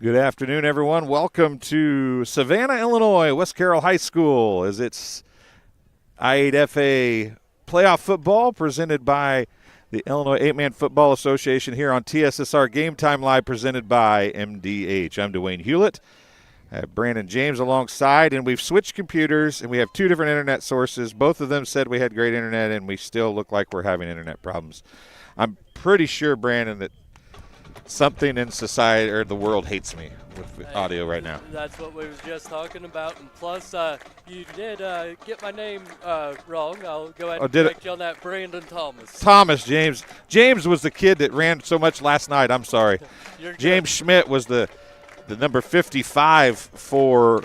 Good afternoon, everyone. Welcome to Savannah, Illinois, West Carroll High School, as it's I8FA playoff football presented by the Illinois 8-Man Football Association here on TSSR Game Time Live, presented by MDH. I'm Dwayne Hulett. I have Brandon James alongside, and we've switched computers, and we have two different internet sources. Both of them said we had great internet, and we still look like we're having internet problems. I'm pretty sure, Brandon, that something in society or the world hates me with audio right now. That's what we was just talking about. And plus, you did get my name wrong. I'll go ahead and correct you on that. Brandon Thomas. James was the kid that ran so much last night. I'm sorry. James Schmidt was the number 55 for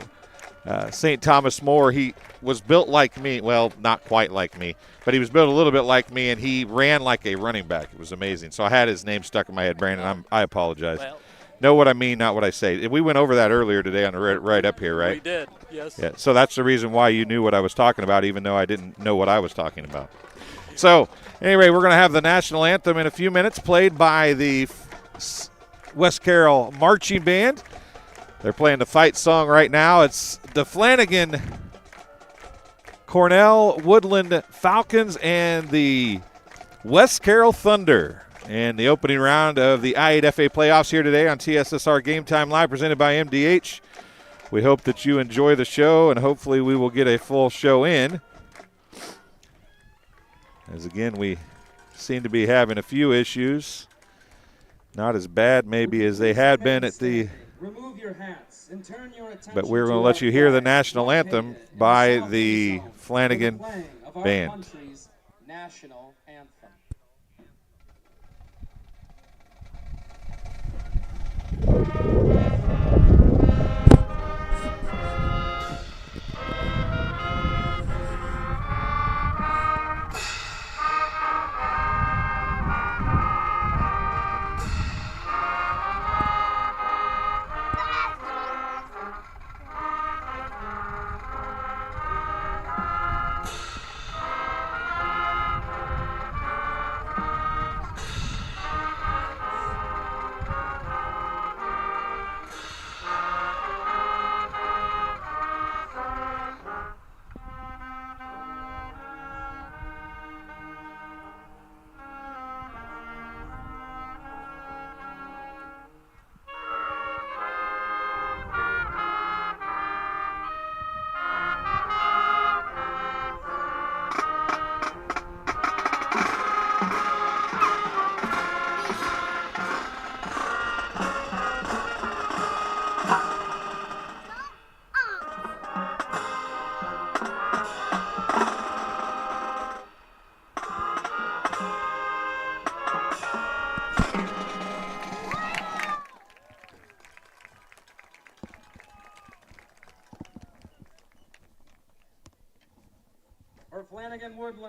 St. Thomas More. He was built like me. Well, not quite like me, but he was built a little bit like me, and he ran like a running back. It was amazing. So I had his name stuck in my head, Brandon. I apologize. Well, know what I mean, not what I say. We went over that earlier today on the right up here, right? We did, yes. Yeah, so that's the reason why you knew what I was talking about, even though I didn't know what I was talking about. So, anyway, we're going to have the national anthem in a few minutes, played by the West Carroll Marching Band. They're playing the fight song right now. It's the Flanagan-Cornell-Woodland Falcons and the West Carroll Thunder. And the opening round of the I8FA playoffs here today on TSSR Game Time Live, presented by MDH. We hope that you enjoy the show, and hopefully we will get a full show in. As again, we seem to be having a few issues. Not as bad maybe as they had been at the... But we're going to let you hear the national anthem by the Flanagan Band. National anthem.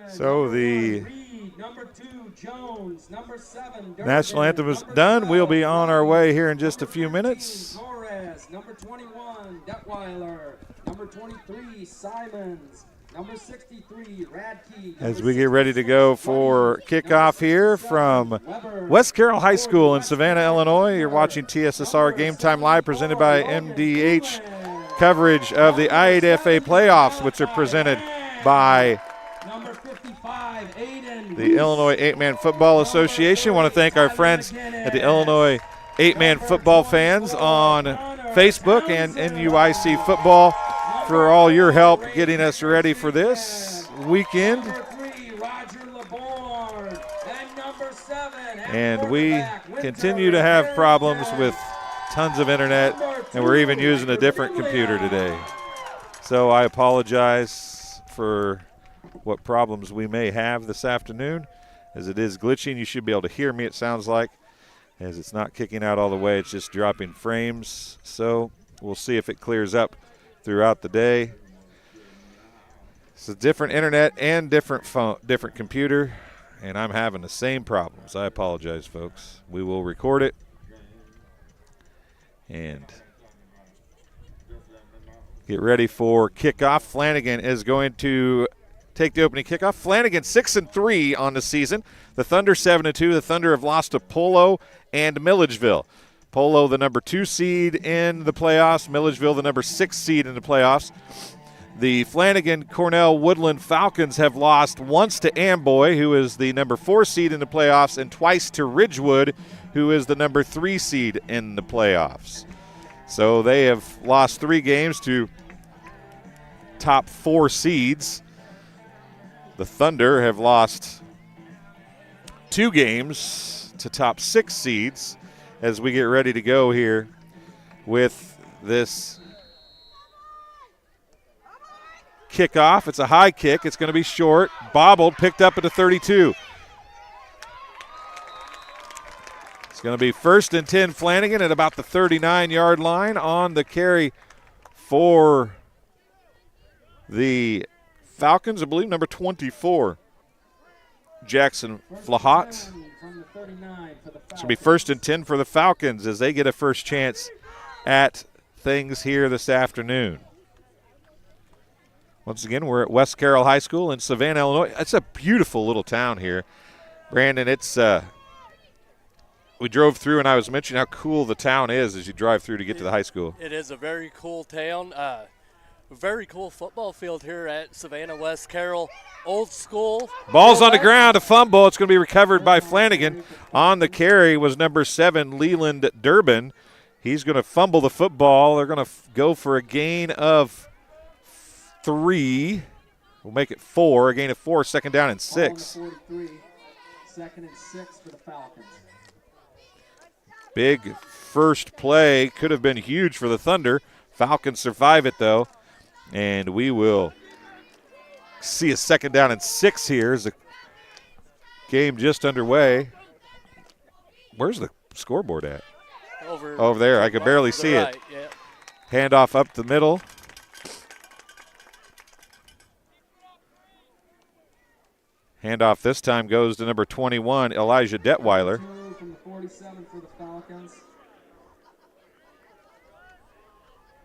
So the national anthem is done. We'll be on our way here in just a few minutes. Number 21, Detweiler. Number 23, Simons. Number 63, Radke. As we get ready to go for kickoff here from West Carroll High School in Savannah, Illinois. You're watching TSSR Game Time Live, presented by MDH. Coverage of the I8FA playoffs, which are presented by the Illinois 8-Man Football Association. I want to thank our friends at the Illinois 8-Man Football Fans on Facebook and NUIC Football for all your help getting us ready for this weekend. And we continue to have problems with tons of internet, and we're even using a different computer today. So I apologize for what problems we may have this afternoon, as it is glitching. You should be able to hear me, it sounds like, as it's not kicking out all the way. It's just dropping frames. So we'll see if it clears up throughout the day. It's a different internet and different phone, different computer, and I'm having the same problems. I apologize, folks. We will record it and get ready for kickoff. Flanagan is going to take the opening kickoff. Flanagan 6-3 on the season. The Thunder 7-2. The Thunder have lost to Polo and Milledgeville. Polo, the number 2 seed in the playoffs. Milledgeville, the number 6 seed in the playoffs. The Flanagan-Cornell-Woodland Falcons have lost once to Amboy, who is the number 4 seed in the playoffs, and twice to Ridgewood, who is the number 3 seed in the playoffs. So they have lost 3 games to top 4 seeds. The Thunder have lost 2 games to top 6 seeds as we get ready to go here with this kickoff. It's a high kick. It's going to be short. Bobbled, picked up at the 32. It's going to be 1st and 10 Flanagan at about the 39-yard line. On the carry for the Falcons, I believe number 24, Jackson Flahat. It's going to be 1st and 10 for the Falcons as they get a first chance at things here this afternoon. Once again, we're at West Carroll High School in Savannah, Illinois. It's a beautiful little town here. Brandon, it's we drove through and I was mentioning how cool the town is as you drive through to get to the high school. It is a very cool town. Very cool football field here at Savannah West Carroll. Old school. Ball's on the ground, a fumble. It's going to be recovered by Flanagan. On the carry was number 7, Leland Durbin. He's going to fumble the football. They're going to go for a gain of 3. We'll make it 4. A gain of 4, 2nd down and 6. 43, 2nd and 6 for the Falcons. Big first play. Could have been huge for the Thunder. Falcons survive it, though. And we will see a 2nd down and 6 here as the game just underway. Where's the scoreboard at? Over there. I could barely see it. Yeah. Handoff up the middle. Handoff this time goes to number 21, Elijah Detweiler. From the 47 for the Falcons.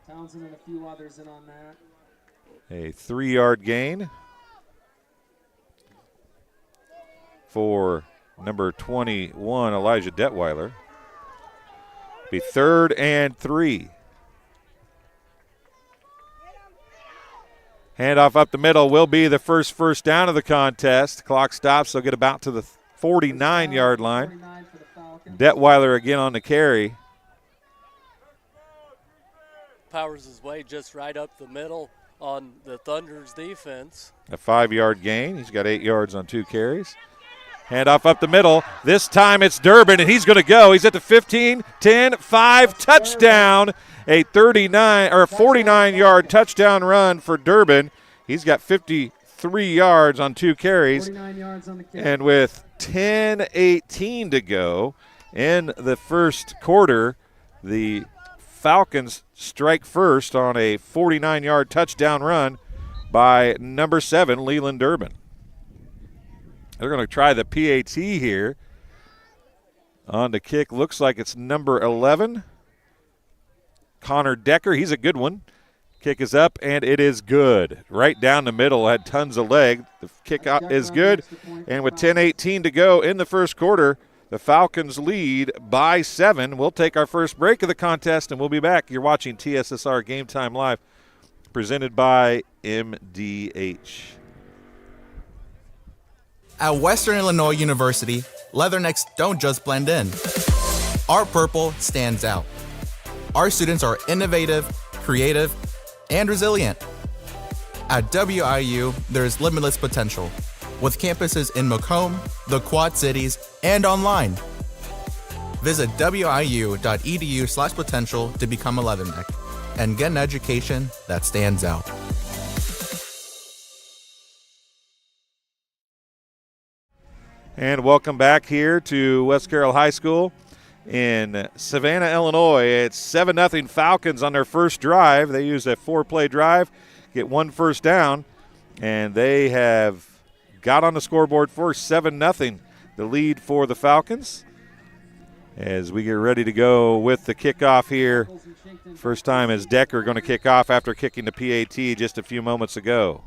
Townsend and a few others in on that. A 3-yard gain for number 21, Elijah Detweiler. Be 3rd and 3. Handoff up the middle will be the first down of the contest. Clock stops. They'll get about to the 49-yard line. Detweiler again on the carry. Powers his way just right up the middle on the Thunder's defense. A 5-yard gain. He's got 8 yards on 2 carries. Handoff up the middle. This time it's Durbin, and he's going to go. He's at the 15, 10, 5, touchdown. A 49-yard touchdown run for Durbin. He's got 53 yards on 2 carries. 49 yards on the carry. And with 10:18 to go in the first quarter, the Falcons strike first on a 49-yard touchdown run by number 7, Leland Durbin. They're going to try the PAT here. On the kick, looks like it's number 11, Connor Decker. He's a good one. Kick is up, and it is good. Right down the middle, had tons of leg. The kick out is good. And with 10:18 to go in the first quarter, the Falcons lead by 7. We'll take our first break of the contest, and we'll be back. You're watching TSSR Game Time Live, presented by MDH. At Western Illinois University, Leathernecks don't just blend in. Our purple stands out. Our students are innovative, creative, and resilient. At WIU, there's limitless potential, with campuses in Macomb, the Quad Cities, and online. Visit wiu.edu/potential to become a Leatherneck and get an education that stands out. And welcome back here to West Carroll High School in Savannah, Illinois. It's 7-0 Falcons on their first drive. They use a 4-play drive, get 1 first down, and they have got on the scoreboard first, 7-0, the lead for the Falcons. As we get ready to go with the kickoff here, first time is Decker going to kick off after kicking the PAT just a few moments ago.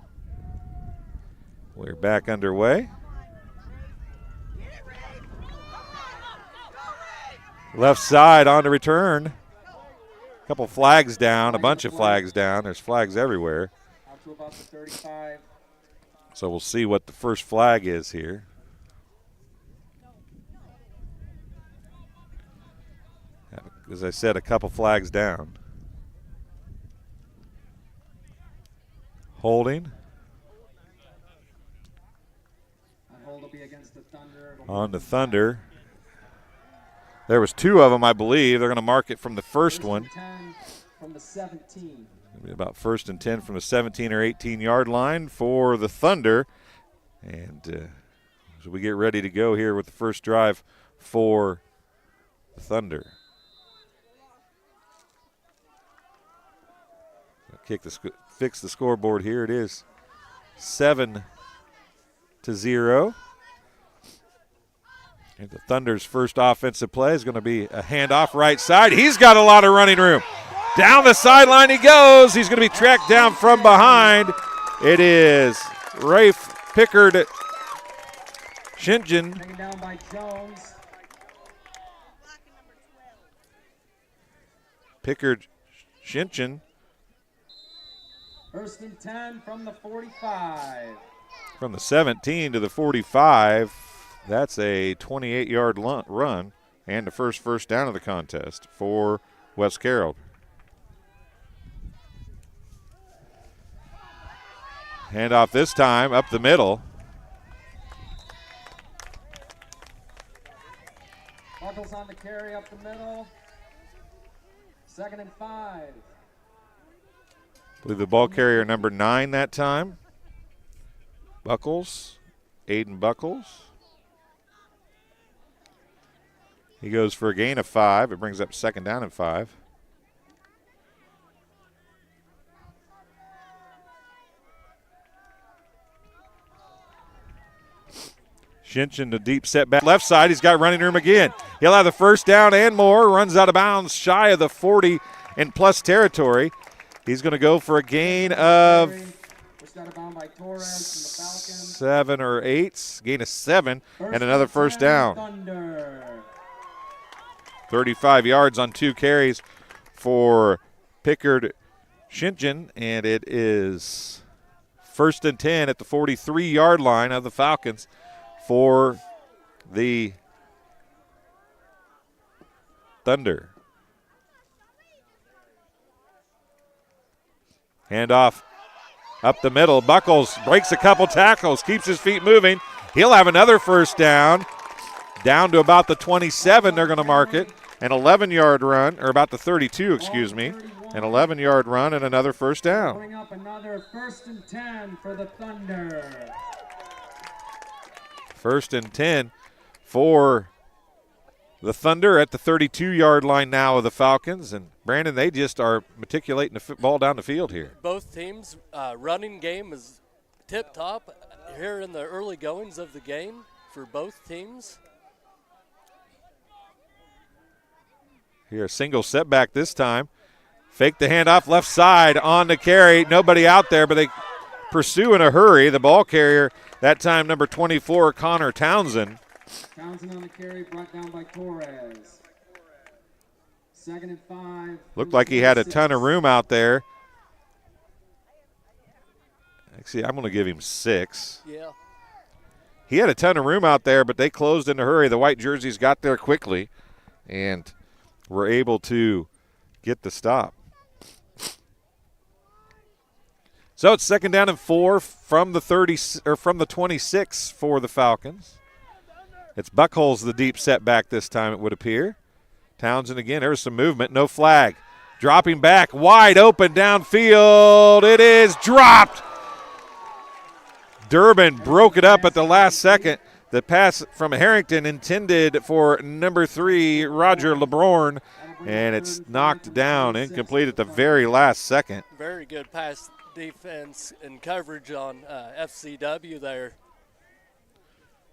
We're back underway. Left side on the return. A couple flags down, a bunch of flags down. There's flags everywhere. Out to about the 35. So we'll see what the first flag is here. As I said, a couple flags down. Holding. That hold will be against the Thunder. On the Thunder. There was two of them, I believe. They're going to mark it from the first one. 10 from the 17. It'll be about 1st and 10 from the 17 or 18-yard line for the Thunder. And so we get ready to go here with the first drive for the Thunder. Fix the scoreboard here. It is 7-0. And the Thunder's first offensive play is going to be a handoff right side. He's got a lot of running room. Down the sideline he goes. He's going to be tracked down from behind. It is Rafe Pickard Shingen. Taken down by Jones. Pickard Shingen. 1st and 10 from the 45. From the 17 to the 45. That's a 28-yard run and the first down of the contest for West Carroll. Handoff this time up the middle. Buckles on the carry up the middle. 2nd and 5. I believe the ball carrier number 9 that time. Buckles, Aiden Buckles. He goes for a gain of 5. It brings up 2nd down and 5. Shinchin, the deep setback. Left side, he's got running room again. He'll have the first down and more. Runs out of bounds shy of the 40 in plus territory. He's going to go for a gain of 7 or 8. Gain of 7 and another first down. 35 yards on 2 carries for Pickard Shinchin, and it is 1st and 10 at the 43-yard line of the Falcons for the Thunder. Handoff up the middle. Buckles breaks a couple tackles, keeps his feet moving. He'll have another first down. Down to about the 27, they're going to mark it. An 11-yard run, or about the 32, excuse me. An 11-yard run and another first down. Bring up another 1st and 10 for the Thunder. 1st and 10 for the Thunder at the 32-yard line now of the Falcons. And, Brandon, they just are matriculating the ball down the field here. Both teams' running game is tip-top here in the early goings of the game for both teams. Here, a single setback this time. Fake the handoff left side on the carry. Nobody out there, but they pursue in a hurry. The ball carrier, that time number 24, Connor Townsend. Townsend on the carry, brought down by Torres. 2nd and 5. Looked like he had a ton of room out there. Actually, I'm going to give him 6. Yeah. He had a ton of room out there, but they closed in a hurry. The white jerseys got there quickly and were able to get the stop. So it's 2nd down and 4 from the 30 or from the 26 for the Falcons. It's Buckholz the deep setback this time, it would appear. Townsend again, there's some movement, no flag. Dropping back, wide open downfield. It is dropped. Durbin broke it up at the last second. The pass from Harrington intended for number 3, Roger LeBorn, and it's knocked down, incomplete at the very last second. Very good pass defense and coverage on FCW there.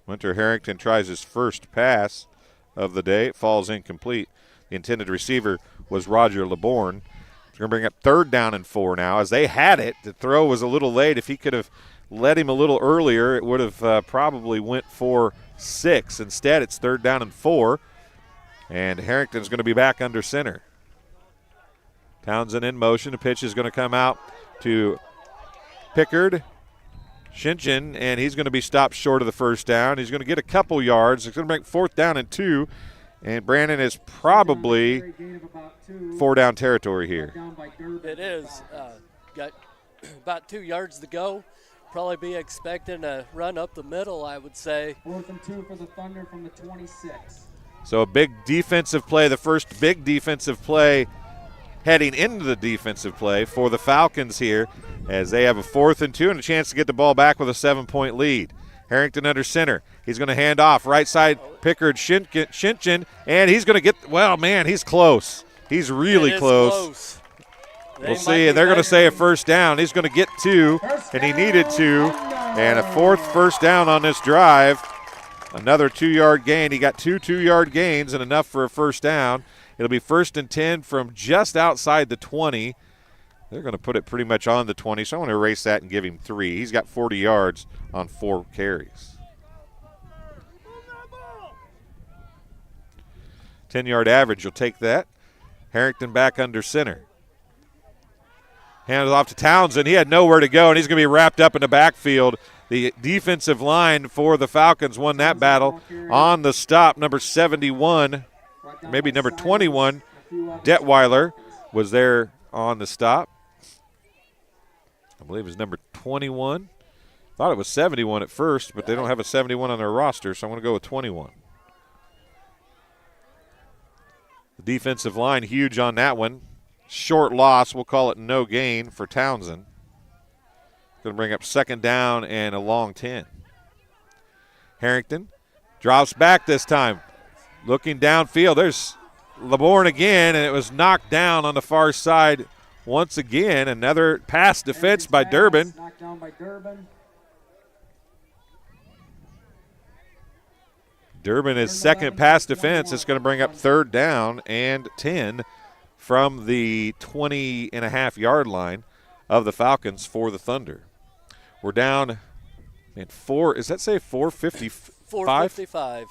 Winter Harrington tries his first pass of the day. It falls incomplete. The intended receiver was Roger LeBorn. It's going to bring up 3rd down and 4 now. As they had it, the throw was a little late. If he could have led him a little earlier, it would have probably went for 6. Instead, it's 3rd down and 4. And Harrington's going to be back under center. Townsend in motion. The pitch is going to come out to Pickard. Shinchin, and he's going to be stopped short of the first down. He's going to get a couple yards. It's going to make 4th down and 2. And Brandon is probably 4-down territory here. It is. Got about 2 yards to go. Probably be expecting a run up the middle, I would say. 4th and 2 for the Thunder from the 26. So a big defensive play, the first big defensive play heading into the defensive play for the Falcons here, as they have a 4th and 2 and a chance to get the ball back with a 7-point lead. Harrington under center. He's going to hand off right side Pickard Shinchin, and he's going to get, well, man, he's close. He's really close. We'll see. They're going to say a first down. He's going to get 2, and he needed 2, and a 4th first down on this drive. Another 2-yard gain. He got 2 2-yard gains and enough for a first down. It'll be 1st and 10 from just outside the 20. They're going to put it pretty much on the 20, so I want to erase that and give him 3. He's got 40 yards on 4 carries. 10-yard average, you'll take that. Harrington back under center. Hands off to Townsend. He had nowhere to go, and he's going to be wrapped up in the backfield. The defensive line for the Falcons won that battle on the stop. Number 71, maybe number 21, Detweiler was there on the stop. I believe it was number 21. Thought it was 71 at first, but they don't have a 71 on their roster, so I'm going to go with 21. The defensive line huge on that one. Short loss, we'll call it no gain for Townsend. Going to bring up 2nd down and a long 10. Harrington drops back this time. Looking downfield, there's LeBourne again, and it was knocked down on the far side once again. Another pass defense by Durbin. Knocked down by Durbin. Durbin is 2nd pass defense. It's going to bring up 3rd down and 10 from the 20.5-yard line of the Falcons for the Thunder. We're down at 4. Does that say 4:55? 4:55.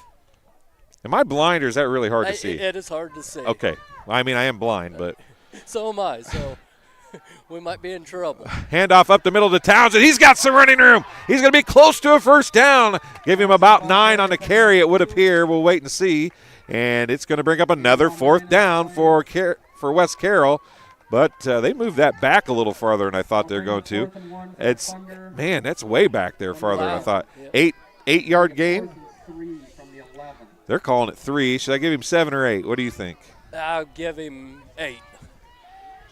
Am I blind, or is that really hard to see? It is hard to see. Okay. I mean, I am blind, but. So am I, so we might be in trouble. Handoff up the middle to Townsend. He's got some running room. He's going to be close to a first down. Give him about 9 on the carry, it would appear. We'll wait and see. And it's going to bring up another 4th down for West Carroll. But they moved that back a little farther than I thought they were going to. Man, that's way back there farther than I thought. 8-yard gain. They're calling it 3. Should I give him 7 or 8? What do you think? I'll give him 8.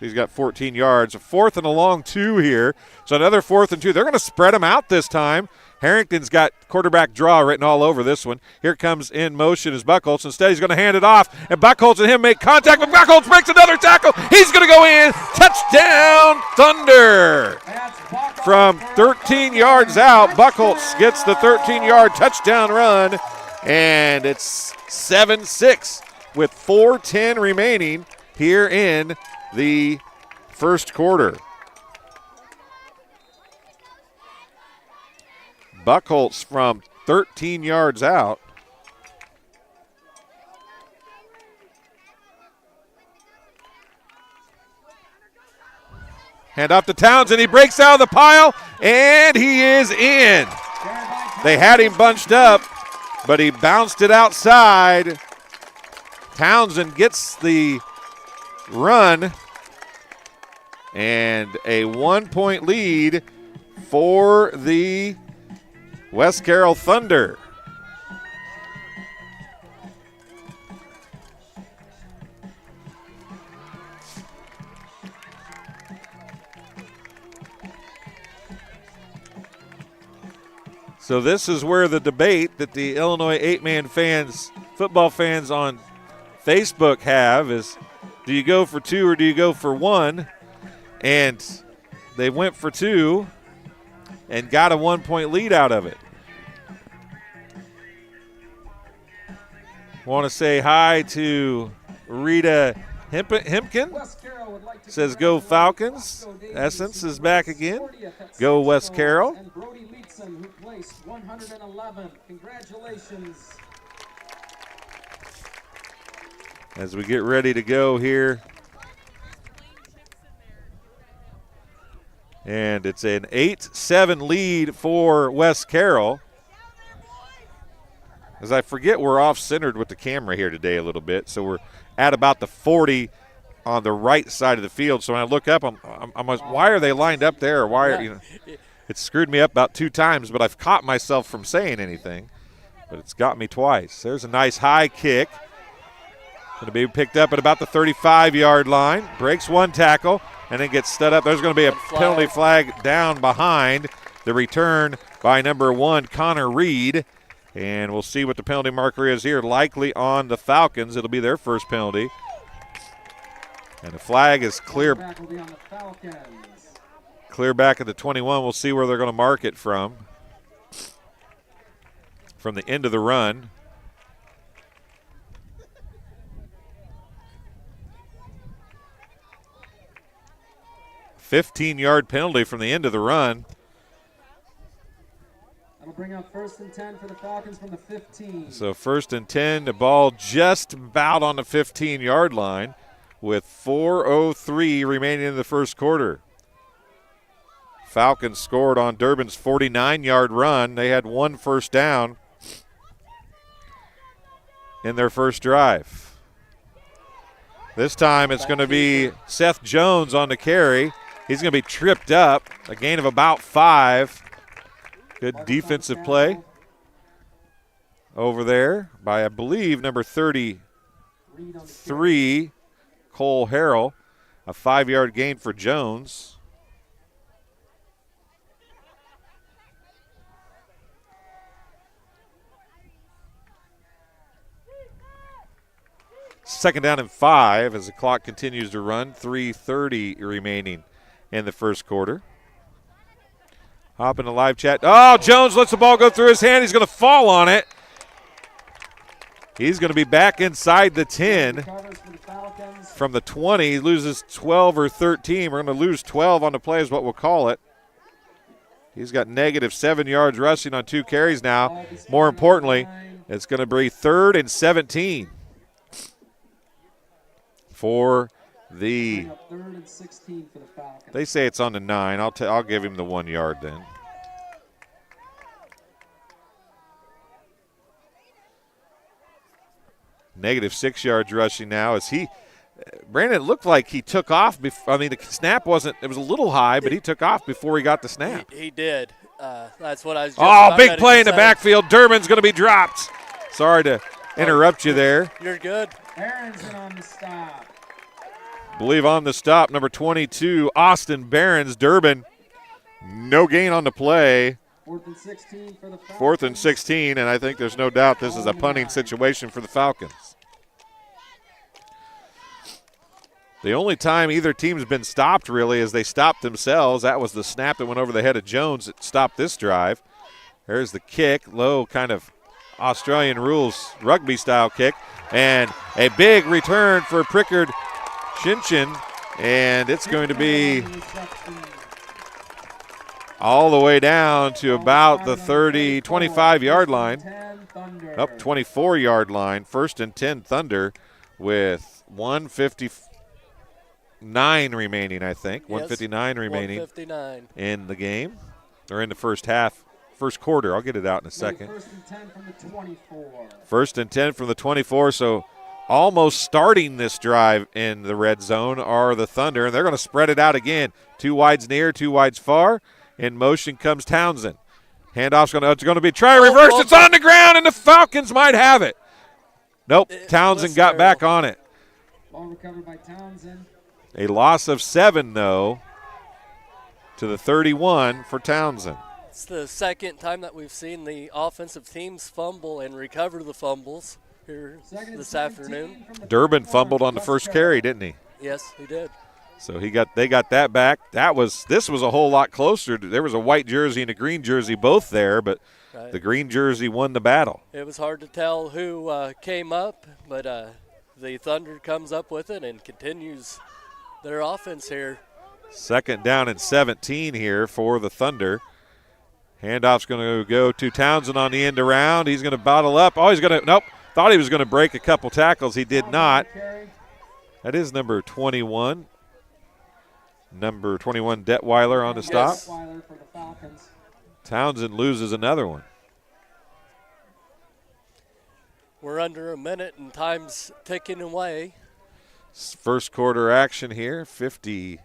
He's got 14 yards. A 4th and a long 2 here. So another 4th and 2. They're going to spread him out this time. Harrington's got quarterback draw written all over this one. Here comes in motion is Buckholz. Instead, he's going to hand it off. And Buckholz and him make contact, but Buckholz breaks another tackle. He's going to go in. Touchdown, Thunder. From 13 yards out, Buckholz gets the 13-yard touchdown run. And it's 7-6 with 4:10 remaining here in the first quarter. Buckholz from 13 yards out. Hand off to Townsend. He breaks out of the pile, and he is in. They had him bunched up, but he bounced it outside. Townsend gets the run, and a 1-point lead for the West Carroll Thunder. So this is where the debate that the Illinois 8-man fans, football fans on Facebook have is, do you go for 2 or do you go for 1? And they went for 2 and got a 1-point lead out of it. Want to say hi to Rita Hempkin. Says go Falcons. Essence is back again. Go West Carroll. And Brody Leetson, who placed 111. Congratulations. as we get ready to go here. And it's an 8-7 lead for West Carroll. As I forget, we're off-centered with the camera here today a little bit, so we're at about the 40 on the right side of the field. So when I look up, I'm why are they lined up there? Why are, you know, it screwed me up about 2 times, but I've caught myself from saying anything. But it's got me twice. There's a nice high kick. Going to be picked up at about the 35-yard line. Breaks one tackle and then gets stood up. There's going to be a penalty flag down behind the return by number 1, Connor Reed. And we'll see what the penalty marker is here. Likely on the Falcons. It'll be their first penalty. And the flag is clear. Clear back at the 21. We'll see where they're going to mark it from. From the end of the run. A 15-yard penalty from the end of the run. That'll bring up 1st and 10 for the Falcons from the 15. So 1st and 10, the ball just about on the 15-yard line with 4:03 remaining in the first quarter. Falcons scored on Durbin's 49-yard run. They had 1 first down in their first drive. This time it's going to be Seth Jones on the carry. He's going to be tripped up, a gain of about 5. Good defensive play over there by, I believe, number 33, Cole Harrell. A 5-yard gain for Jones. Second down and 5 as the clock continues to run. 3:30 remaining in the first quarter. Hop in the live chat. Oh, Jones lets the ball go through his hand. He's going to fall on it. He's going to be back inside the 10. From the 20, he loses 12 or 13. We're going to lose 12 on the play is what we'll call it. He's got negative 7 yards rushing on 2 carries now. More importantly, it's going to be 3rd and 17 for the. They say it's on the 9. I'll give him the 1 yard then. Negative 6 yards rushing now as Brandon, it looked like he took off. I mean, the snap wasn't, it was a little high, but he took off before he got the snap. He did. That's what I was just big play in the backfield. Durbin's going to be dropped. Sorry to interrupt you there. You're good. Berenson on the stop. Believe on the stop, number 22, Austin Behrens. Durbin, no gain on the play. 4th and 16 for the Falcons. 4th and 16, and I think there's no doubt this is a punting situation for the Falcons. The only time either team's been stopped, really, is they stopped themselves. That was the snap that went over the head of Jones that stopped this drive. There's the kick, low kind of Australian rules rugby-style kick, and a big return for Prickard Shinchin, and it's going to be all the way down to about the 25-yard line. Up 24-yard line. 1st and 10 Thunder with 1:59 remaining, I think. Yes, 1:59 remaining 1:59 in the game, or in the first quarter. I'll get it out in a second. 1st and 10 from the 24. 1st and 10 from the 24, so almost starting this drive in the red zone are the Thunder, and they're going to spread it out again. 2 wides near, 2 wides far. In motion comes Townsend. Handoff's going to be try reverse. It's on the ground, and the Falcons might have it. Nope, Townsend got back on it. Ball recovered by Townsend. A loss of 7, though, to the 31 for Townsend. It's the second time that we've seen the offensive teams fumble and recover the fumbles here this afternoon. Durbin fumbled on the first carry, didn't he? Yes, he did. So they got that back. This was a whole lot closer. There was a white jersey and a green jersey both there, but right. The green jersey won the battle. It was hard to tell who came up, but the Thunder comes up with it and continues their offense here. 2nd down and 17 here for the Thunder. Handoff's going to go to Townsend on the end around. He's going to bottle up. Oh, he's going to – nope. Thought he was going to break a couple tackles. He did not. That is number 21. Number 21, Detweiler on the stop. Townsend loses another one. We're under a minute and time's ticking away. First quarter action here, 50.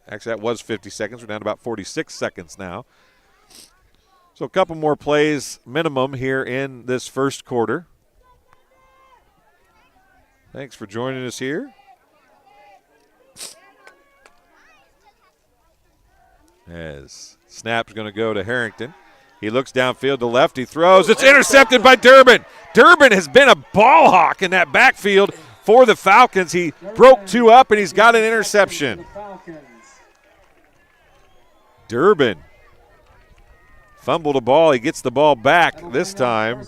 Actually, that was 50 seconds. We're down to about 46 seconds now. So a couple more plays minimum here in this first quarter. Thanks for joining us here. As snap's going to go to Harrington. He looks downfield to left. He throws. It's intercepted by Durbin. Durbin has been a ball hawk in that backfield for the Falcons. He broke two up, and he's got an interception. Durbin fumbled a ball. He gets the ball back this time,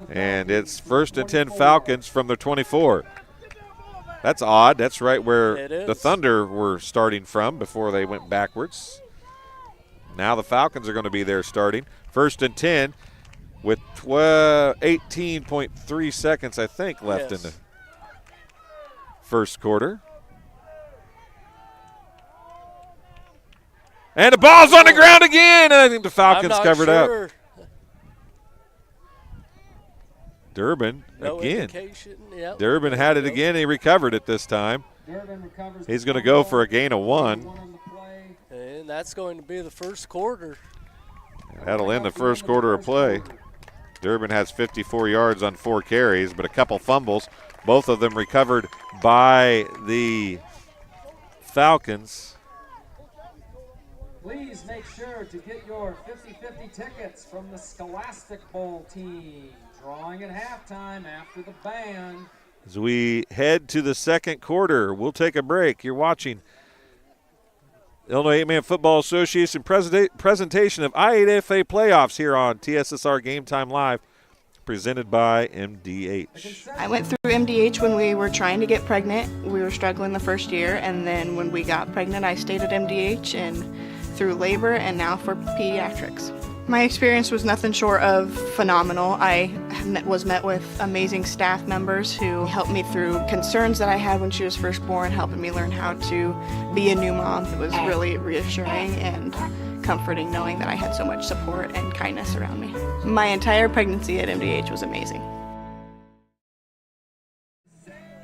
and it's 1st and 10 Falcons from the 24. That's odd. That's right where the Thunder were starting from before they went backwards. Now the Falcons are going to be there starting. 1st and 10 with 18.3 seconds, I think, left in the first quarter. And the ball's on the ground again, and I think the Falcons covered up. Durbin again. Yep. Durbin had it again. He recovered it this time. He's going to go for a gain of 1. And that's going to be the first quarter. That'll end the first quarter of play. Durbin has 54 yards on 4 carries, but a couple fumbles. Both of them recovered by the Falcons. Please make sure to get your 50-50 tickets from the Scholastic Bowl team. Drawing at halftime after the band. As we head to the second quarter, we'll take a break. You're watching Illinois 8-Man Football Association presentation of I8FA playoffs here on TSSR Game Time Live, presented by MDH. I went through MDH when we were trying to get pregnant. We were struggling the first year, and then when we got pregnant, I stayed at MDH and through labor and now for pediatrics. My experience was nothing short of phenomenal. I was met with amazing staff members who helped me through concerns that I had when she was first born, helping me learn how to be a new mom. It was really reassuring and comforting knowing that I had so much support and kindness around me. My entire pregnancy at MDH was amazing.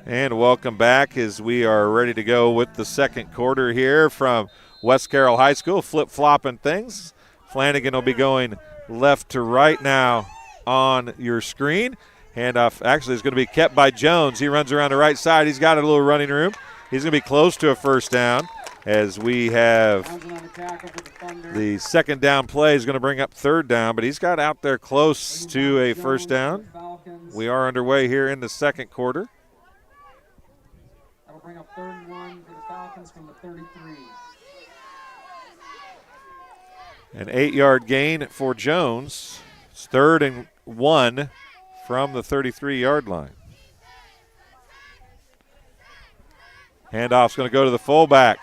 And welcome back as we are ready to go with the second quarter here from West Carroll High School, flip-flopping things. Flanagan will be going left to right now on your screen. Handoff actually is going to be kept by Jones. He runs around the right side. He's got a little running room. He's going to be close to a first down as we have the second down play is going to bring up third down, but he's got out there close to a first down. We are underway here in the second quarter. That'll bring up 3rd and 1 for the Falcons from the 33. An 8-yard gain for Jones. It's 3rd and 1 from the 33-yard line. Handoff's going to go to the fullback.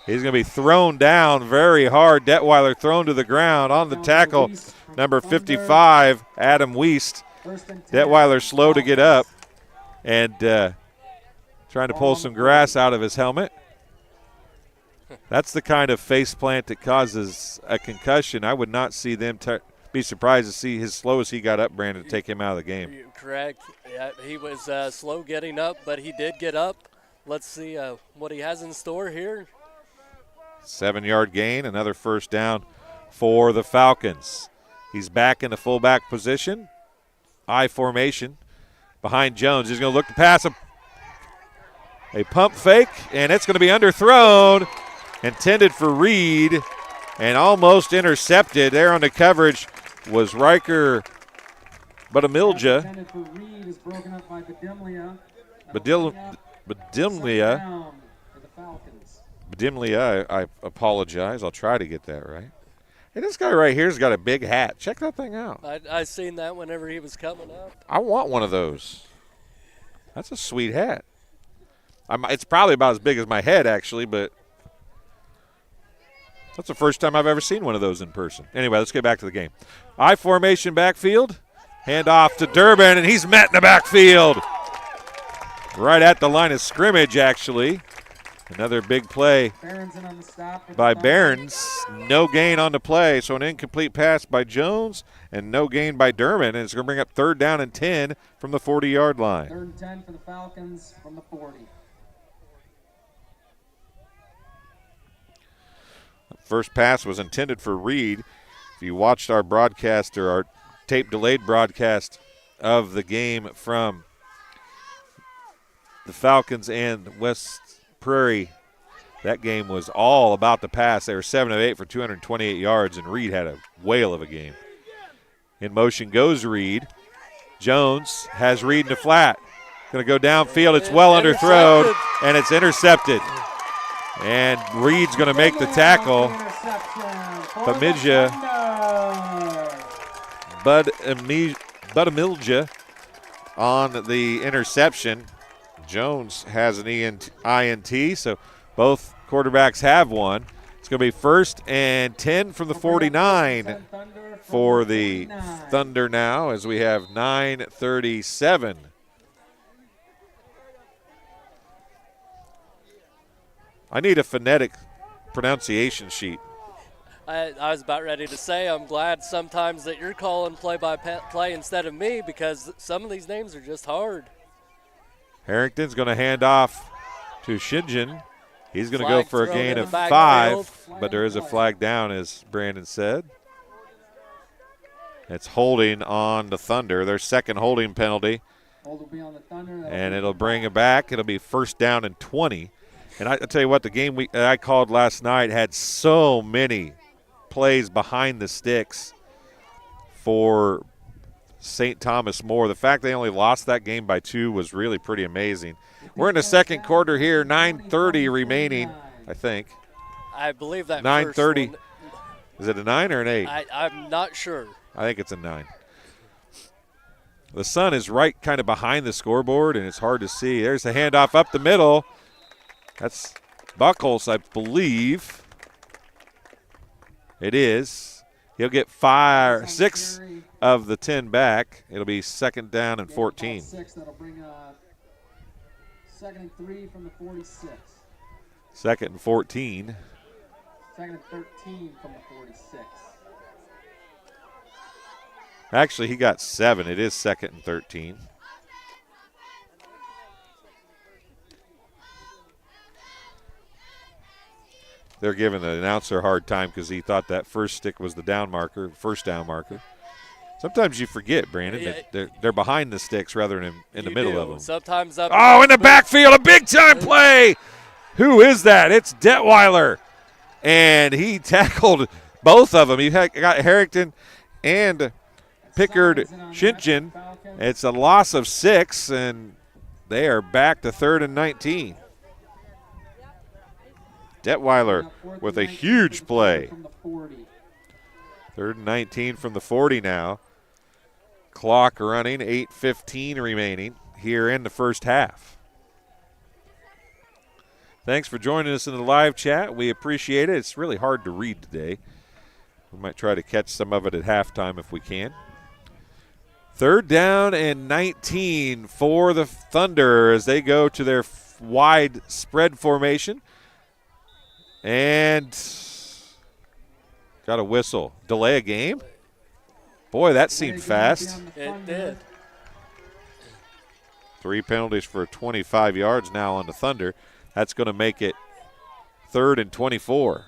He's going to be thrown down very hard. Detweiler thrown to the ground on the tackle. Number 55, Adam Wiest. Detweiler slow to get up and trying to pull some grass out of his helmet. That's the kind of face plant that causes a concussion. I would not see them be surprised to see as slow as he got up, Brandon, to take him out of the game. Correct. Yeah, he was slow getting up, but he did get up. Let's see what he has in store here. 7-yard gain, another first down for the Falcons. He's back in the fullback position. I formation behind Jones. He's going to look to pass a pump fake, and it's going to be underthrown. Intended for Reed and almost intercepted. There on the coverage was Riker Badimilja. Intended for Reed is broken up by Badimlia, I apologize. I'll try to get that right. Hey, this guy right here's got a big hat. Check that thing out. I seen that whenever he was coming up. I want one of those. That's a sweet hat. It's probably about as big as my head, actually, but that's the first time I've ever seen one of those in person. Anyway, let's get back to the game. I formation backfield. Hand off to Durbin, and he's met in the backfield. Right at the line of scrimmage, actually. Another big play by Behrens. No gain on the play, so an incomplete pass by Jones and no gain by Durbin. And it's going to bring up 3rd down and 10 from the 40-yard line. 3rd and 10 for the Falcons from the 40. First pass was intended for Reed. If you watched our broadcast or our tape-delayed broadcast of the game from the Falcons and West Prairie, that game was all about the pass. They were 7 of 8 for 228 yards, and Reed had a whale of a game. In motion goes Reed. Jones has Reed in the flat. Going to go downfield. It's well underthrown, and it's intercepted. And Reed's going to make the tackle. Budamilja on the interception. Jones has an INT, so both quarterbacks have one. It's going to be 1st and 10 from the 49 for the Thunder now, as we have 9:37. I need a phonetic pronunciation sheet. I was about ready to say I'm glad sometimes that you're calling play-by-play instead of me, because some of these names are just hard. Harrington's going to hand off to Shinjin. He's going to go for a gain of 5, but there is a flag down, as Brandon said. It's holding on the Thunder, their 2nd holding penalty. And it'll bring it back. It'll be 1st down and 20. And I tell you what, the game I called last night had so many plays behind the sticks for St. Thomas More. The fact they only lost that game by 2 was really pretty amazing. We're in the 2nd quarter here, 9:30 remaining, I think. I believe that 9:30. Is it a 9 or an 8? I'm not sure. I think it's a 9. The sun is right kind of behind the scoreboard, and it's hard to see. There's a handoff up the middle. That's Buckles, I believe. It is. He'll get 6 of the 10 back. It'll be 2nd down and 14. 6, that'll bring 2nd and 3 from the 46. 2nd and 14. 2nd and 13 from the 46. Actually, he got 7. It is 2nd and 13. They're giving the announcer a hard time because he thought that first stick was the first down marker. Sometimes you forget, Brandon, that they're behind the sticks rather than in the middle of them. Sometimes in the backfield, a big-time play. Who is that? It's Detweiler. And he tackled both of them. He got Harrington and Pickard Shinjin. It's a loss of 6, and they are back to 3rd and 19. Detweiler with a huge play. 3rd and 19 from the 40 now. Clock running, 8:15 remaining here in the first half. Thanks for joining us in the live chat. We appreciate it. It's really hard to read today. We might try to catch some of it at halftime if we can. 3rd down and 19 for the Thunder as they go to their wide spread formation. And got a whistle. Delay a game? Boy, that seemed fast. It did. 3 penalties for 25 yards now on the Thunder. That's going to make it 3rd and 24.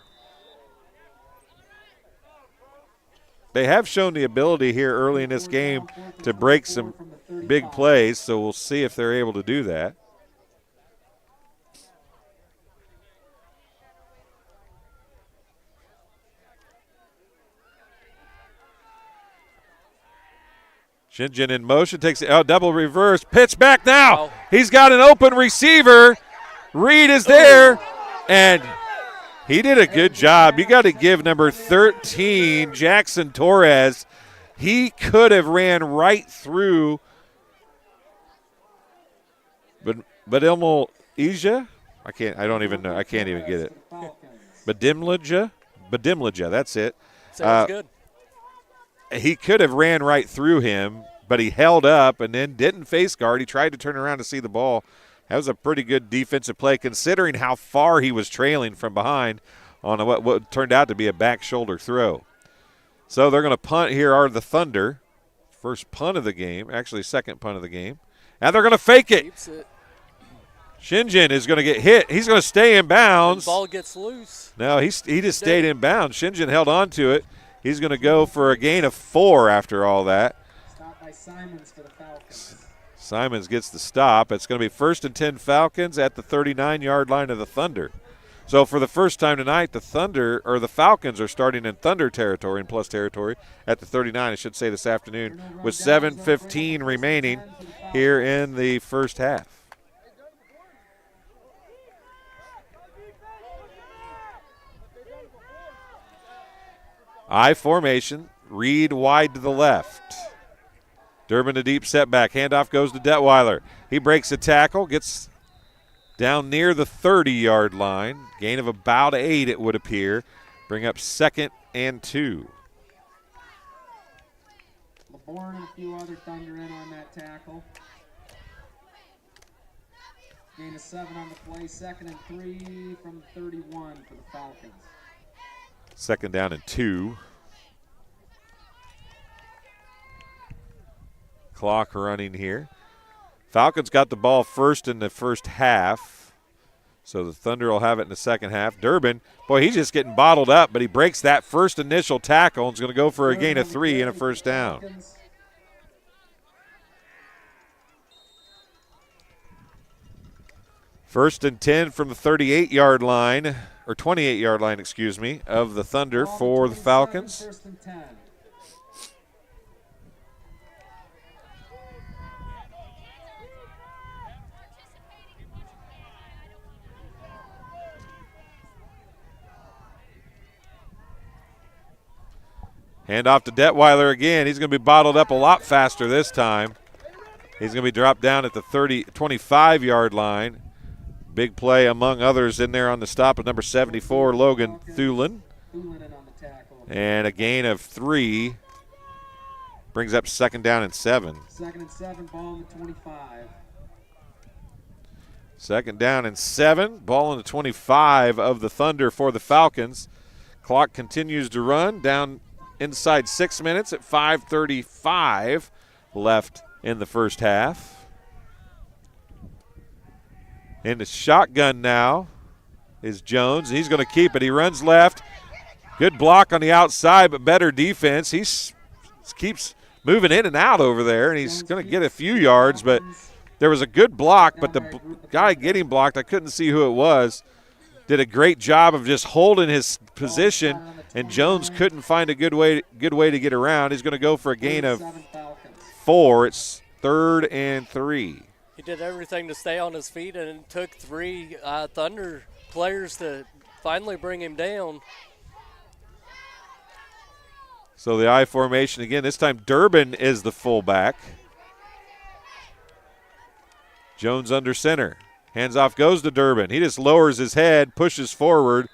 They have shown the ability here early in this game to break some big plays, so we'll see if they're able to do that. Shinjin in motion, takes a double reverse, pitch back now. He's got an open receiver. Reed is there, and he did a good job. You got to give number 13, Jackson Torres. He could have ran right through Badimla Ija. I don't even know. I can't even get it. Badimla, that's it. Sounds good. He could have ran right through him, but he held up and then didn't face guard. He tried to turn around to see the ball. That was a pretty good defensive play considering how far he was trailing from behind on what turned out to be a back shoulder throw. So they're going to punt. Here are the Thunder. First punt of the game, actually second punt of the game. And they're going to fake it. Shinjin is going to get hit. He's going to stay in bounds. The ball gets loose. No, he just stayed in bounds. Shinjin held on to it. He's going to go for a gain of 4 after all that. Stop by Simons for the Falcons. Simons gets the stop. It's going to be 1st and 10 Falcons at the 39-yard line of the Thunder. So for the first time tonight, the Falcons are starting in Thunder territory and plus territory at the 39, I should say, this afternoon, with 7:15 remaining here in the first half. I formation, Reed wide to the left. Durbin a deep setback. Handoff goes to Detweiler. He breaks a tackle, gets down near the 30-yard line. Gain of about 8, it would appear. Bring up 2nd and 2. LeBourne and a few other Thunder in on that tackle. Gain of 7 on the play. 2nd and 3 from 31 for the Falcons. 2nd down and 2. Clock running here. Falcons got the ball first in the first half, so the Thunder will have it in the second half. Durbin, boy, he's just getting bottled up, but he breaks that first initial tackle and is going to go for a gain of 3 and a first down. 1st and 10 from the 38-yard line, or 28-yard line, excuse me, of the Thunder for the Falcons. 1st and 10. Hand off to Detweiler again. He's going to be bottled up a lot faster this time. He's going to be dropped down at the 25-yard line. Big play among others in there on the stop of number 74, Logan Thulin. And a gain of 3. Brings up 2nd down and 7. 2nd and 7, ball on the 25. 2nd down and 7, ball on the 25 of the Thunder for the Falcons. Clock continues to run down inside 6 minutes at 5:35 left in the first half. In the shotgun now is Jones. He's going to keep it. He runs left. Good block on the outside, but better defense. He keeps moving in and out over there, and he's going to get a few yards, but there was a good block, but the guy getting blocked, I couldn't see who it was, did a great job of just holding his position, and Jones couldn't find a good way to get around. He's going to go for a gain of 4. It's 3rd and 3. He did everything to stay on his feet, and it took 3 Thunder players to finally bring him down. So the I formation again. This time Durbin is the fullback. Jones under center. Hands off goes to Durbin. He just lowers his head, pushes forward.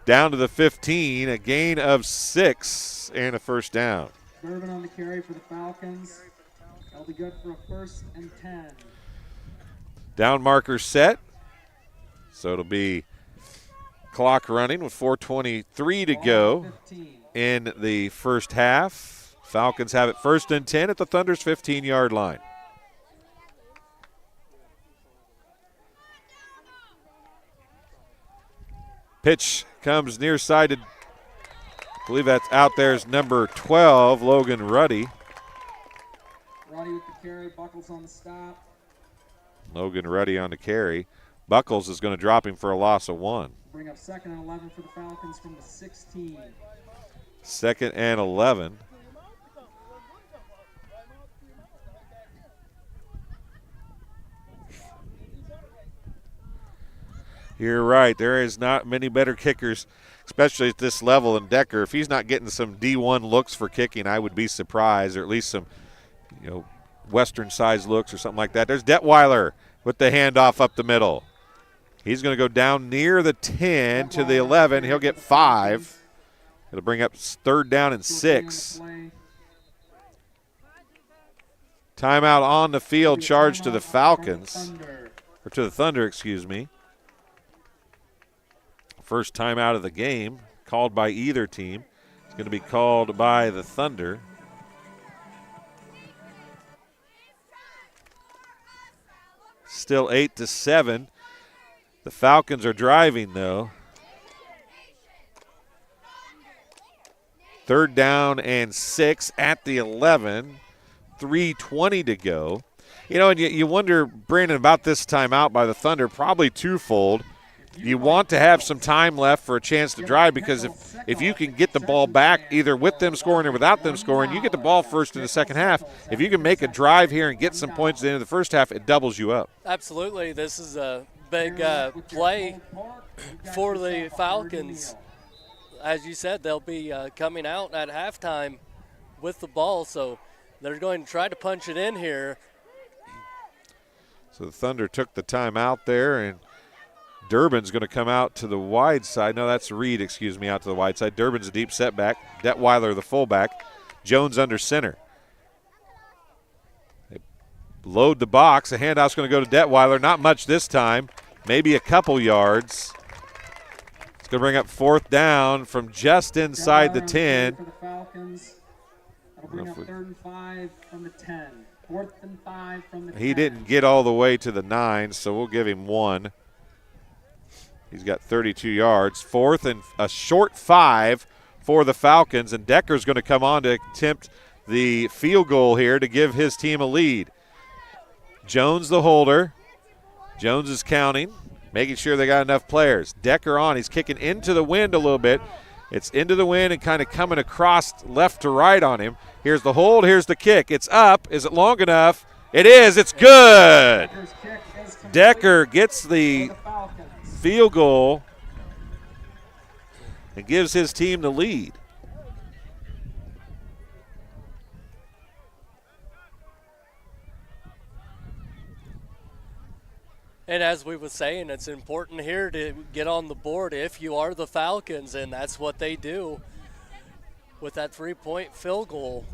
Down to the 15, a gain of 6 and a first down. Durbin on the carry for the Falcons. That'll be good for a 1st and 10. Down marker set. So it'll be clock running with 4:23 to go in the first half. Falcons have it 1st and 10 at the Thunder's 15-yard line. Pitch comes near side to, I believe that's out there is number 12, Logan Ruddy. Ruddy with the carry, Buckles on the stop. Logan Ruddy on the carry. Buckles is going to drop him for a loss of 1. Bring up 2nd and 11 for the Falcons from the 16. 2nd and 11. You're right. There is not many better kickers, especially at this level, than Decker. If he's not getting some D1 looks for kicking, I would be surprised, or at least some, Western-sized looks or something like that. There's Detweiler with the handoff up the middle. He's going to go down near the 10 to the 11. He'll get 5. It'll bring up 3rd down and 6. Timeout on the field, charged to the Falcons, or to the Thunder, excuse me. First timeout of the game, called by either team. It's going to be called by the Thunder. Still 8-7. The Falcons are driving, though. 3rd down and 6 at the 11. 3:20 to go. You know, and you wonder, Brandon, about this timeout by the Thunder, probably twofold. You want to have some time left for a chance to drive, because if you can get the ball back either with them scoring or without them scoring, you get the ball first in the second half. If you can make a drive here and get some points at the end of the first half, it doubles you up. Absolutely. This is a big play for the Falcons. As you said, they'll be coming out at halftime with the ball, so they're going to try to punch it in here. So the Thunder took the time out there, and Durbin's going to come out to the wide side. No, that's Reed, excuse me, out to the wide side. Durbin's a deep setback. Detweiler, the fullback. Jones under center. They load the box. The handoff's going to go to Detweiler. Not much this time. Maybe a couple yards. It's going to bring up 4th down from just inside the 10. For the Falcons. That'll bring up 3rd and 5 from the 10. 4th and 5 from the 10. He didn't get all the way to the 9, so we'll give him 1. He's got 32 yards. 4th and a short 5 for the Falcons, and Decker's going to come on to attempt the field goal here to give his team a lead. Jones the holder. Jones is counting, making sure they got enough players. Decker on. He's kicking into the wind a little bit. It's into the wind and kind of coming across left to right on him. Here's the hold. Here's the kick. It's up. Is it long enough? It is. It's good. Decker gets the field goal and gives his team the lead. And as we were saying, it's important here to get on the board if you are the Falcons, and that's what they do with that 3-point field goal.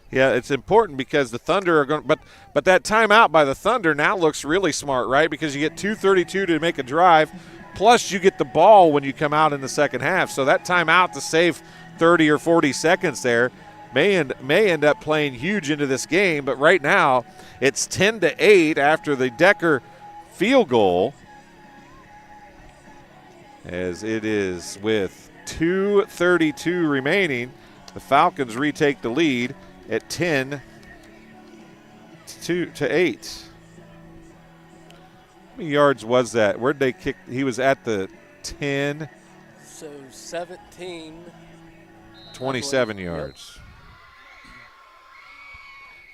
Yeah, it's important because the Thunder are going, but that timeout by the Thunder now looks really smart, right? Because you get 2:32 to make a drive, plus you get the ball when you come out in the second half. So that timeout to save 30 or 40 seconds there may end up playing huge into this game. But right now it's 10-8 after the Decker field goal, as it is with 2:32 remaining. The Falcons retake the lead at 10-8. How many yards was that? Where'd they kick? He was at the 10. So 17. 27 yards. Yep.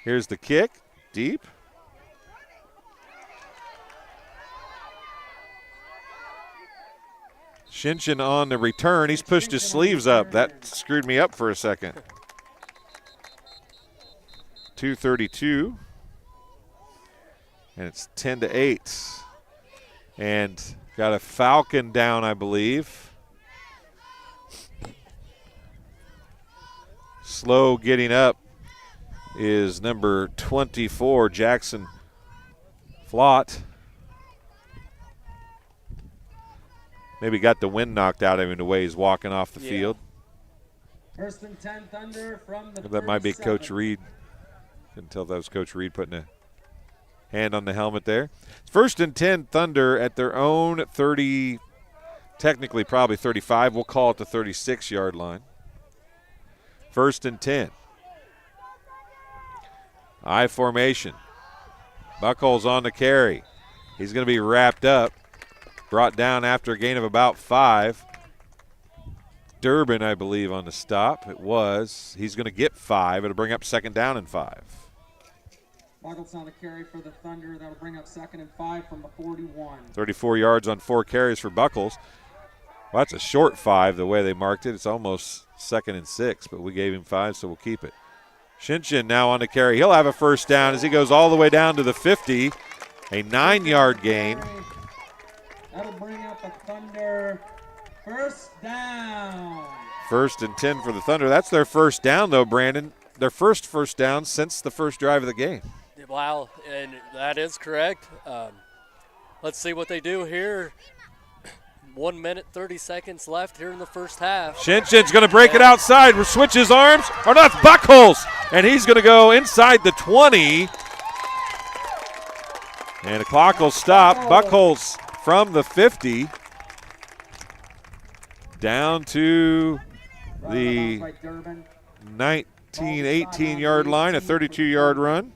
Here's the kick, deep. Shinchin on the return. He's pushed his sleeves up. That screwed me up for a second. 2:32. And it's 10-8. And got a Falcon down, I believe. Slow getting up is number 24, Jackson Flott. Maybe got the wind knocked out of him the way he's walking off the field. 1st and 10 Thunder from the that might be Coach Reed. Couldn't tell if that was Coach Reed putting a hand on the helmet there. It's 1st and 10 Thunder at their own 30, technically probably 35. We'll call it the 36-yard line. 1st and 10. I formation. Buckles on the carry. He's going to be wrapped up. Brought down after a gain of about 5. Durbin, I believe, on the stop. It was. He's going to get 5. It'll bring up 2nd down and 5. Buckles on the carry for the Thunder. That'll bring up 2nd and 5 from the 41. 34 yards on 4 carries for Buckles. Well, that's a short 5 the way they marked it. It's almost 2nd and 6, but we gave him 5, so we'll keep it. Shinchin now on the carry. He'll have a 1st down as he goes all the way down to the 50. A 9-yard gain. That'll bring up the Thunder 1st down. 1st and 10 for the Thunder. That's their 1st down, though, Brandon. Their first down since the first drive of the game. Yeah, Wow, and that is correct. Let's see what they do here. 1 minute, 30 seconds left here in the first half. Shinchin's going to break it outside. Switch his arms. Or not, Buckholz. And he's going to go inside the 20. And the clock will stop. Buckholz from the 50 down to the 18-yard line, a 32-yard run.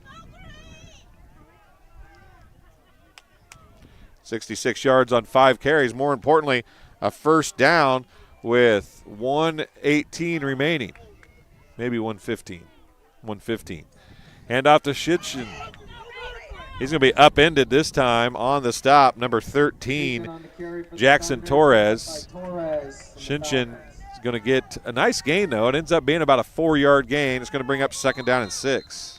66 yards on 5 carries. More importantly, a first down with 1:18 remaining. Maybe 1:15. 1:15. Hand off to Shinchin. He's going to be upended this time on the stop. Number 13, Jackson Torres. Shinchin is going to get a nice gain, though. It ends up being about a 4-yard gain. It's going to bring up 2nd down and 6.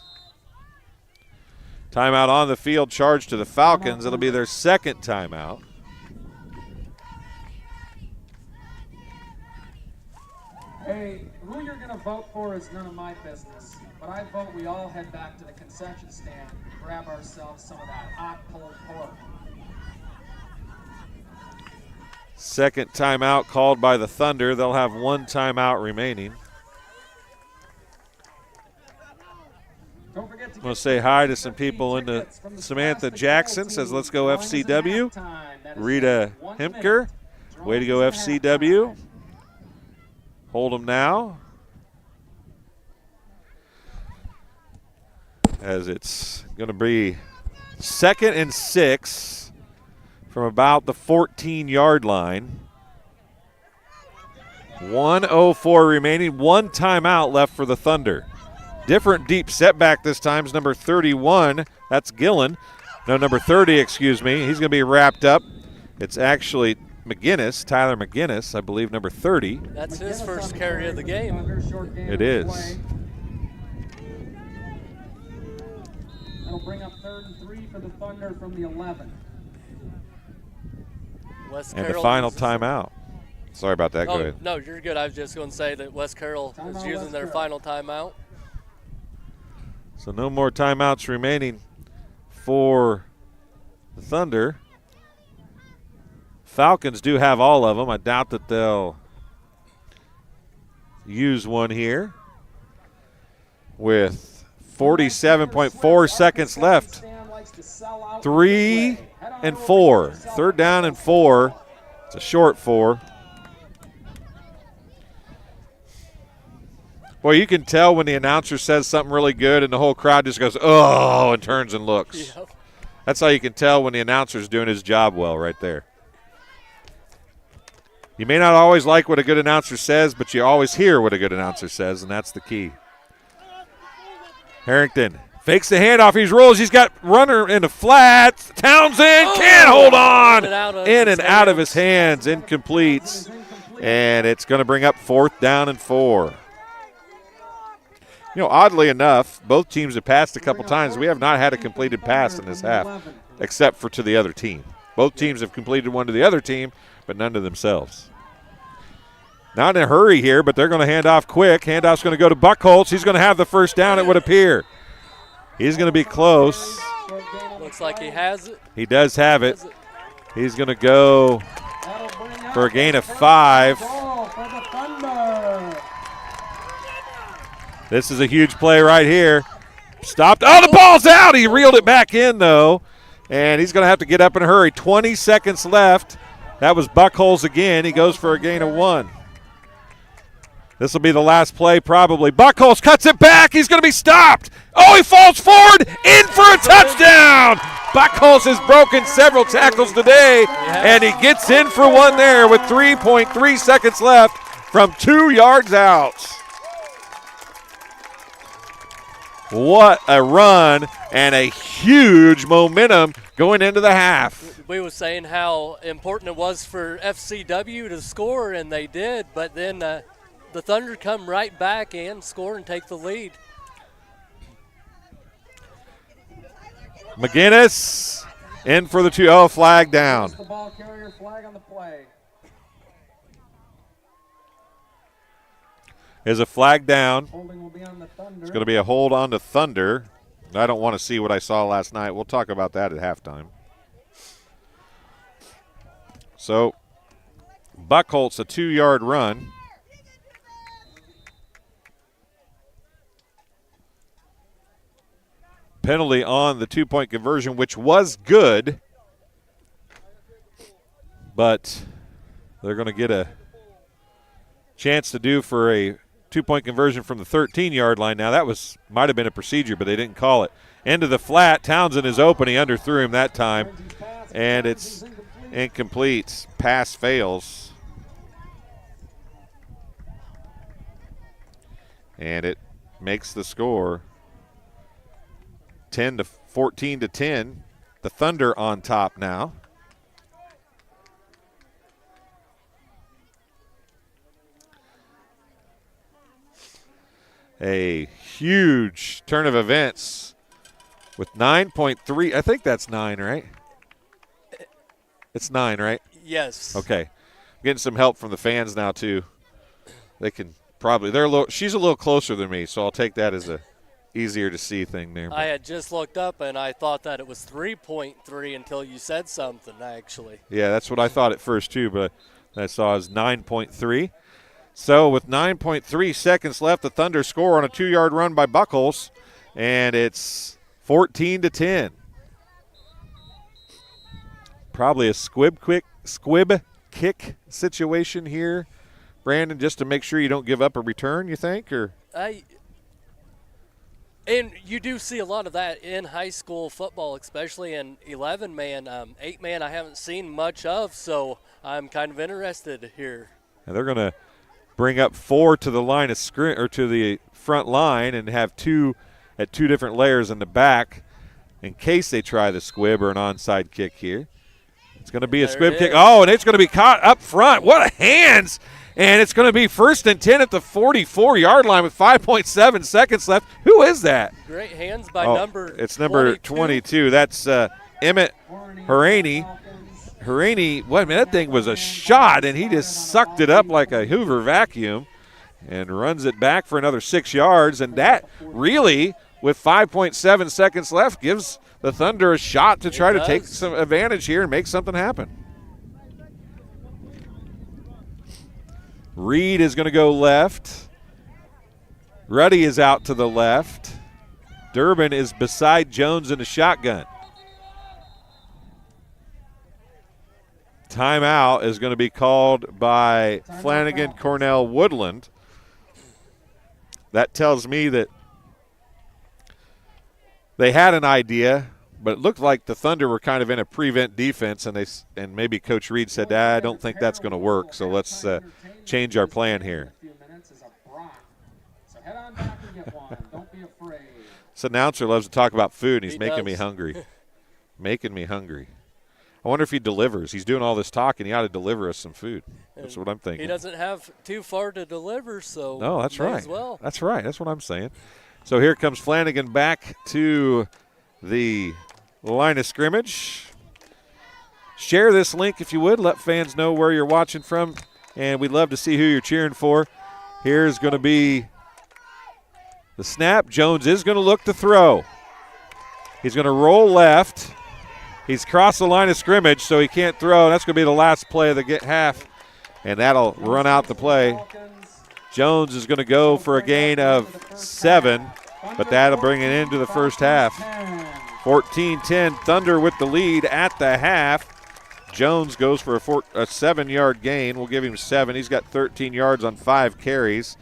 Timeout on the field, charged to the Falcons. It'll be their 2nd timeout. Hey, who you're going to vote for is none of my business. But I vote we all head back to the concession stand and grab ourselves some of that hot pulled pork. 2nd timeout called by the Thunder. They'll have 1 timeout remaining. I'm going to say hi to some people in the Samantha Jackson says, let's go FCW. Rita Hemker, way to go FCW. Hold them now. As it's going to be 2nd and 6 from about the 14-yard line. 1:04 remaining, 1 timeout left for the Thunder. Different deep setback this time is number 31. That's Gillen. No, number 30, excuse me. He's going to be wrapped up. It's actually McGinnis, Tyler McGinnis, I believe, number 30. That's his first carry of the game. It is. That'll bring up 3rd and 3 for the Thunder from the 11. And the final timeout. Sorry about that. Go ahead. No, you're good. I was just going to say that West Carroll is using their final timeout. So no more timeouts remaining for the Thunder. Falcons do have all of them. I doubt that they'll use one here with 47.4 seconds left. 3 and 4. 3rd down and 4. It's a short 4. Boy, you can tell when the announcer says something really good and the whole crowd just goes, oh, and turns and looks. Yep. That's how you can tell when the announcer's doing his job well right there. You may not always like what a good announcer says, but you always hear what a good announcer says, and that's the key. Harrington fakes the handoff. He rolls. He's got runner in the flats. Townsend can't hold on. In and out of his hands. Incomplete. And it's going to bring up 4th down and 4. You know, oddly enough, both teams have passed a couple times. We have not had a completed pass in this half, except for to the other team. Both teams have completed one to the other team, but none to themselves. Not in a hurry here, but they're going to hand off quick. Handoff's going to go to Buckholz. He's going to have the first down, it would appear. He's going to be close. Looks like he has it. He does have it. He's going to go for a gain of 5. This is a huge play right here. Stopped. Oh, the ball's out. He reeled it back in, though. And he's going to have to get up in a hurry. 20 seconds left. That was Buckholz again. He goes for a gain of 1. This will be the last play probably. Buckholz cuts it back. He's going to be stopped. Oh, he falls forward. In for a touchdown. Buckholz has broken several tackles today, and he gets in for one there with 3.3 seconds left from 2 yards out. What a run and a huge momentum going into the half. We were saying how important it was for FCW to score, and they did, but then the Thunder come right back and score and take the lead. McGinnis in for the 2. Oh, flag down. The ball carrier flag on the play. There's a flag down. Holding will be on the Thunder. It's going to be a hold on the Thunder. I don't want to see what I saw last night. We'll talk about that at halftime. So, Buckholtz, a 2-yard run. Penalty on the 2-point conversion, which was good. But they're going to get a chance to do for a 2-point conversion from the 13-yard line. Now, that might have been a procedure, but they didn't call it. Into the flat. Townsend is open. He underthrew him that time. And it's incomplete. Pass fails. And it makes the score 14 to 10. The Thunder on top now. A huge turn of events with 9.3. I think that's 9, right? It's 9, right? Yes. Okay. Getting some help from the fans now, too. They can probably, she's a little closer than me, so I'll take that as a easier to see thing there. I had just looked up and I thought that it was 3.3 until you said something, actually. Yeah, that's what I thought at first, too, but I saw is 9.3. So with 9.3 seconds left, the Thunder score on a 2-yard run by Buckholtz, and it's 14 to 10. Probably a squib kick situation here, Brandon, just to make sure you don't give up a return, you think? And you do see a lot of that in high school football, especially in 11-man. 8-man I haven't seen much of, so I'm kind of interested here. And they're going to bring up 4 to the line of or to the front line and have 2 at 2 different layers in the back in case they try the squib or an onside kick here. It's going to be a squib kick. Oh, and it's going to be caught up front. What a hands! And it's going to be 1st and 10 at the 44-yard line with 5.7 seconds left. Who is that? Great hands by number 22. It's number 22. That's Emmett Haraney. That thing was a shot, and he just sucked it up like a Hoover vacuum and runs it back for another 6 yards. And that really, with 5.7 seconds left, gives the Thunder a shot to try to take some advantage here and make something happen. Reed is going to go left. Ruddy is out to the left. Durbin is beside Jones in the shotgun. Timeout is going to be called by Flanagan-Cornell-Woodland. That tells me that they had an idea, but it looked like the Thunder were kind of in a prevent defense, and maybe Coach Reed said, I don't think that's going to work, so let's change our plan here. This announcer loves to talk about food, and he's making me hungry. Making me hungry. I wonder if he delivers. He's doing all this talking. He ought to deliver us some food. That's what I'm thinking. He doesn't have too far to deliver, so no, that's right. As well. That's right. That's what I'm saying. So here comes Flanagan back to the line of scrimmage. Share this link if you would. Let fans know where you're watching from, and we'd love to see who you're cheering for. Here's going to be the snap. Jones is going to look to throw. He's going to roll left. He's crossed the line of scrimmage, so he can't throw. That's going to be the last play of the half, and that'll run out the play. Jones is going to go for a gain of 7, but that'll bring it into the first half. 14-10, Thunder with the lead at the half. Jones goes for a 7-yard gain. We'll give him 7. He's got 13 yards on 5 carries.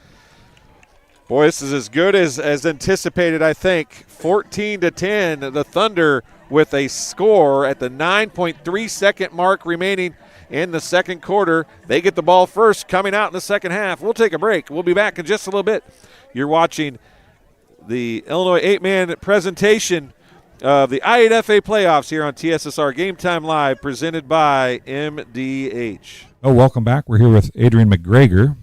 Boy, this is as good as anticipated, I think. 14-10, the Thunder with a score at the 9.3-second mark remaining in the second quarter. They get the ball first coming out in the second half. We'll take a break. We'll be back in just a little bit. You're watching the Illinois 8-man presentation of the I8FA playoffs here on TSSR Game Time Live, presented by MDH. Oh, welcome back. We're here with Adrian McGregor.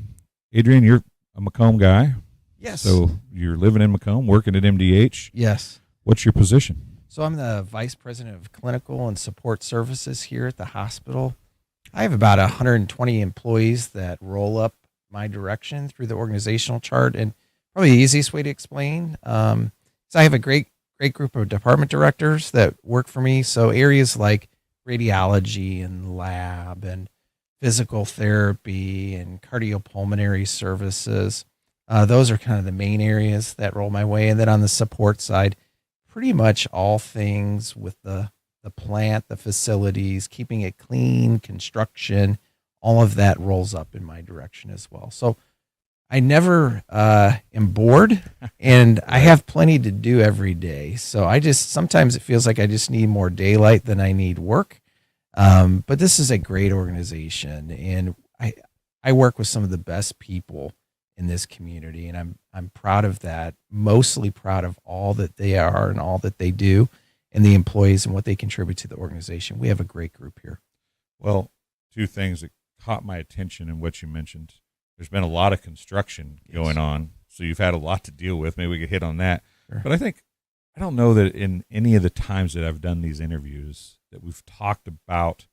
Adrian, you're a Macomb guy. Yes. So you're living in Macomb, working at MDH. Yes. What's your position? So I'm the Vice President of Clinical and Support Services here at the hospital. I have about 120 employees that roll up my direction through the organizational chart. And probably the easiest way to explain is I have a great great group of department directors that work for me. So areas like radiology and lab and physical therapy and cardiopulmonary services, those are kind of the main areas that roll my way. And then on the support side, pretty much all things with the plant, the facilities, keeping it clean, construction, all of that rolls up in my direction as well. So I never am bored, and I have plenty to do every day. So sometimes it feels like I just need more daylight than I need work. But this is a great organization, and I work with some of the best people in this community, and I'm proud of that. Mostly proud of all that they are and all that they do, and the employees and what they contribute to the organization. We have a great group here. Well, two things that caught my attention in what you mentioned. There's been a lot of construction going on, so you've had a lot to deal with. Maybe we could hit on that. Sure. But I don't know that in any of the times that I've done these interviews that we've talked about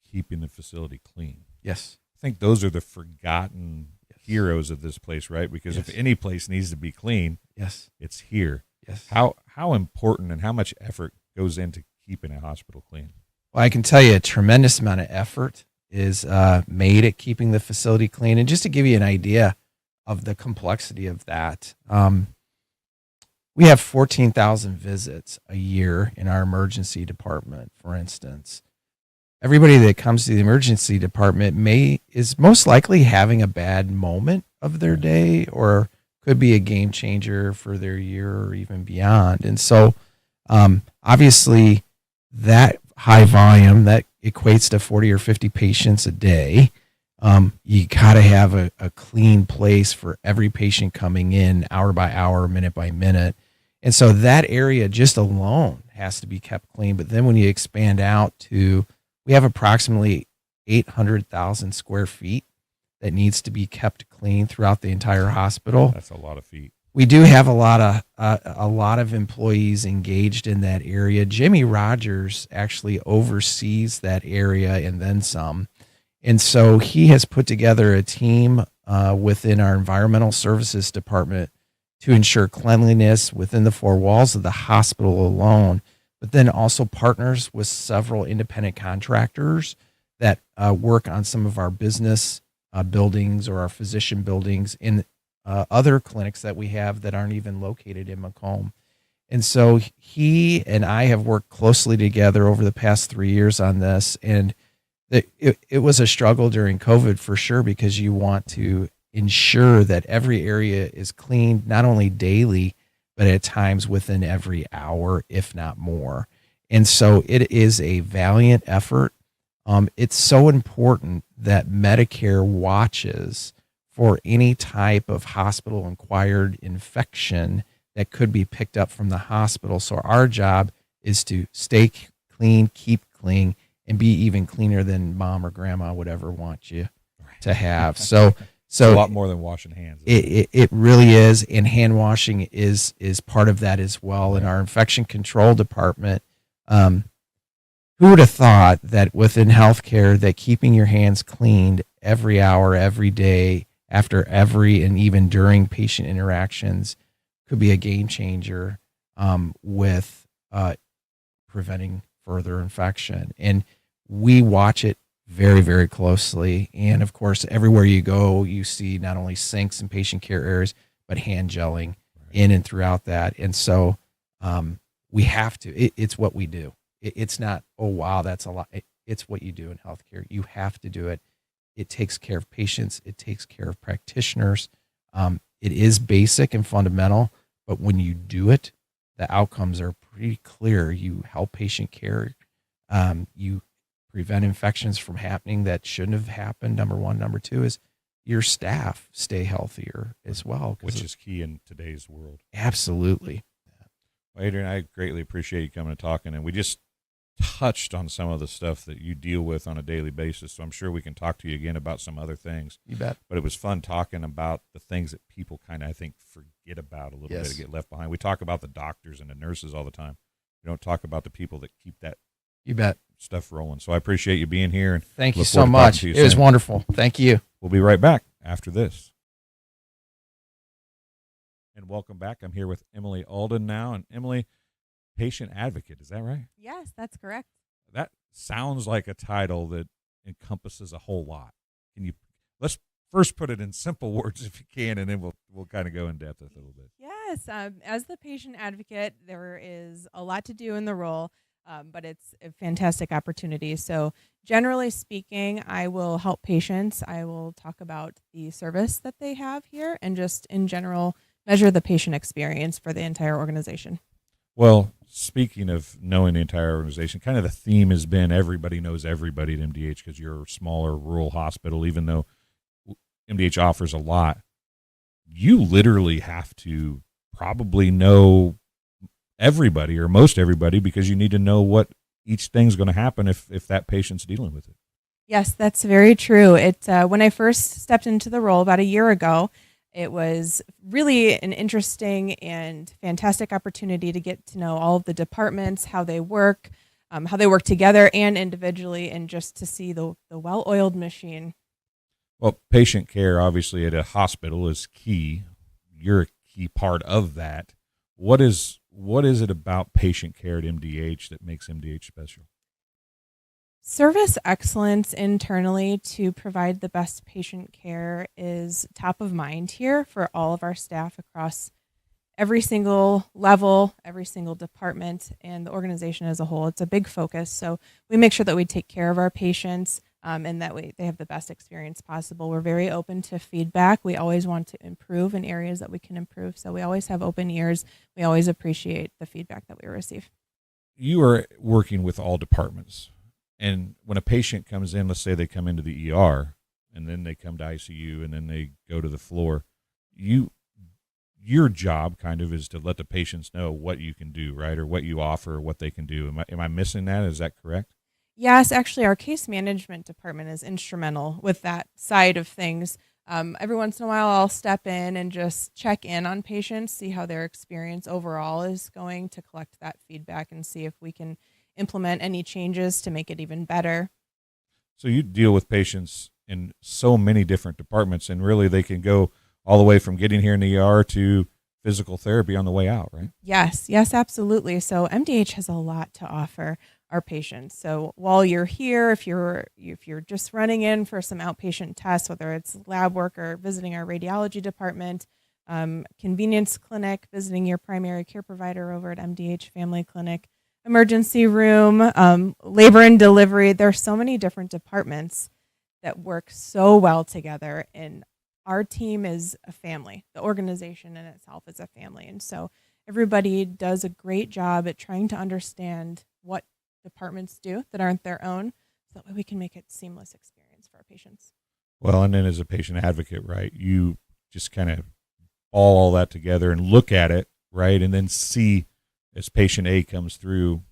keeping the facility clean. Yes. I think those are the forgotten heroes of this place, right? Because if any place needs to be clean, it's here. Yes. How important and how much effort goes into keeping a hospital clean? Well, I can tell you a tremendous amount of effort is made at keeping the facility clean. And just to give you an idea of the complexity of that, we have 14,000 visits a year in our emergency department, for instance. Everybody that comes to the emergency department is most likely having a bad moment of their day, or could be a game changer for their year or even beyond. And so obviously that high volume, that equates to 40 or 50 patients a day. You got to have a clean place for every patient coming in hour by hour, minute by minute. And so that area just alone has to be kept clean. But then when you expand out to, we have approximately 800,000 square feet that needs to be kept clean throughout the entire hospital. That's a lot of feet. We do have a lot of employees engaged in that area. Jimmy Rogers actually oversees that area and then some. And so he has put together a team within our environmental services department to ensure cleanliness within the four walls of the hospital alone, but then also partners with several independent contractors that work on some of our business buildings or our physician buildings in other clinics that we have that aren't even located in Macomb. And so he and I have worked closely together over the past 3 years on this. And it was a struggle during COVID for sure, because you want to ensure that every area is cleaned, not only daily, but at times within every hour, if not more. And so it is a valiant effort. It's so important that Medicare watches for any type of hospital-acquired infection that could be picked up from the hospital. So our job is to stay clean, keep clean, and be even cleaner than mom or grandma would ever want you to have. So a lot more than washing hands. It really is, and hand washing is part of that as well. In our infection control department, who would have thought that within healthcare that keeping your hands cleaned every hour, every day, after every and even during patient interactions could be a game changer with preventing further infection. And we watch it very, very closely. And of course, everywhere you go, you see not only sinks and patient care areas, but hand gelling in and throughout that. And so we have to, it's what we do. It's not, oh, wow, that's a lot. It's what you do in healthcare. You have to do it. It takes care of patients. It takes care of practitioners. It is basic and fundamental, but when you do it, the outcomes are pretty clear. You help patient care. You prevent infections from happening that shouldn't have happened. Number one. Number two is your staff stay healthier as well. Which is key in today's world. Absolutely. Well, Adrian, I greatly appreciate you coming and talking. And we just touched on some of the stuff that you deal with on a daily basis. So I'm sure we can talk to you again about some other things. You bet. But it was fun talking about the things that people kind of, I think, forget about a little bit, to get left behind. We talk about the doctors and the nurses all the time. We don't talk about the people that keep that You bet. stuff rolling. So I appreciate you being here. And thank you so much. It was wonderful. Thank you. We'll be right back after this. and welcome back. I'm here with Emily Alden now, and Emily, patient advocate, is that right? Yes, that's correct. That sounds like a title that encompasses a whole lot. Let's first put it in simple words if you can, and then we'll kind of go in depth with it a little bit. Yes, as the patient advocate, there is a lot to do in the role, but it's a fantastic opportunity. So generally speaking, I will help patients. I will talk about the service that they have here and just in general measure the patient experience for the entire organization. Well, speaking of knowing the entire organization, kind of the theme has been everybody knows everybody at MDH because you're a smaller rural hospital, even though MDH offers a lot. You literally have to probably know everybody or most everybody because you need to know what each thing's going to happen if that patient's dealing with it. Yes, that's very true. When I first stepped into the role about a year ago, it was really an interesting and fantastic opportunity to get to know all of the departments, how they work together and individually, and just to see the well-oiled machine. Well, patient care, obviously, at a hospital is key. You're a key part of that. What is it about patient care at MDH that makes MDH special? Service excellence internally to provide the best patient care is top of mind here for all of our staff across every single level, every single department, and the organization as a whole. It's a big focus. So we make sure that we take care of our patients and that way they have the best experience possible. We're very open to feedback. We always want to improve in areas that we can improve. So we always have open ears. We always appreciate the feedback that we receive. You are working with all departments. And when a patient comes in, let's say they come into the ER and then they come to ICU and then they go to the floor, your job kind of is to let the patients know what you can do, right? Or what you offer, or what they can do. Am I missing that? Is that correct? Yes, actually, our case management department is instrumental with that side of things. Every once in a while, I'll step in and just check in on patients, see how their experience overall is going, to collect that feedback and see if we can implement any changes to make it even better. So you deal with patients in so many different departments, and really they can go all the way from getting here in the ER to physical therapy on the way out, right? Yes, absolutely. So MDH has a lot to offer our patients. So while you're here, if you're just running in for some outpatient tests, whether it's lab work or visiting our radiology department, convenience clinic, visiting your primary care provider over at MDH Family Clinic, emergency room, labor and delivery, there are so many different departments that work so well together, and our team is a family. The organization in itself is a family, and so everybody does a great job at trying to understand what departments do that aren't their own, so that way we can make it a seamless experience for our patients. Well, and then as a patient advocate, right, you just kind of all that together and look at it, right, and then see as patient A comes through,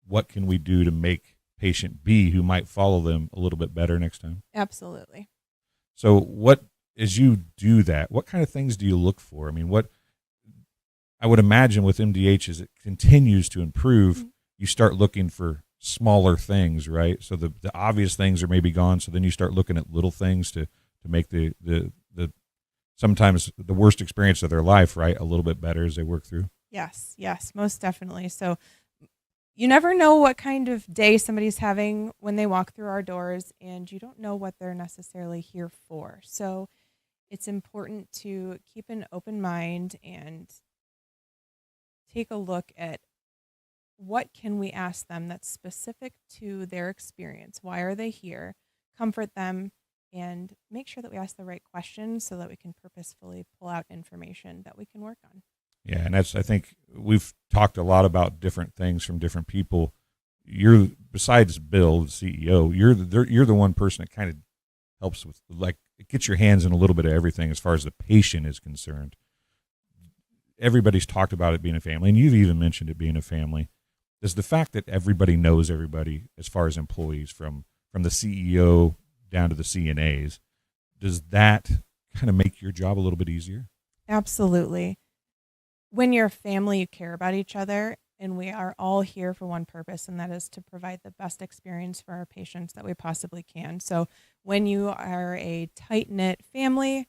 what can we do to make patient B, who might follow them, a little bit better next time? Absolutely. So as you do that, what kind of things do you look for? I mean, what I would imagine with MDH as it continues to improve, you start looking for smaller things, right? So the obvious things are maybe gone. So then you start looking at little things to make the sometimes the worst experience of their life, right, a little bit better as they work through. Yes, most definitely. So you never know what kind of day somebody's having when they walk through our doors, and you don't know what they're necessarily here for. So it's important to keep an open mind and take a look at what can we ask them that's specific to their experience. Why are they here? Comfort them and make sure that we ask the right questions so that we can purposefully pull out information that we can work on. Yeah, and I think we've talked a lot about different things from different people. You're, besides Bill, the CEO, you're the one person that kind of helps with, like, it gets your hands in a little bit of everything as far as the patient is concerned. Everybody's talked about it being a family, and you've even mentioned it being a family. Does the fact that everybody knows everybody as far as employees, from the CEO down to the CNAs, does that kind of make your job a little bit easier? Absolutely. When you're a family, you care about each other, and we are all here for one purpose, and that is to provide the best experience for our patients that we possibly can. So when you are a tight-knit family,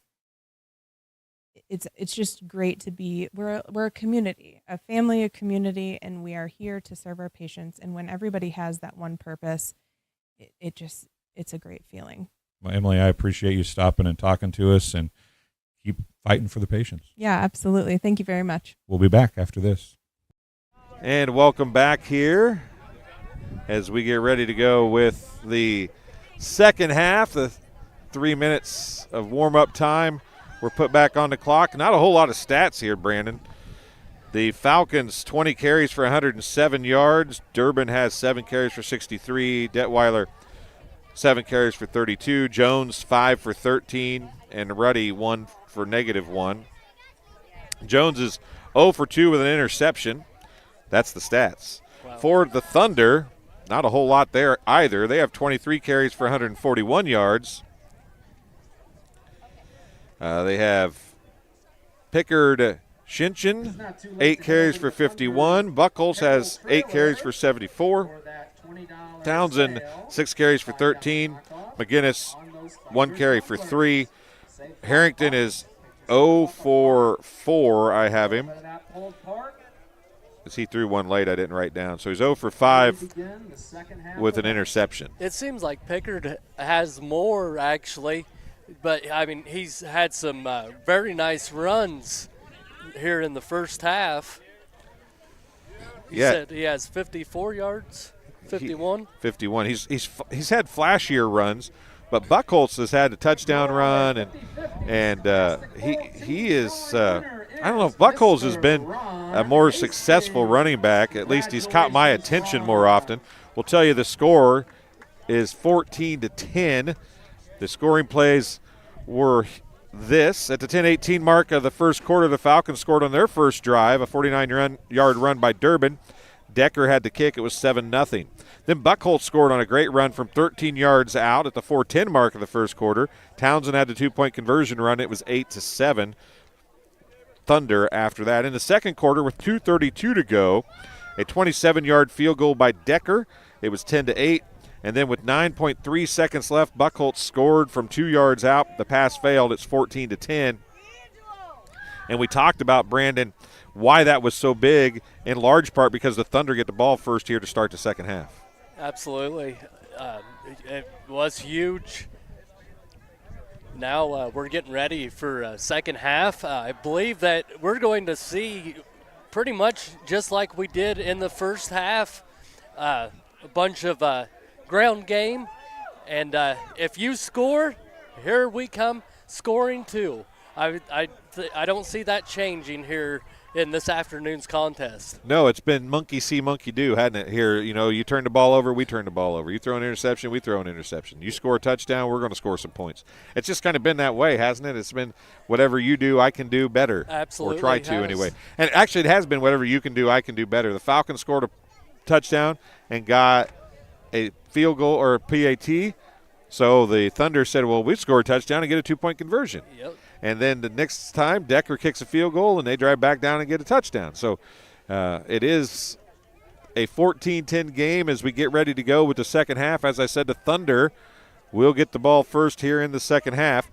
it's just great to be. We're a community, a family, a community, and we are here to serve our patients. And when everybody has that one purpose, it's a great feeling. Well, Emily, I appreciate you stopping and talking to us, and keep fighting for the patients. Yeah, absolutely. Thank you very much. We'll be back after this. And welcome back here as we get ready to go with the second half. The 3 minutes of warm-up time were put back on the clock. Not a whole lot of stats here, Brandon. The Falcons, 20 carries for 107 yards. Durbin has 7 carries for 63. Detweiler, 7 carries for 32. Jones, 5 for 13. And Ruddy, 1 for -1. Jones is 0 for 2 with an interception. That's the stats. Wow. For the Thunder, not a whole lot there either. They have 23 carries for 141 yards. They have Pickard Shinchin, 8 carries for 51. Buckholz has 8 carries for 74. Townsend, 6 carries for 13. McGinnis, 1 carry for 3. Harrington is 0 for 4, I have him. As he threw one late I didn't write down. So he's 0 for 5 with an interception. It seems like Pickard has more, actually. But, I mean, he's had some very nice runs here in the first half. He said he has 54 yards, 51. 51. He's had flashier runs, but Buckholz has had a touchdown run, and he is. I don't know if Buckholz has been a more successful running back. At least he's caught my attention more often. We'll tell you the score is 14-10. The scoring plays were this. At the 10-18 mark of the first quarter, the Falcons scored on their first drive, a 49-yard run by Durbin. Decker had the kick. It was 7-0. Then Buckholz scored on a great run from 13 yards out at the 4:10 mark of the first quarter. Townsend had the 2-point conversion run. It was 8-7. Thunder after that. In the second quarter, with 2:32 to go, a 27-yard field goal by Decker. It was 10-8. And then with 9.3 seconds left, Buckholz scored from 2 yards out. The pass failed. It's 14-10. And we talked about, Brandon, why that was so big, in large part because the Thunder get the ball first here to start the second half. Absolutely. It was huge. Now we're getting ready for second half. I believe that we're going to see pretty much just like we did in the first half, a bunch of ground game. And if you score, here we come scoring too. I don't see that changing here in this afternoon's contest. No, it's been monkey see, monkey do, hasn't it? Here, you turn the ball over, we turn the ball over. You throw an interception, we throw an interception. You score a touchdown, we're going to score some points. It's just kind of been that way, hasn't it? It's been whatever you do, I can do better. Absolutely. Or try to anyway. And actually it has been whatever you can do, I can do better. The Falcons scored a touchdown and got a field goal or a PAT. So the Thunder said, well, we score a touchdown and get a 2-point conversion. Yep. And then the next time, Decker kicks a field goal, and they drive back down and get a touchdown. So it is a 14-10 game as we get ready to go with the second half. As I said, the Thunder will get the ball first here in the second half.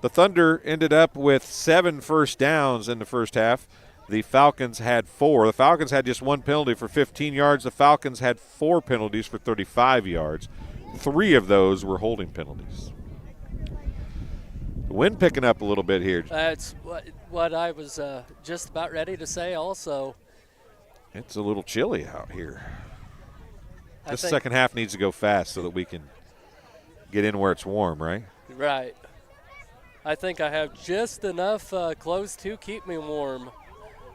The Thunder ended up with 7 first downs in the first half. The Falcons had 4. The Falcons had just 1 penalty for 15 yards. The Falcons had 4 penalties for 35 yards. 3 of those were holding penalties. The wind picking up a little bit here. That's what I was just about ready to say also. It's a little chilly out here. This second half needs to go fast so that we can get in where it's warm, right? Right. I think I have just enough clothes to keep me warm.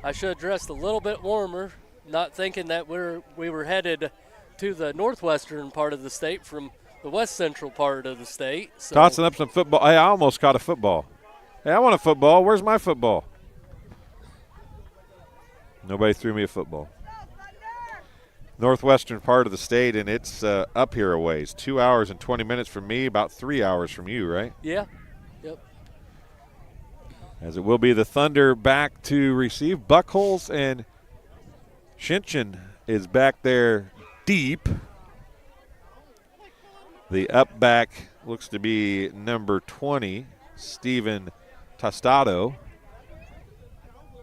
I should have dressed a little bit warmer, not thinking that we were headed to the northwestern part of the state from the west central part of the state. So. Tossing up some football. Hey, I almost caught a football. Hey, I want a football. Where's my football? Nobody threw me a football. Northwestern part of the state, and it's up here a ways. 2 hours and 20 minutes from me, about 3 hours from you, right? Yeah. Yep. As it will be the Thunder back to receive. Buckholz and Shinchin is back there deep. The up back looks to be number 20, Steven Tostado.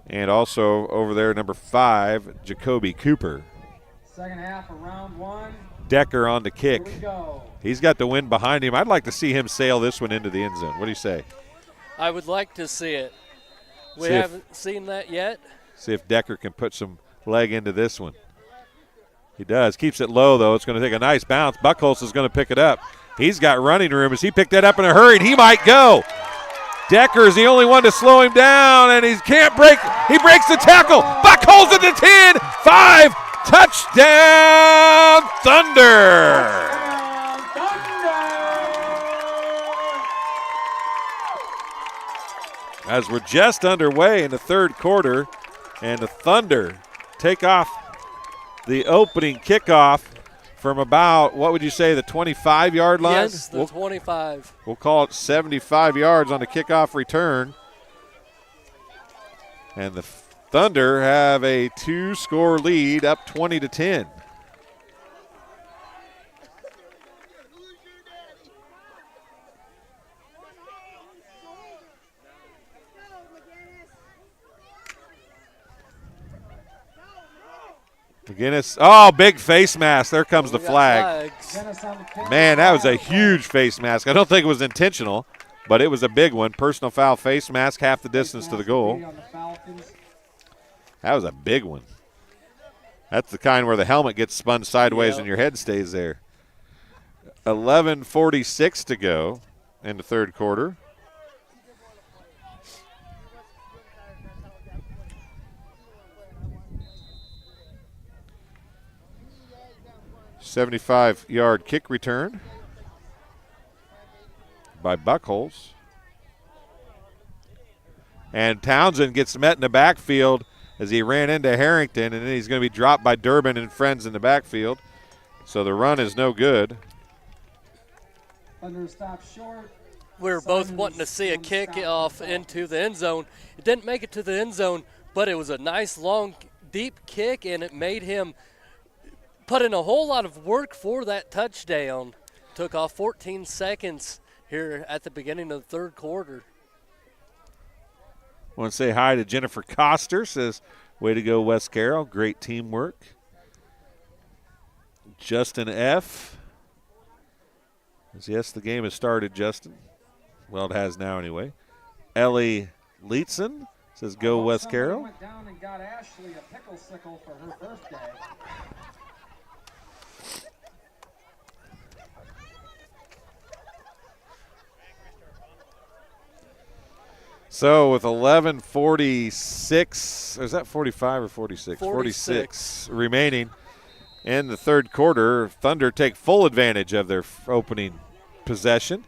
And also over there, number 5, Jacoby Cooper. Second half of round 1. Decker on the kick. Here we go. He's got the wind behind him. I'd like to see him sail this one into the end zone. What do you say? I would like to see it. We haven't seen that yet. See if Decker can put some leg into this one. He does. Keeps it low, though. It's going to take a nice bounce. Buckholz is going to pick it up. He's got running room. As he picked that up in a hurry, and he might go. Decker is the only one to slow him down, and he can't break. He breaks the tackle. Buckholz at the 10. 5. Touchdown, Thunder. As we're just underway in the third quarter, and the Thunder take off the opening kickoff from about, what would you say, the 25-yard line? Yes, the 25. We'll call it 75 yards on the kickoff return. And the Thunder have a 2-score lead, up 20-10. McGinnis, big face mask. There comes the flag. Man, that was a huge face mask. I don't think it was intentional, but it was a big one. Personal foul face mask, half the distance to the goal. That was a big one. That's the kind where the helmet gets spun sideways and your head stays there. 11:46 to go in the third quarter. $75-yard kick return by Buckholz. And Townsend gets met in the backfield as he ran into Harrington, and then he's going to be dropped by Durbin and friends in the backfield. So the run is no good. Thunder stops short. We were both wanting to see a kickoff into the end zone. It didn't make it to the end zone, but it was a nice, long, deep kick, and it made him put in a whole lot of work for that touchdown. Took off 14 seconds here at the beginning of the third quarter. I want to say hi to Jennifer Coster. Says, way to go, West Carroll. Great teamwork. Justin F. says, yes, the game has started, Justin. Well, it has now anyway. Ellie Leetson says, go West Carroll. Went down and got Ashley a pickle sickle for her birthday. So with 11:46, is that 45 or 46? 46 remaining in the third quarter. Thunder take full advantage of their opening possession.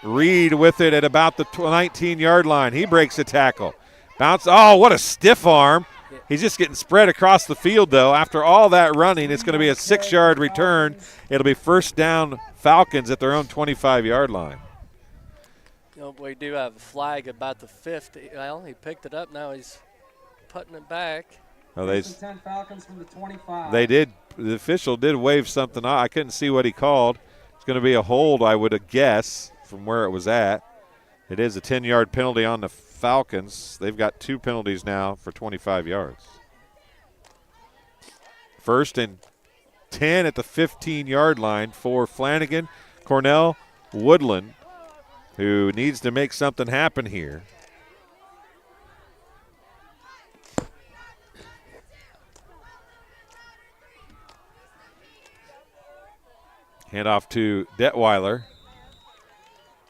Reed with it at about the 19-yard line. He breaks a tackle. Bounce. Oh, what a stiff arm. He's just getting spread across the field, though. After all that running, it's going to be a 6-yard return. It'll be first down Falcons at their own 25-yard line. We do have a flag about the 50. Well, he picked it up. Now he's putting it back. Oh, 10 Falcons from the 25. They did. The official did wave something. I couldn't see what he called. It's going to be a hold, I would guess, from where it was at. It is a 10-yard penalty on the Falcons. They've got 2 penalties now for 25 yards. First and 10 at the 15-yard line for Flanagan-Cornell-Woodland, who needs to make something happen here. Hand off to Detweiler.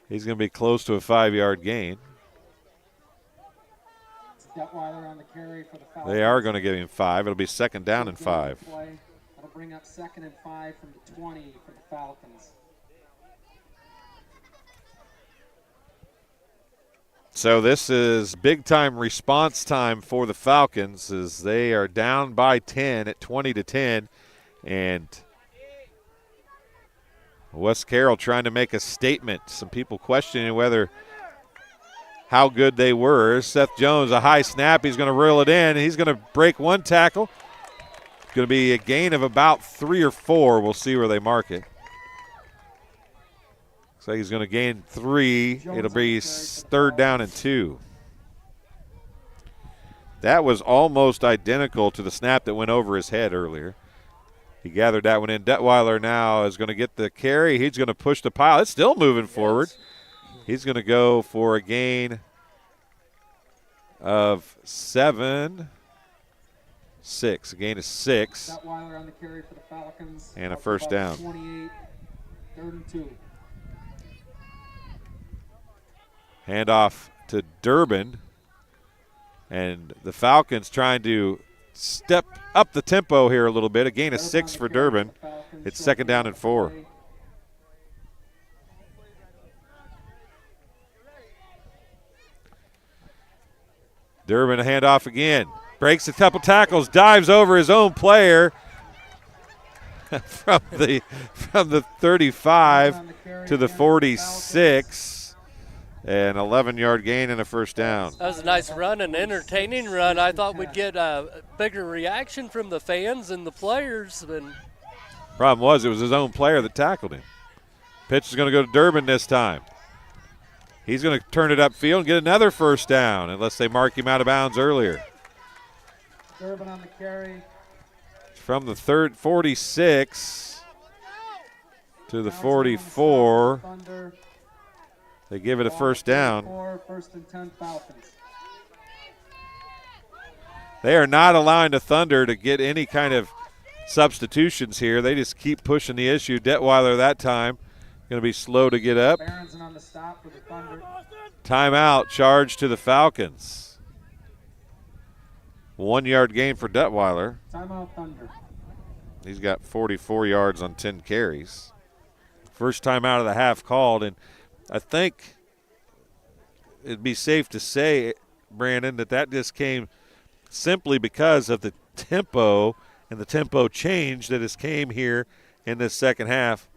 He's going to be close to a 5-yard gain. Detweiler on the carry for the Falcons. They are going to give him 5. It'll be second down and 5. That'll bring up second and 5 from the 20 for the Falcons. So this is big-time response time for the Falcons as they are down by 10 at 20-10. And West Carroll trying to make a statement. Some people questioning how good they were. Seth Jones, a high snap. He's going to reel it in. He's going to break one tackle. It's going to be a gain of about 3 or 4. We'll see where they mark it. Looks like he's going to gain 3. It'll be third down and 2. That was almost identical to the snap that went over his head earlier. He gathered that one in. Detweiler now is going to get the carry. He's going to push the pile. It's still moving forward. He's going to go for a gain of 7. 6. A gain of 6. Detweiler on the carry for the Falcons. And a first down. 28, 3rd and 2. Handoff to Durbin. And the Falcons trying to step up the tempo here a little bit. A gain of 6 for Durbin. It's 2nd down and 4. Durbin a handoff again. Breaks a couple tackles, dives over his own player from the 35 to the 46. An 11-yard gain and a first down. That was a nice run, an entertaining run. I thought we'd get a bigger reaction from the fans and the players. Problem was, it was his own player that tackled him. Pitch is going to go to Durbin this time. He's going to turn it upfield and get another first down unless they mark him out of bounds earlier. Durbin on the carry. From the 46 to the 44. They give it a first down. 1st and 10 Falcons. They are not allowing the Thunder to get any kind of substitutions here. They just keep pushing the issue. Detweiler that time going to be slow to get up. Berenson on the stop for the Thunder. Timeout, charge to the Falcons. 1-yard gain for Detweiler. Timeout Thunder. He's got 44 yards on 10 carries. First time out of the half called, and I think it'd be safe to say, Brandon, that just came simply because of the tempo and the tempo change that has came here in this second half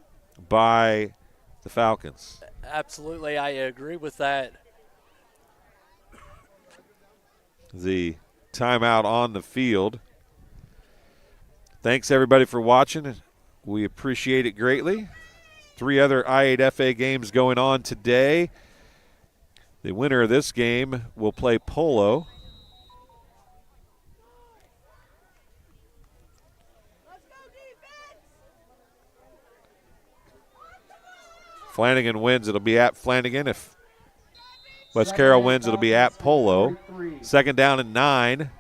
by the Falcons. Absolutely, I agree with that. The timeout on the field. Thanks, everybody, for watching. We appreciate it greatly. 3 other I8FA games going on today. The winner of this game will play polo. Flanagan wins, it'll be at Flanagan. If West Carroll wins, it'll be at Polo. 2nd down and 9.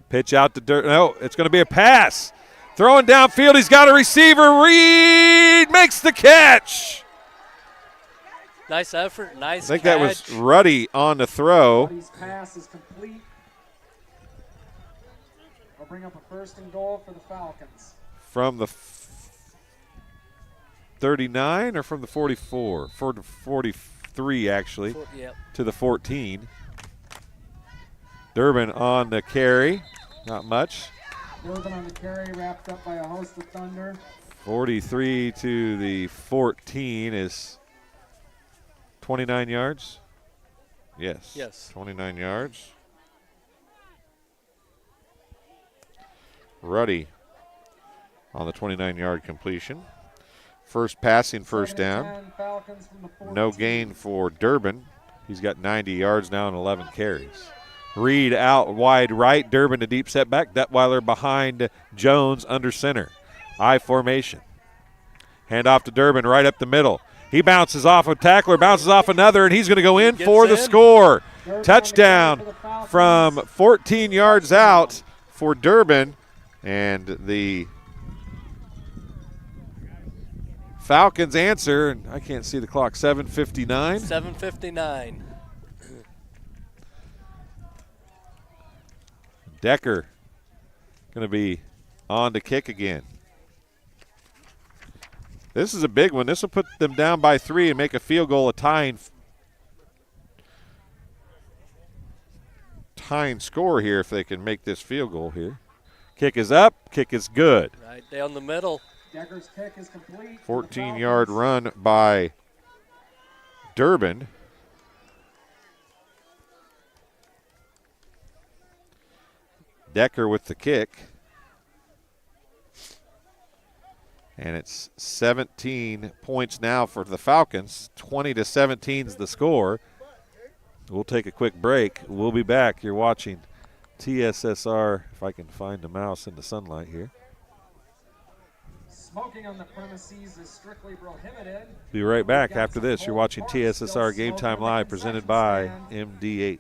Pitch out to Dirt. No, it's going to be a pass. Throwing downfield, he's got a receiver. Reed makes the catch. Nice effort, nice catch. I think that was Ruddy on the throw. Ruddy's pass is complete. We'll bring up a 1st and goal for the Falcons. From the 39 or from the 44? 43, actually, to the 14. Durbin on the carry. Not much. Durbin on the carry, wrapped up by a host of Thunder. 43 to the 14 is 29 yards. Yes. Yes. 29 yards. Ruddy on the 29-yard completion. First passing first down. No gain for Durbin. He's got 90 yards now and 11 carries. Reed out wide right. Durbin to deep setback. Detweiler behind Jones under center. I formation. Hand off to Durbin right up the middle. He bounces off a tackler, bounces off another, and he's going to go in for the score. Touchdown from 14 yards out for Durbin. And the Falcons answer, and I can't see the clock, 7:59. 7:59. Decker going to be on to kick again. This is a big one. This will put them down by 3 and make a field goal, a tying score here if they can make this field goal here. Kick is up. Kick is good. Right down the middle. Decker's kick is complete. 14-yard run by Durbin. Decker with the kick. And it's 17 points now for the Falcons. 20-17 is the score. We'll take a quick break. We'll be back. You're watching TSSR, if I can find the mouse in the sunlight here. Smoking on the premises is strictly prohibited. Be right back after this. You're watching TSSR Game Time Live, presented by MDH.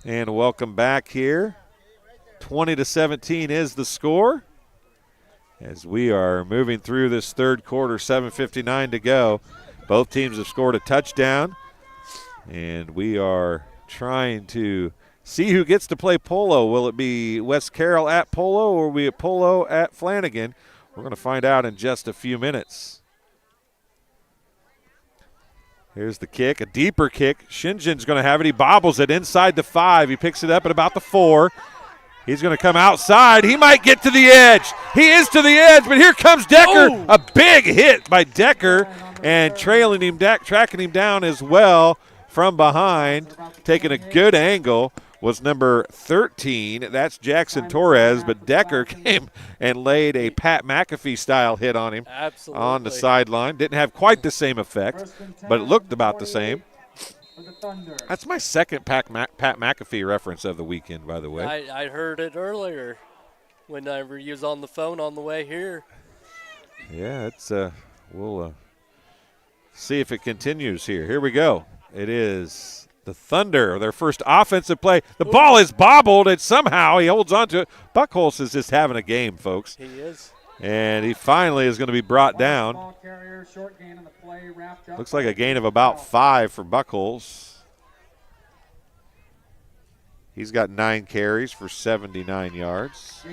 And welcome back here. 20-17 is the score as we are moving through this third quarter, 7:59 to go. Both teams have scored a touchdown, and we are trying to see who gets to play Polo. Will it be West Carroll at Polo, or will it be Polo at Flanagan? We're going to find out in just a few minutes. Here's the kick, a deeper kick. Shinjin's going to have it. He bobbles it inside the 5. He picks it up at about the 4. He's going to come outside. He might get to the edge. He is to the edge, but here comes Decker. Oh. A big hit by Decker, and tracking him down as well from behind, taking a good angle, was number 13. That's Jackson Torres, but Decker came and laid a Pat McAfee-style hit on him. Absolutely. On the sideline. Didn't have quite the same effect, but it looked about the same. That's my second Pat McAfee reference of the weekend, by the way. I heard it earlier whenever you was on the phone on the way here. Yeah, it's we'll see if it continues here. Here we go. It is the Thunder, their first offensive play. The ball is bobbled, and somehow he holds on to it. Buckholz is just having a game, folks. He is. And he finally is going to be brought down. Looks like a gain of about 5 for Buckholz. He's got 9 carries for 79 yards.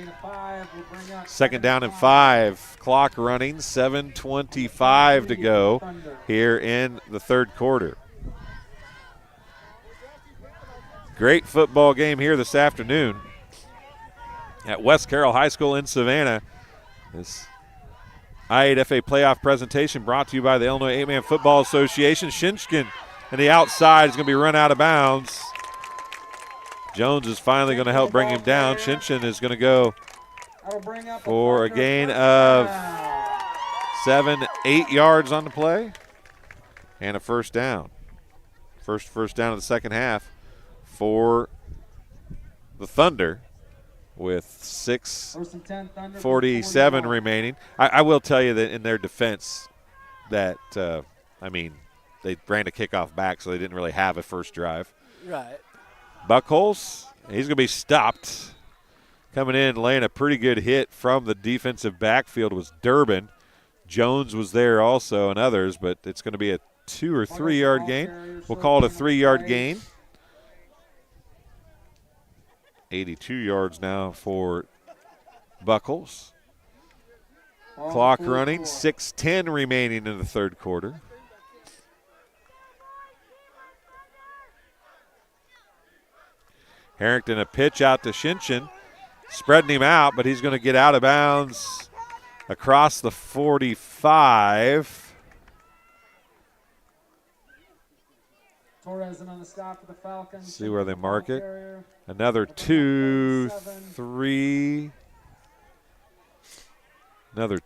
Second down and 5. Clock running, 7:25 to go here in the third quarter. Great football game here this afternoon at West Carroll High School in Savannah. This I8FA playoff presentation brought to you by the Illinois 8-Man Football Association. Shinshkin on the outside is going to be run out of bounds. Jones is finally going to help bring him down. Shinshin is going to go for a gain of 7-8 yards on the play and a first down. First down of the second half for the Thunder with 6:47 remaining. I will tell you that in their defense that, they ran a kickoff back, so they didn't really have a first drive. Right. Buckholz, he's going to be stopped. Coming in, laying a pretty good hit from the defensive backfield was Durbin. Jones was there also and others, but it's going to be a 2 or 3 yard gain. We'll call it a 3-yard gain. 82 yards now for Buckholz. Clock running, 6:10 remaining in the third quarter. Harrington, a pitch out to Shinshin, spreading him out, but he's going to get out of bounds across the 45. Torres on the stop for the Falcons. See where they mark it. Another 2, 3. Another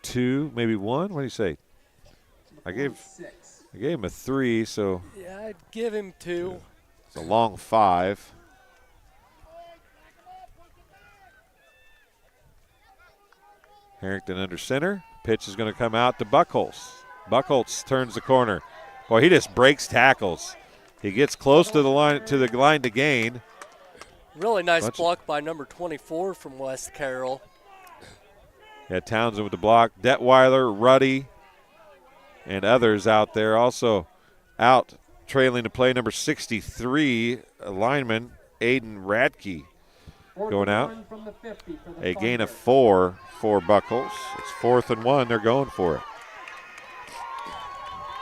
2, maybe 1. What do you say? I gave him a 3, so. Yeah, I'd give him 2. It's a long 5. Harrington under center. Pitch is going to come out to Buckholz. Buckholz turns the corner. Boy, he just breaks tackles. He gets close to the line to gain. Really nice block by number 24 from West Carroll. Yeah, Townsend with the block. Detweiler, Ruddy, and others out there. Also out trailing to play number 63, lineman Aiden Radke going out. A gain of 4 for Buckholz. It's 4th and 1. They're going for it.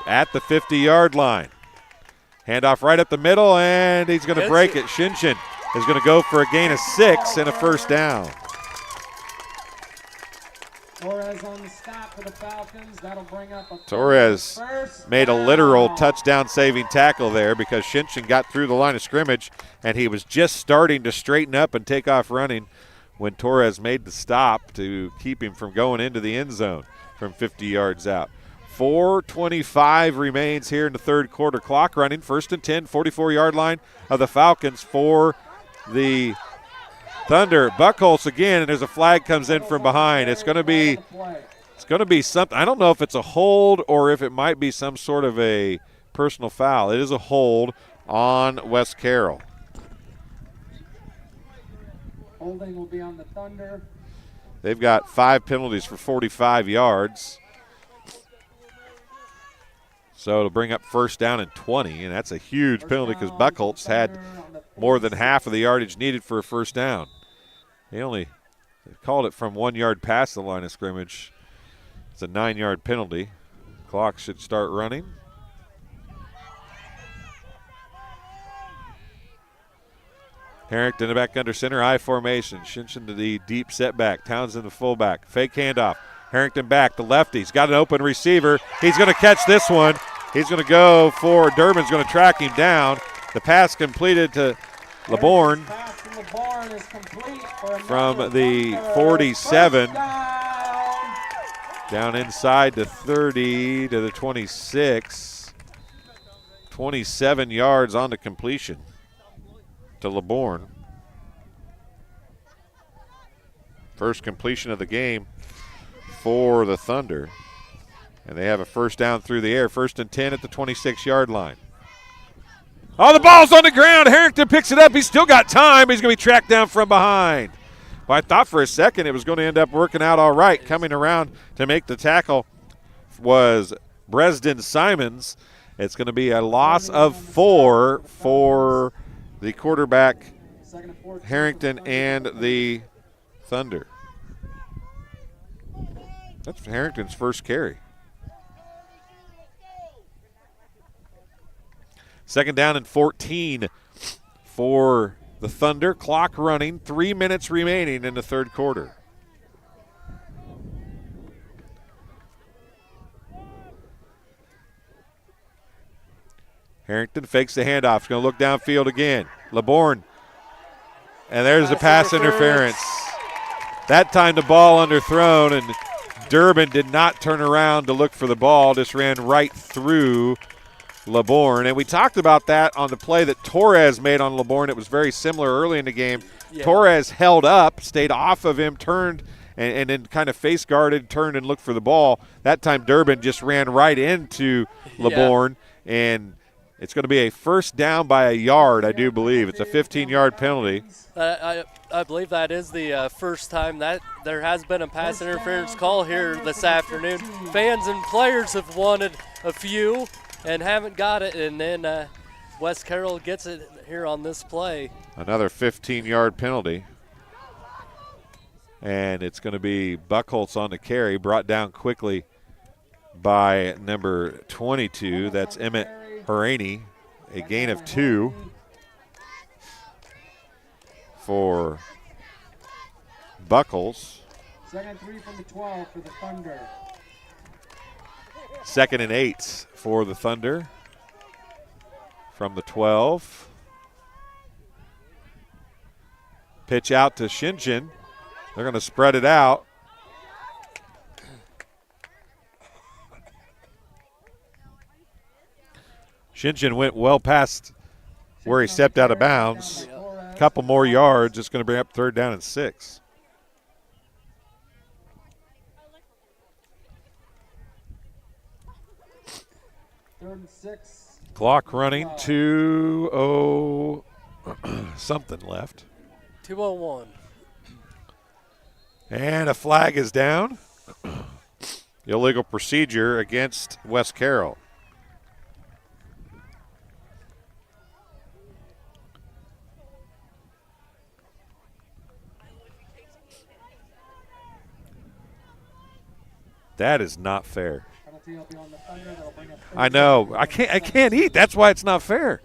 At the 50-yard line. Handoff right up the middle, and he's going to break it. Shinshin is going to go for a gain of 6 and a first down. Torres on the stop for the Falcons. That'll bring up a Torres made a literal touchdown-saving tackle there because Shinshin got through the line of scrimmage, and he was just starting to straighten up and take off running when Torres made the stop to keep him from going into the end zone from 50 yards out. 4:25 remains here in the third quarter. Clock running. 1st and 10, 44-yard line of the Falcons for the Thunder. Buckholz again, and there's a flag comes in from behind. It's going to be something. I don't know if it's a hold or if it might be some sort of a personal foul. It is a hold on West Carroll. Holding will be on the Thunder. They've got 5 penalties for 45 yards. So it'll bring up first down and 20, and that's a huge penalty because Buckholz had more than half of the yardage needed for a first down. They called it from 1 yard past the line of scrimmage. It's a 9-yard penalty. Clock should start running. Harrington back under center, I formation. Shinshin to the deep setback. Townsend the fullback. Fake handoff. Harrington back, the lefty. He's got an open receiver. He's going to catch this one. He's going to go for Durbin's going to track him down. The pass completed to LeBourne from the 47. Down inside the 30 to the 26. 27 yards on the completion to LeBourne. First completion of the game for the Thunder. And they have a first down through the air. 1st and 10 at the 26-yard line. Oh, the ball's on the ground. Harrington picks it up. He's still got time. He's going to be tracked down from behind. Well, I thought for a second it was going to end up working out all right. Coming around to make the tackle was Bresden Simons. It's going to be a loss of 4 for the quarterback, Harrington, and the Thunder. That's Harrington's first carry. 2nd down and 14 for the Thunder. Clock running. 3 minutes remaining in the third quarter. Harrington fakes the handoff. He's going to look downfield again. LeBourne. And there's the pass interference. That time the ball underthrown, and Durbin did not turn around to look for the ball. Just ran right through LeBourne. And we talked about that on the play that Torres made on LeBourne. It was very similar early in the game. Yeah. Torres held up, stayed off of him, turned, and then kind of face guarded, turned and looked for the ball. That time Durbin just ran right into LeBourne, and it's going to be a first down by a yard, I do believe. It's a 15-yard penalty. I believe that is the first time that there has been a pass interference call here this afternoon. Fans and players have wanted a few and haven't got it, and then West Carroll gets it here on this play. Another 15-yard penalty. And it's going to be Buckholz on the carry, brought down quickly by number 22. That's Emmett Haraney, a gain of 2 for Buckholz. 2nd and 3 from the 12 for the Thunder. 2nd and 8 for the Thunder from the 12. Pitch out to Shinshin. They're going to spread it out. Shinshin went well past where he stepped out of bounds. A couple more yards. It's going to bring up 3rd down and 6. Clock running. 2:0 something left. 2:01. And a flag is down. Illegal procedure against West Carroll. That is not fair. I know. I can't eat. That's why it's not fair.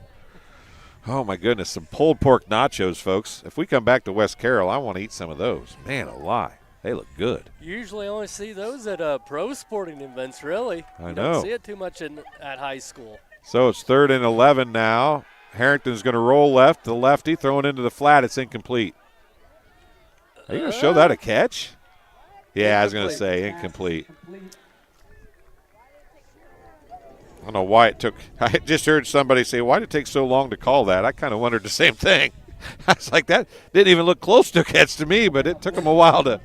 Oh, my goodness, some pulled pork nachos, folks. If we come back to West Carroll, I want to eat some of those. Man alive, they look good. You usually only see those at pro sporting events, really. I know. You don't see it too much at high school. So it's 3rd and 11 now. Harrington's going to roll left, the lefty, throwing into the flat. It's incomplete. Are you going to show that a catch? Yeah, I was going to say incomplete. I don't know why it took – I just heard somebody say, why did it take so long to call that? I kind of wondered the same thing. I was like, that didn't even look close to a catch to me, but it took them a while to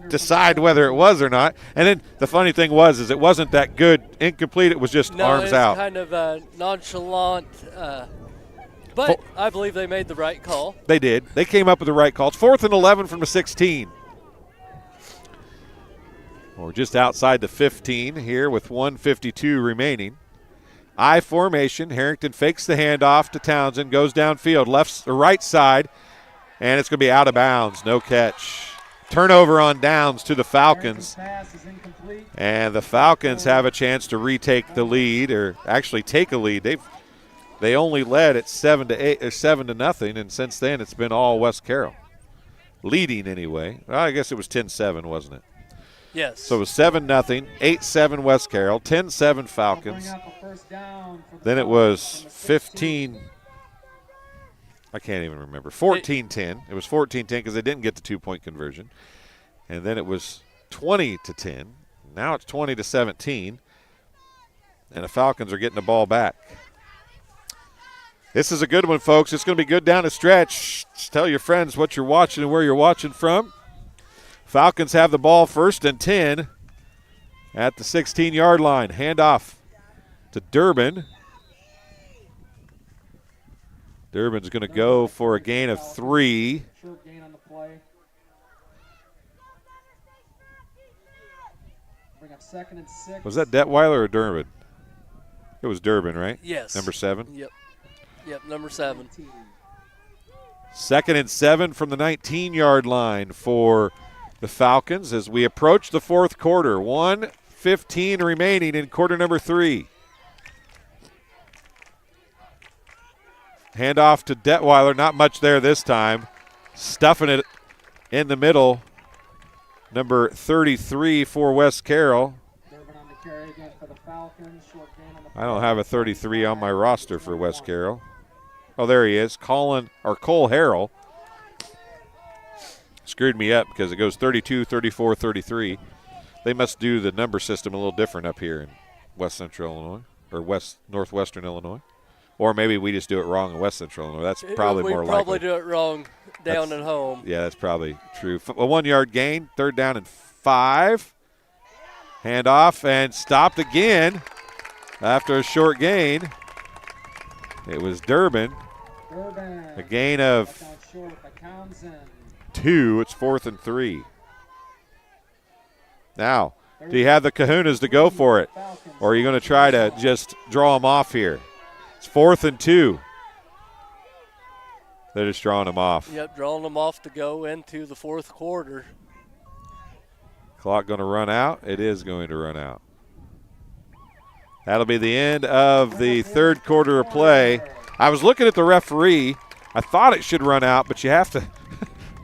decide whether it was or not. And then the funny thing is it wasn't that good incomplete. It was just arms out. Kind of nonchalant, but I believe they made the right call. They did. They came up with the right call. It's 4th and 11 from the 16. We're just outside the 15 here with 1:52 remaining. I formation. Harrington fakes the handoff to Townsend, goes downfield, left or right side, and it's going to be out of bounds. No catch. Turnover on downs to the Falcons. And the Falcons have a chance to retake the lead, or actually take a lead. They only led at 7-8 or 7-0, and since then it's been all West Carroll. Leading anyway. Well, I guess it was 10-7, wasn't it? Yes. So it was 7-0, 8-7 West Carroll, 10-7 Falcons. Then it was 15. I can't even remember. 14-10. It was 14-10 because they didn't get the 2-point conversion. And then it was 20-10. Now it's 20-17. And the Falcons are getting the ball back. This is a good one, folks. It's going to be good down the stretch. Just tell your friends what you're watching and where you're watching from. Falcons have the ball 1st and 10 at the 16-yard line. Handoff to Durbin. Durbin's going to go for a gain of 3. Short gain on the play. Bring up 2nd and 6. Was that Detweiler or Durbin? It was Durbin, right? Yes. Number 7? Yep, number 7. 2nd and 7 from the 19-yard line for the Falcons as we approach the 4th quarter. 1:15 remaining in quarter number 3. Handoff to Detweiler. Not much there this time. Stuffing it in the middle. Number 33 for West Carroll. I don't have a 33 on my roster for West Carroll. Oh, there he is. Cole Harrell. Screwed me up because it goes 32, 34, 33. They must do the number system a little different up here in West Central Illinois or Northwestern Illinois. Or maybe we just do it wrong in West Central Illinois. That's probably more likely. We probably do it wrong down at home. Yeah, that's probably true. A 1-yard gain, 3rd down and 5. Handoff and stopped again after a short gain. It was Durbin. A gain of 2. It's 4th and 3. Now, do you have the kahunas to go for it? Or are you going to try to just draw them off here? It's 4th and 2. They're just drawing them off. Yep, drawing them off to go into the 4th quarter. Clock going to run out? It is going to run out. That'll be the end of the 3rd quarter of play. I was looking at the referee. I thought it should run out, but you have to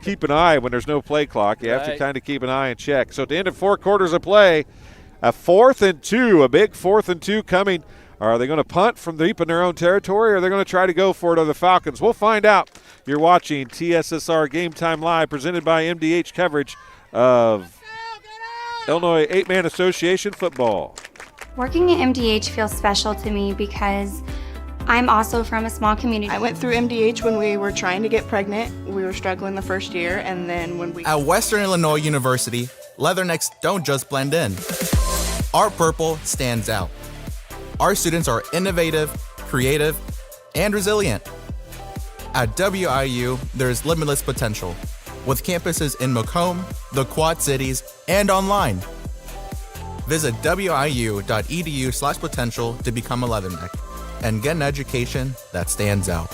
keep an eye when there's no play clock. You have to kind of keep an eye and check. So at the end of 4 quarters of play, a 4th and 2, a big 4th and 2 coming. Are they going to punt from deep in their own territory, or are they going to try to go for it on the Falcons? We'll find out. You're watching TSSR Game Time Live, presented by MDH coverage of Illinois 8-Man Association football. Working at MDH feels special to me because I'm also from a small community. I went through MDH when we were trying to get pregnant. We were struggling the first year, and then when we... At Western Illinois University, leathernecks don't just blend in. Our purple stands out. Our students are innovative, creative, and resilient. At WIU, there's limitless potential, with campuses in Macomb, the Quad Cities, and online. Visit wiu.edu/potential to become a leatherneck and get an education that stands out.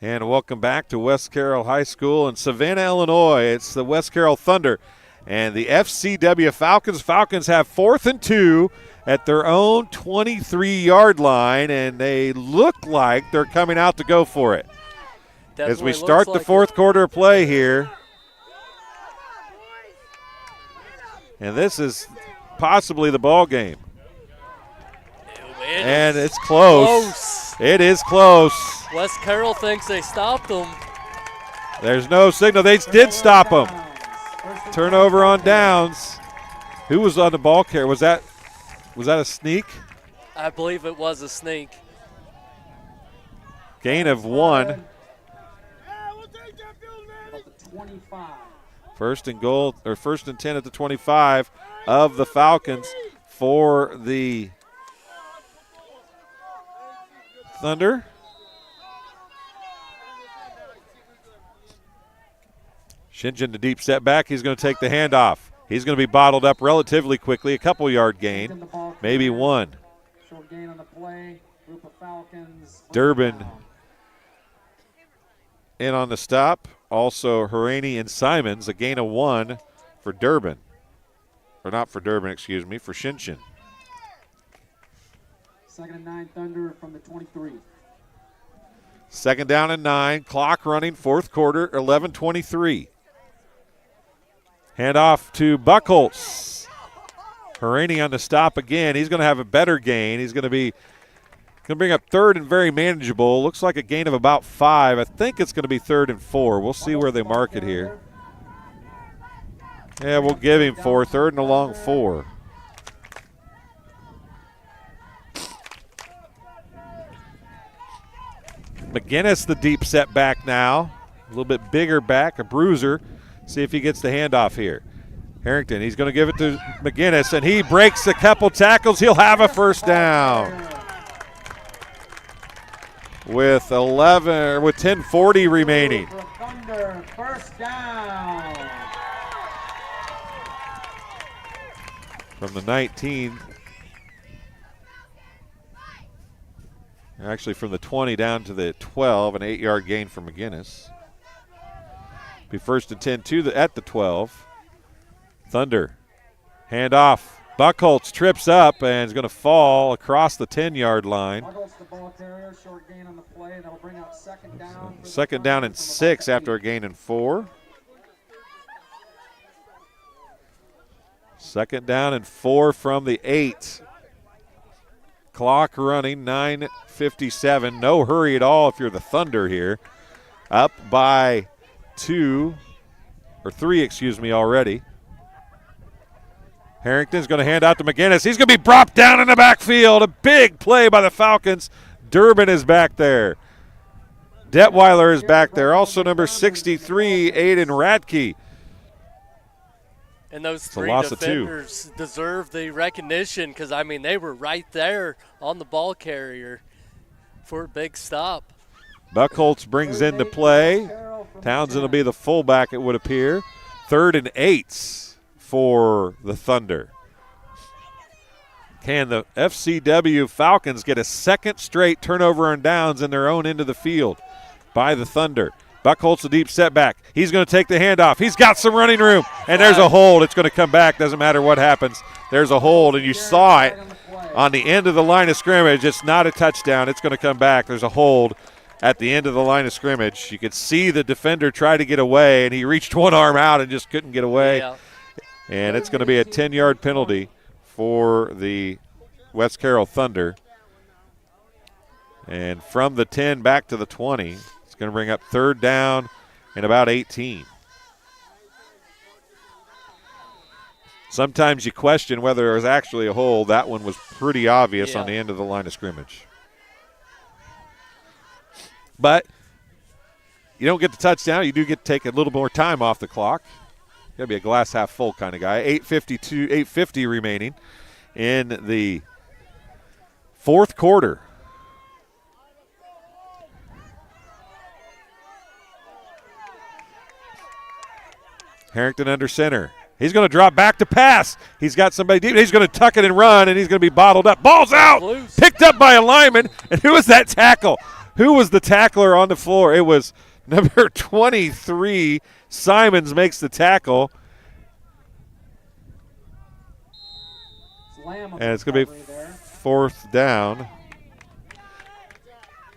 And welcome back to West Carroll High School in Savannah, Illinois. It's the West Carroll Thunder And the FCW Falcons have 4th and 2 at their own 23-yard line, and they look like they're coming out to go for it. Definitely as we start the fourth quarter of play here. And this is possibly the ball game. And it's close. It is close. West Carroll thinks they stopped them. There's no signal. They did stop them. Turnover on downs. Who was on the ball carrier? Was that a sneak? I believe it was a sneak. Gain of 1. First and goal, or 1st and 10 at the 25 of the Falcons for the Thunder. Shinjin, the deep set back. He's going to take the handoff. He's going to be bottled up relatively quickly. A couple yard gain, maybe 1. Short gain on the play. Group of Falcons. Durbin in on the stop. Also, Harani and Simons, a gain of 1 for Durbin. Or not for Durbin, excuse me, for Shinshin. 2nd and 9 Thunder from the 23. 2nd down and 9. Clock running, 4th quarter, 11:23. Hand off to Buckholz. Harani on the stop again. He's going to have a better gain. He's going to bring up 3rd and very manageable. Looks like a gain of about 5. I think it's going to be 3rd and 4. We'll see where they mark it here. Yeah, we'll give him 4. 3rd and a long 4. McGinnis, the deep set back now. A little bit bigger back, a bruiser. See if he gets the handoff here. Harrington, he's going to give it to McGinnis, and he breaks a couple tackles. He'll have a 1st down. With 10:40 remaining. Thunder, 1st down. From the 19. Actually from the 20 down to the 12, an 8-yard gain for McGinnis. Be 1st and 10 at the 12. Thunder, hand off. Buckholz trips up and is going to fall across the 10-yard line. Buckholz, the ball carrier, short gain on the play. That'll bring up 2nd down. 2nd down and 6 after a gain in 4. 2nd down and 4 from the 8. Clock running, 9:57. No hurry at all if you're the Thunder here. Up by 3 already. Harrington's going to hand out to McGinnis. He's going to be brought down in the backfield. A big play by the Falcons. Durbin is back there. Detweiler is back there. Also number 63, Aiden Radke. And those 3 defenders deserve the recognition because, I mean, they were right there on the ball carrier for a big stop. Buckholz brings into play. Townsend will be the fullback, it would appear. 3rd and 8 for the Thunder. Can the FCW Falcons get a 2nd straight turnover on downs in their own end of the field by the Thunder? Buckholz, a deep setback. He's going to take the handoff. He's got some running room, and there's a hold. It's going to come back. Doesn't matter what happens. There's a hold, and you saw it on the end of the line of scrimmage. It's not a touchdown. It's going to come back. There's a hold at the end of the line of scrimmage. You could see the defender try to get away, and he reached one arm out and just couldn't get away. Yeah. And it's going to be a 10-yard penalty for the West Carroll Thunder. And from the 10 back to the 20, it's going to bring up 3rd down and about 18. Sometimes you question whether there was actually a hold. That one was pretty obvious on the end of the line of scrimmage. But you don't get the touchdown. You do get to take a little more time off the clock. Got to be a glass half full kind of guy. 8:50 remaining in the 4th quarter. Harrington under center. He's going to drop back to pass. He's got somebody deep. He's going to tuck it and run, and he's going to be bottled up. Ball's out. Loose. Picked up by a lineman. And who was that tackle? Who was the tackler on the floor? It was number 23. Simons makes the tackle. And it's going to be 4th down.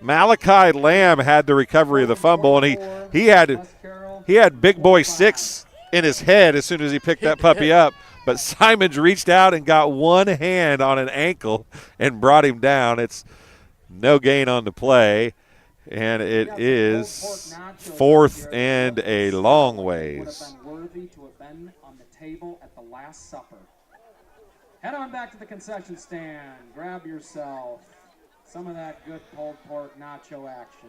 Malachi Lamb had the recovery of the fumble, and he had big boy 6 in his head as soon as he picked that puppy up. But Simons reached out and got one hand on an ankle and brought him down. It's no gain on the play, and it is 4th and a long ways. Head on back to the concession stand. Grab yourself some of that good pulled pork nacho action.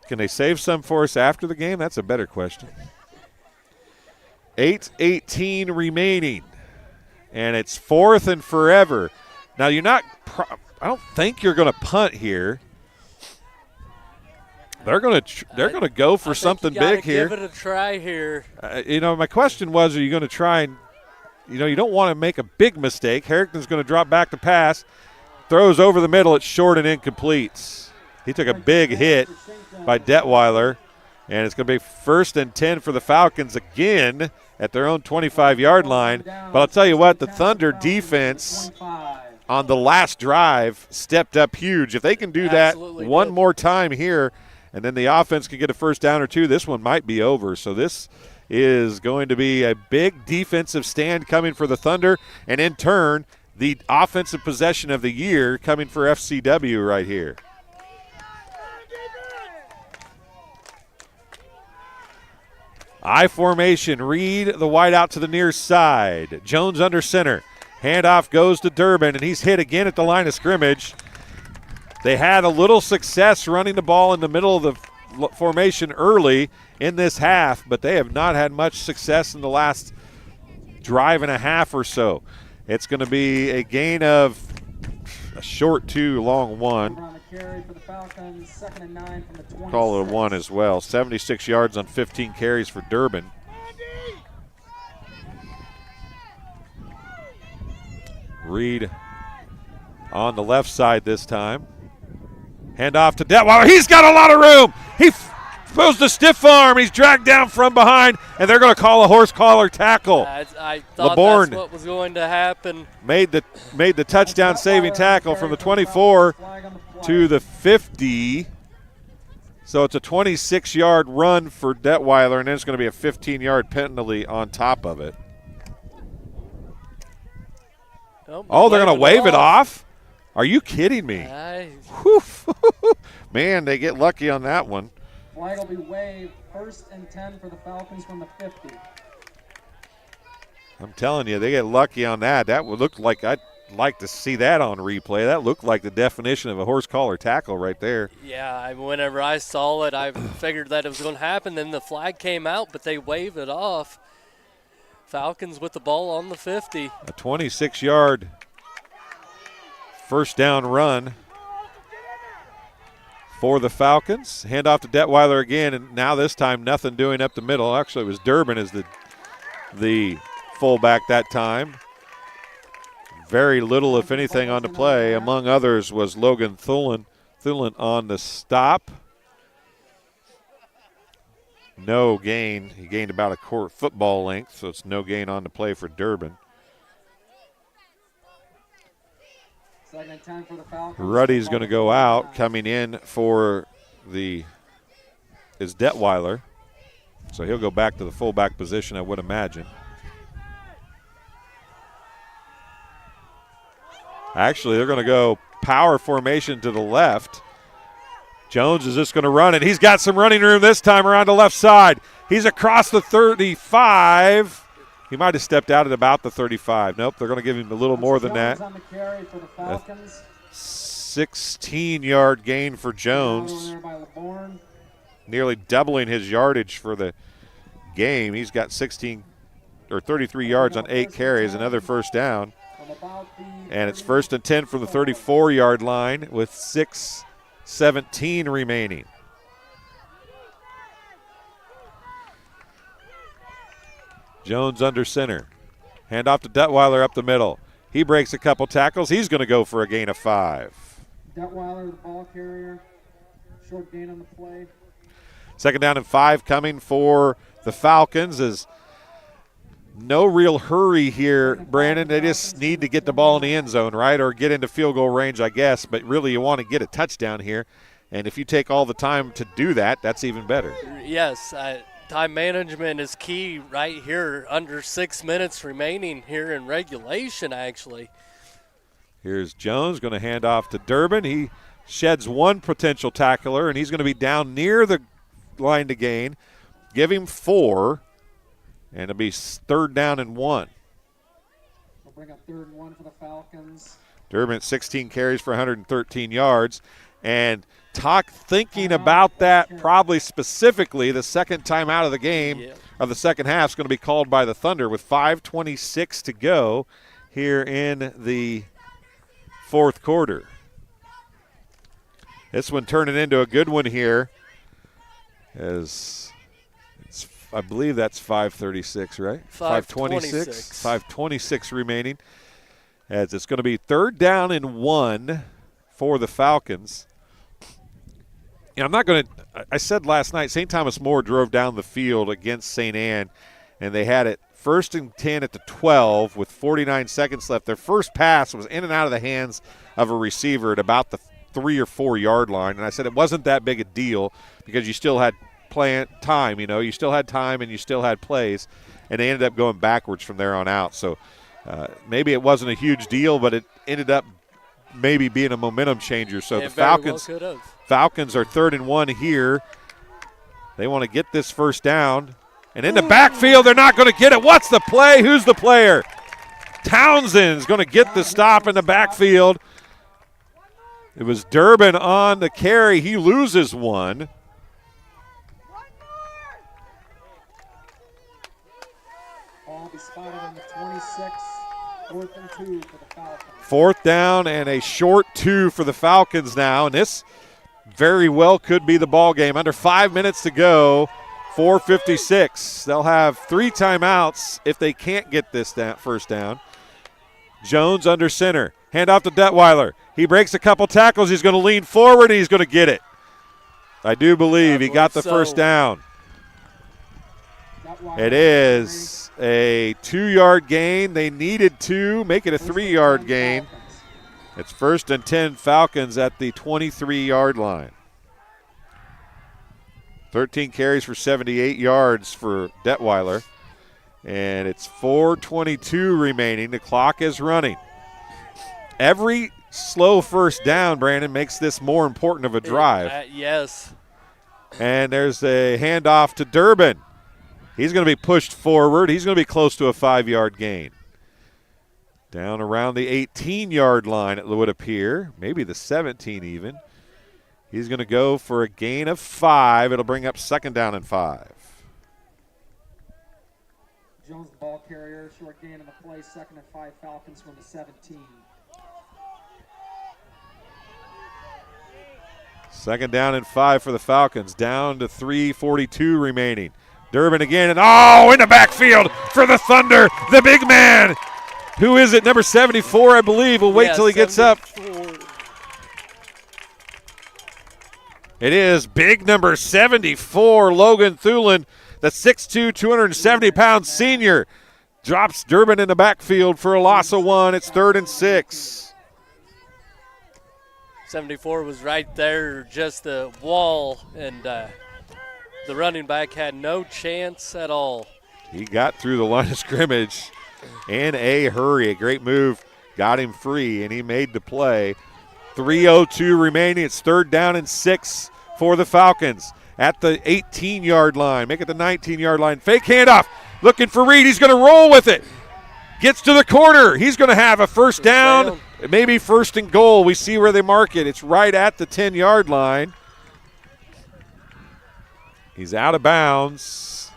Can they save some for us after the game? That's a better question. 8:18 remaining, and it's 4th and forever. Now I don't think you're going to punt here. They're going to go for something big here. Give it a try here. My question was, are you going to try and, you don't want to make a big mistake. Harrington's going to drop back to pass, throws over the middle. It's short and incomplete. He took a big hit by Detweiler, and it's going to be 1st and 10 for the Falcons again at their own 25-yard line. But I'll tell you what, the Thunder defense on the last drive stepped up huge. If they can do that one more time here, and then the offense can get a 1st down or 2, this one might be over. So this is going to be a big defensive stand coming for the Thunder, and in turn, the offensive possession of the year coming for FCW right here. I formation, Reed the wide out to the near side. Jones under center. Handoff goes to Durbin, and he's hit again at the line of scrimmage. They had a little success running the ball in the middle of the formation early in this half, but they have not had much success in the last drive and a half or so. It's going to be a gain of a short 2, long 1. Call it a 1 as well. 76 yards on 15 carries for Durbin. Reed on the left side this time. Hand off to Detweiler. He's got a lot of room. He throws the stiff arm. He's dragged down from behind, and they're going to call a horse collar tackle. I thought LeBourne that's what was going to happen. Made the touchdown saving tackle from the 24 to the 50. So it's a 26-yard run for Detweiler, and then it's going to be a 15-yard penalty on top of it. Oh, they're going to wave it off? Are you kidding me? Man, they get lucky on that one. Flag will be waved. 1st and 10 for the Falcons from the 50. I'm telling you, they get lucky on that. That would look like I'd like to see that on replay. That looked like the definition of a horse collar tackle right there. Yeah, whenever I saw it, I figured that it was going to happen. Then the flag came out, but they waved it off. Falcons with the ball on the 50. A 26-yard 1st down run for the Falcons. Hand off to Detweiler again, and now this time nothing doing up the middle. Actually, it was Durbin as the fullback that time. Very little, if anything, on the play. Among others was Logan Thulin on the stop. No gain. He gained about a court football length, so it's no gain on the play for Durbin. Ruddy's going to go out. Coming in for is Detweiler. So he'll go back to the fullback position, I would imagine. Actually, they're going to go power formation to the left. Jones is just going to run it. He's got some running room this time around the left side. He's across the 35. He might have stepped out at about the 35. Nope, they're going to give him a little more than that. 16-yard gain for Jones. Nearly doubling his yardage for the game. He's got 33 yards on 8 carries, another 1st down. And it's 1st and 10 from the 34-yard line with 6:17 remaining. Jones under center. Hand off to Detweiler up the middle. He breaks a couple tackles. He's going to go for a gain of 5. Detweiler, the ball carrier. Short gain on the play. 2nd down and 5 coming for the Falcons as no real hurry here, Brandon. They just need to get the ball in the end zone, right, or get into field goal range, I guess. But really you want to get a touchdown here. And if you take all the time to do that, that's even better. Yes, time management is key right here. Under 6 minutes remaining here in regulation, actually. Here's Jones going to hand off to Durbin. He sheds one potential tackler, and he's going to be down near the line to gain. Give him 4, and it'll be 3rd down and 1. We'll bring up 3rd and 1 for the Falcons. Durbin 16 carries for 113 yards. And thinking about that probably specifically the second time out of the game, of the second half, is going to be called by the Thunder with 5:26 to go here in the fourth quarter. This one turning into a good one here, as I believe that's 5:36, right? 5:26. 5:26 remaining, as it's going to be 3rd down and 1 for the Falcons. I'm not going to – I said last night, St. Thomas More drove down the field against St. Anne, and they had it 1st and 10 at the 12 with 49 seconds left. Their first pass was in and out of the hands of a receiver at about the 3 or 4 yard line. And I said it wasn't that big a deal because you still had time, you still had time and you still had plays, and they ended up going backwards from there on out. So maybe it wasn't a huge deal, but it ended up maybe being a momentum changer. So the Falcons are 3rd and 1 here. They want to get this first down. And in the backfield, they're not going to get it. What's the play? Who's the player? Townsend's going to get the stop in the backfield. It was Durbin on the carry. He loses one. Ball be spotted on the 26. 4th and 2 for the Falcons. 4th down and a short 2 for the Falcons now. And this very well could be the ball game. Under 5 minutes to go, 4:56. They'll have 3 timeouts if they can't get this first down. Jones under center. Hand off to Detweiler. He breaks a couple tackles. He's going to lean forward, and he's going to get it. I do believe he got the first down. It is a 2-yard gain. They needed 2. Make it a 3-yard gain. It's 1st and 10 Falcons at the 23-yard line. 13 carries for 78 yards for Detweiler. And it's 4:22 remaining. The clock is running. Every slow first down, Brandon, makes this more important of a drive. Yes. And there's a handoff to Durbin. He's going to be pushed forward. He's going to be close to a 5-yard gain. Down around the 18-yard line, it would appear. Maybe the 17 even. He's going to go for a gain of 5. It'll bring up 2nd down and 5. Jones, the ball carrier, short gain on the play. 2nd and 5 Falcons from the 17. 2nd down and 5 for the Falcons. Down to 3:42 remaining. Durbin again, and in the backfield for the Thunder, the big man. Who is it? Number 74, I believe. We'll wait till he gets up. It is big number 74, Logan Thulin, the 6'2", 270-pound senior. Drops Durbin in the backfield for a loss of 1. It's 3rd and 6. 74 was right there, just a wall, and the running back had no chance at all. He got through the line of scrimmage in a hurry. A great move. Got him free, and he made the play. 3:02 remaining. It's 3rd down and 6 for the Falcons at the 18-yard line. Make it the 19-yard line. Fake handoff. Looking for Reed. He's going to roll with it. Gets to the corner. He's going to have a first down. Maybe 1st and goal. We see where they mark it. It's right at the 10-yard line. He's out of bounds.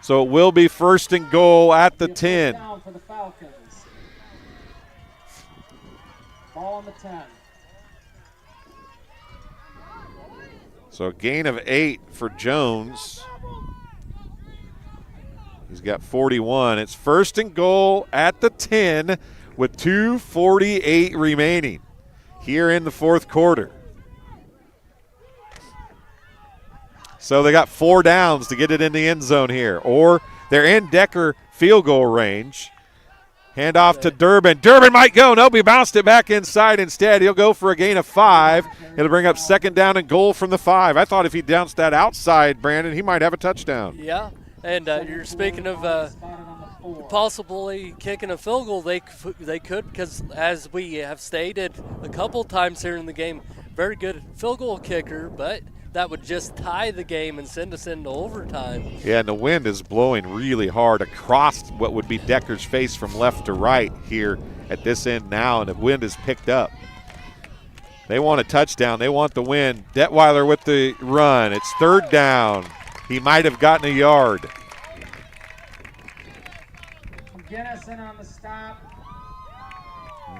So it will be 1st and goal at the 10. Down for the Falcons. Ball on the 10. So a gain of 8 for Jones. He's got 41. It's 1st and goal at the 10 with 2:48 remaining here in the fourth quarter. So they got 4 downs to get it in the end zone here, or They're in Decker field goal range. Hand off to Durbin. Durbin might go. Nope, he bounced it back inside instead. He'll go for a gain of 5. It'll bring up 2nd down and goal from the 5. I thought if he bounced that outside, Brandon, he might have a touchdown. Yeah, and you're speaking of possibly kicking a field goal. They could, because as we have stated a couple times here in the game, very good field goal kicker, but that would just tie the game and send us into overtime. Yeah, and the wind is blowing really hard across what would be Decker's face from left to right here at this end now, and the wind is picked up. They want a touchdown. They want the win. Detweiler with the run. It's 3rd down. He might have gotten a yard. Ginnison on the stop.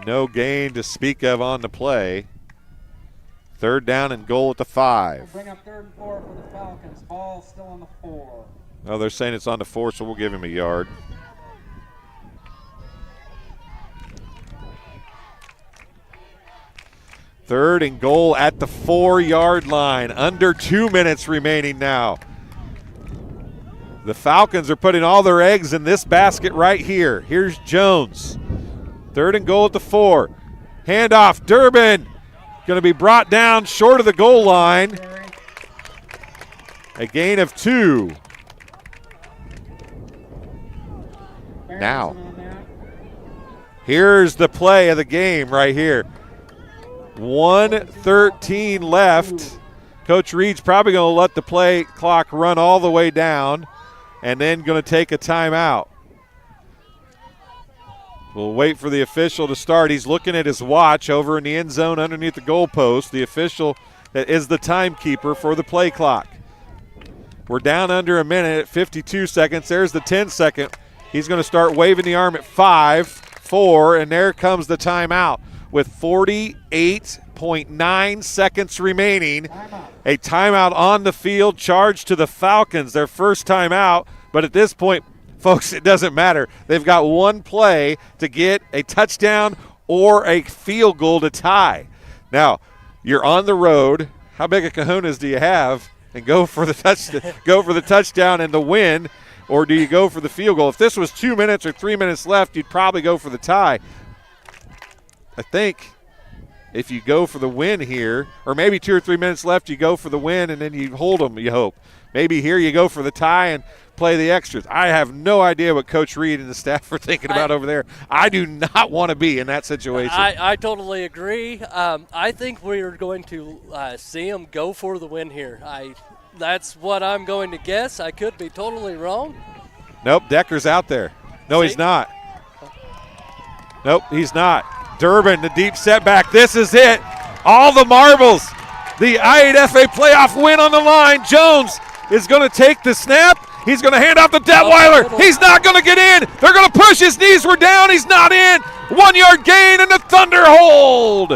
No gain to speak of on the play. 3rd down and goal at the 5. We'll bring up 3rd and 4 for the Falcons. Ball still on the 4. Oh, they're saying it's on the 4, so we'll give him a yard. Third and goal at the 4-yard line. Under 2 minutes remaining now. The Falcons are putting all their eggs in this basket right here. Here's Jones. 3rd and goal at the 4. Handoff, Durbin. Going to be brought down short of the goal line. A gain of 2. Now, here's the play of the game right here. 1:13 left. Coach Reed's probably going to let the play clock run all the way down and then going to take a timeout. We'll wait for the official to start. He's looking at his watch over in the end zone underneath the goalpost. The official that is the timekeeper for the play clock. We're down under a minute at 52 seconds. There's the 10-second. He's going to start waving the arm at 5, 4, and there comes the timeout with 48.9 seconds remaining. A timeout on the field, charged to the Falcons, their first timeout. But at this point, folks, it doesn't matter. They've got one play to get a touchdown or a field goal to tie. Now, you're on the road. How big a kahunas do you have? And go for the touchdown and the win, or do you go for the field goal? If this was 2 minutes or 3 minutes left, you'd probably go for the tie. I think if you go for the win here, or maybe 2 or 3 minutes left, you go for the win and then you hold them, you hope. Maybe here you go for the tie and play the extras. I have no idea what Coach Reed and the staff are thinking about over there. I do not want to be in that situation. I totally agree. I think we're going to see them go for the win here. That's what I'm going to guess. I could be totally wrong. Nope, Decker's out there. No, he's not. Nope, he's not. Durbin, the deep setback. This is it. All the marbles. The I8FA playoff win on the line. Jones is going to take the snap. He's going to hand off to Detweiler. He's not going to get in. They're going to push. His knees were down. He's not in. 1 yard gain and the Thunder hold.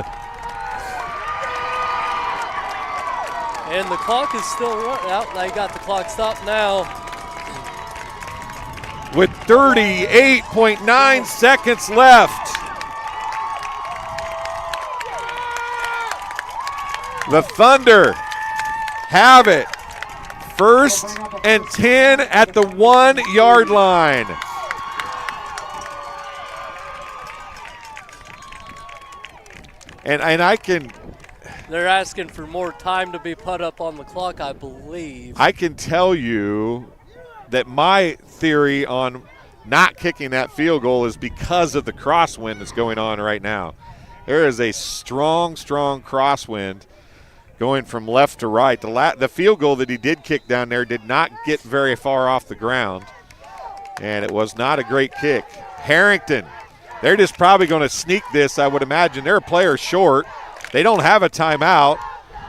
And the clock is still running out. They got the clock stopped now. With 38.9 seconds left. The Thunder have it. 1st and 10 at the 1 yard line. And I can. They're asking for more time to be put up on the clock, I believe. I can tell you that my theory on not kicking that field goal is because of the crosswind that's going on right now. There is a strong, strong crosswind going from left to right. The field goal that he did kick down there did not get very far off the ground, and it was not a great kick. Harrington, they're just probably going to sneak this, I would imagine. They're a player short. They don't have a timeout.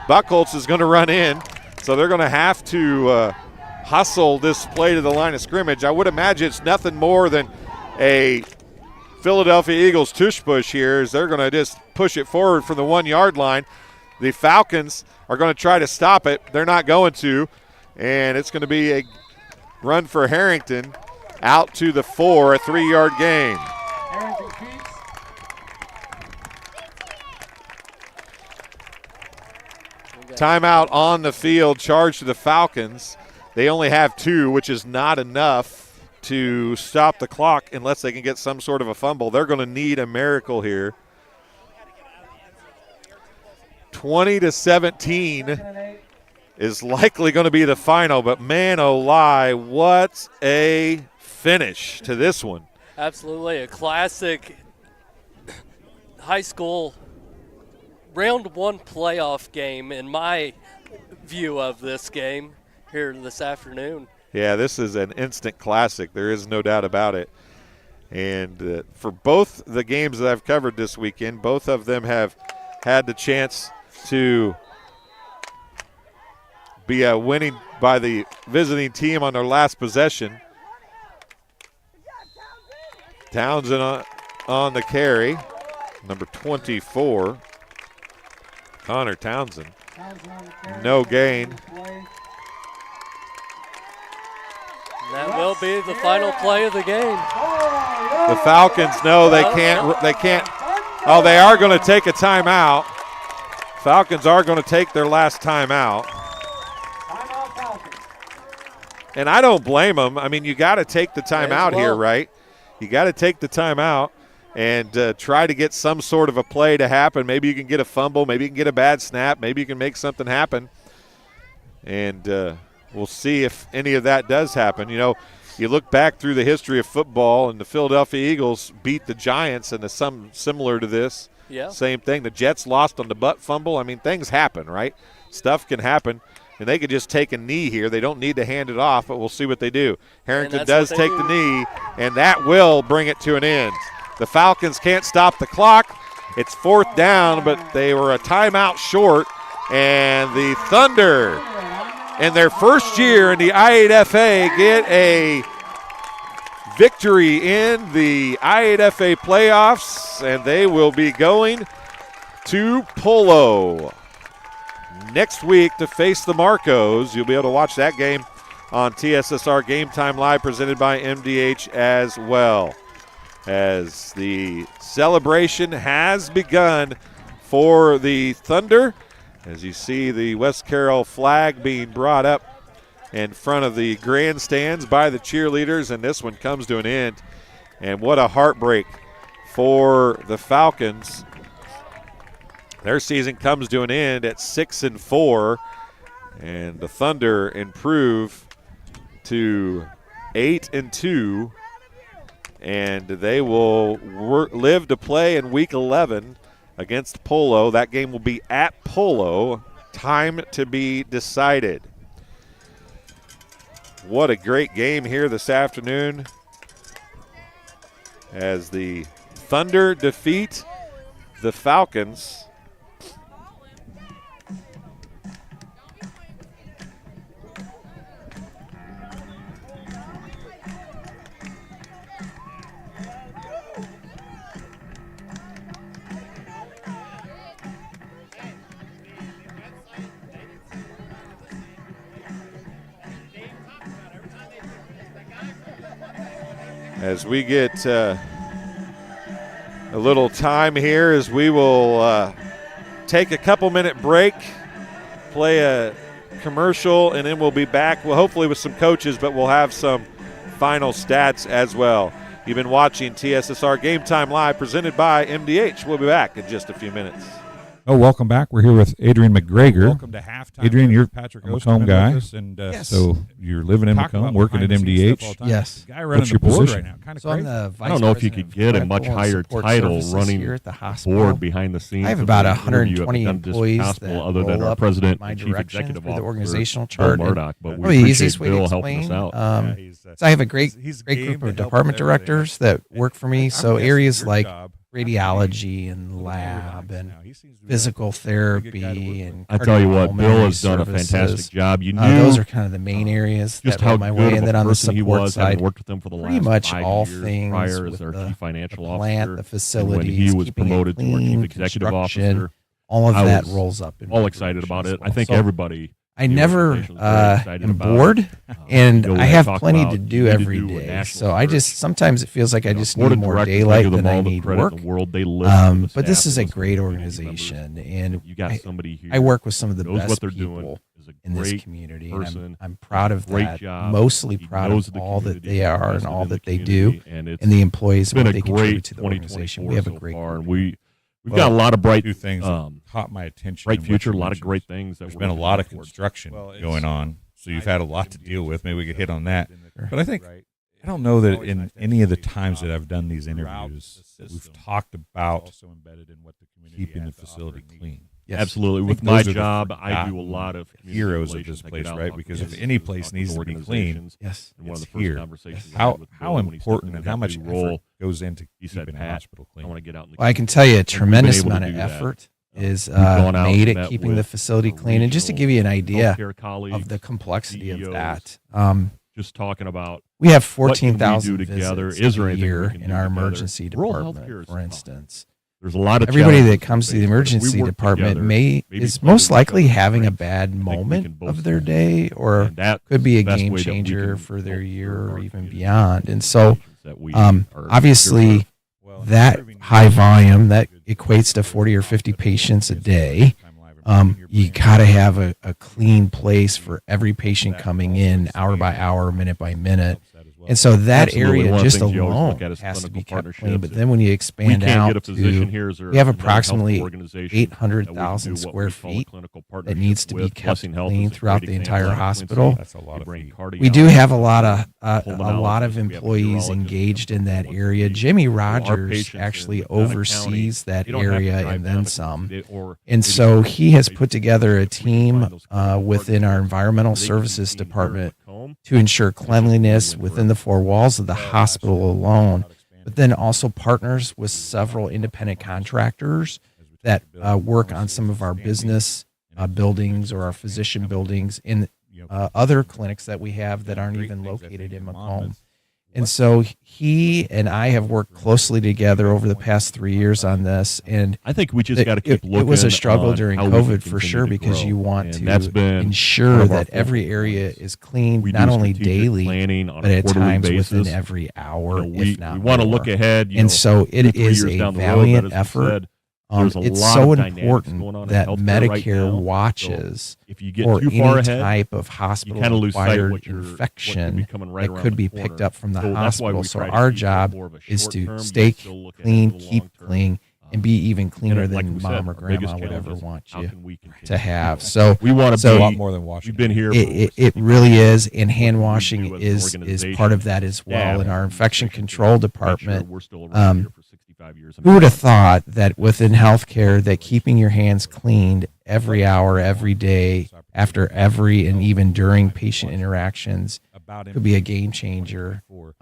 Buchholz is going to run in, so they're going to have to hustle this play to the line of scrimmage. I would imagine it's nothing more than a Philadelphia Eagles tush push here, as they're going to just push it forward from the 1 yard line. The Falcons are going to try to stop it. They're not going to, and it's going to be a run for Harrington out to the 4, a 3 yard gain. Timeout on the field, charge to the Falcons. They only have 2, which is not enough to stop the clock unless they can get some sort of a fumble. They're going to need a miracle here. 20-17 is likely going to be the final, but man, oh lie, what a finish to this one. Absolutely, a classic high school round one playoff game in my view of this game here this afternoon. Yeah, this is an instant classic. There is no doubt about it. And for both the games that I've covered this weekend, both of them have had the chance to be winning by the visiting team on their last possession. Townsend on the carry, number 24, Connor Townsend. No gain. That will be the final play of the game. The Falcons know they can't. Oh, they are going to take a timeout. Falcons are going to take their last timeout. And I don't blame them. I mean, you got to take the timeout here, right? You got to take the timeout and try to get some sort of a play to happen. Maybe you can get a fumble. Maybe you can get a bad snap. Maybe you can make something happen. And we'll see if any of that does happen. You know, you look back through the history of football, and the Philadelphia Eagles beat the Giants, and some similar to this. Yeah. Same thing. The Jets lost on the butt fumble. I mean, things happen, right? Stuff can happen. And they could just take a knee here. They don't need to hand it off, but we'll see what they do. Harrington does take the knee, and that will bring it to an end. The Falcons can't stop the clock. It's fourth down, but they were a timeout short. And the Thunder, in their first year in the I8FA, get a victory in the I8FA playoffs, and they will be going to Polo next week to face the Marcos. You'll be able to watch that game on TSSR Game Time Live, presented by MDH as well. As the celebration has begun for the Thunder, as you see the West Carroll flag being brought up in front of the grandstands by the cheerleaders, and this one comes to an end. And what a heartbreak for the Falcons. Their season comes to an end at 6-4, and the Thunder improve to 8-2, and they will live to play in Week 11 against Polo. That game will be at Polo. Time to be decided. What a great game here this afternoon as the Thunder defeat the Falcons. As we get a little time here, as we will take a couple-minute break, play a commercial, and then we'll be back, well, hopefully with some coaches, but we'll have some final stats as well. You've been watching TSSR Game Time Live, presented by MDH. We'll be back in just a few minutes. Oh, welcome back. We're here with Adrian McGregor. Welcome to halftime. Adrian, you're Patrick a Macomb guy, and yes. So you're living in Macomb, working at MDH. Yes. Guy running the board right now, kind of crazy. I don't know if you could get a much higher title running here at the board behind the scenes. I have about 120 employees that other than roll our up president my and chief direction executive through the officer, organizational Bill chart. Murdoch, but we Probably the appreciate easiest way to Bill helping explain. us out. So I have a great group of department directors that work for me. So areas like radiology and lab and physical therapy and I tell you what, Bill has done a services. fantastic job. You knew those are kind of the main areas just that how roll my good way, of and a then on the person he support was, side, having worked with him for the pretty last much 5 all years things prior as with our the chief financial the officer, plant, the facilities, when he was keeping it promoted to our clean, chief executive construction, officer. all of I that was rolls up. In all my excited direction about as it. well. I think So everybody. I the never organization's very excited am about bored, it. and You know, I we have talk plenty about to you do need to every do a day. national So I just sometimes it feels like I just board need of more directors, daylight give them than I all the need credit in work. the world. They listen to the But this staff, is they a listen to great the community members. organization, and You got somebody here I work with some of the knows best what they're people doing, is in this community. Person, and I'm proud of great that. Job. Mostly He proud knows of the all that community, they are invested and all in the that they community, do, and and the employees and been what a they great contribute to the organization. We have a great far, group and here. we've got a lot of bright two things that caught my attention. Bright in what future, a you lot of mentioned. great things. There's been a lot of construction going on, so you've had a lot to deal with. Maybe we could hit on that. But I think I don't know that in any of the times that I've done these interviews that we've talked about keeping the facility clean. Yes. Absolutely. With my job, I do a lot of heroes of this place, right? Because if any place needs to be clean, yes, and one of the it's first here. conversations How important and how much effort goes into keeping a hospital clean? I want to get out in the Well, I can tell you a tremendous amount of effort is made at keeping the facility clean. And just to give you an idea of the complexity of that, just talking about we have what can we 14,000 do together. visits Is there a anything we year can in do our together? emergency Rural department, healthcare is for tough. instance. There's a lot of everybody challenges that comes to the we face, but if emergency we work department together, is maybe most likely together, having a right? bad I think we moment can both of their do day, or and that could be a is the best game way that we changer can for their help year serve or our even community. beyond. And so, That we are here obviously, for. that high volume that equates to 40 or 50 patients a day. You got to have a clean place for every patient coming in, hour by hour, minute by minute. And so that Absolutely. area One of the just things you always alone look at is has to be clinical kept clean. But partnerships. then when you We expand can't out get a physician here, is to, there we have another health approximately organization 800,000 that we do what square we call a feet clinical that partnership needs to be with. kept Blessing Health clean is a throughout great the example. entire Quincy, hospital. That's a lot of feet. We do have a lot of Pulmonologist, we have a employees urologist, engaged in that once a area. week. Jimmy So our Rogers patients actually in Nevada oversees County, that they don't have to area drive and down then to some. Quincy, or And maybe so they he has can put together a we can team find those clinical within our partnerships. environmental They can be services seen here in department Macomb. to ensure cleanliness within the four walls of the hospital alone, but then also partners with several independent contractors that work on some of our business buildings or our physician buildings in other clinics that we have that aren't even located in Macomb. And so he and I have worked closely together over the past 3 years on this. And I think we just got to keep looking. It was a struggle on during how we can COVID for continue sure, to because grow. you want And to that's been one ensure of our that every focal area points. is clean, We not do only strategic daily, planning on but a at quarterly times basis. within every hour, we if not we want to more. look ahead. And so it 2-3 is years a down the road, valiant but as we effort. said, there's a It's lot so of dynamics important going on in that healthcare right Medicare now. watches So if you get for too any far ahead, type of you kind of lose sight of hospital-acquired what could be infection coming right that around could the be corner. picked up from the So that's why hospital. we So try to our keep it job more of a is short to term, stay but still look ahead clean, to the keep long term. clean, and be even cleaner And like than we mom said, or our biggest grandma would challenge ever is want how you can we continue to have. grow? So we want to so be a lot more than washing. We've been here. it for really 65 is, years. and hand What can we washing do as an is organization, part of that as well. staff, In our infection physicians, control to make sure department, we're still around here for 65 years. who would have thought that within healthcare that keeping your hands cleaned every hour, every day, after every and even during patient interactions could be a game changer with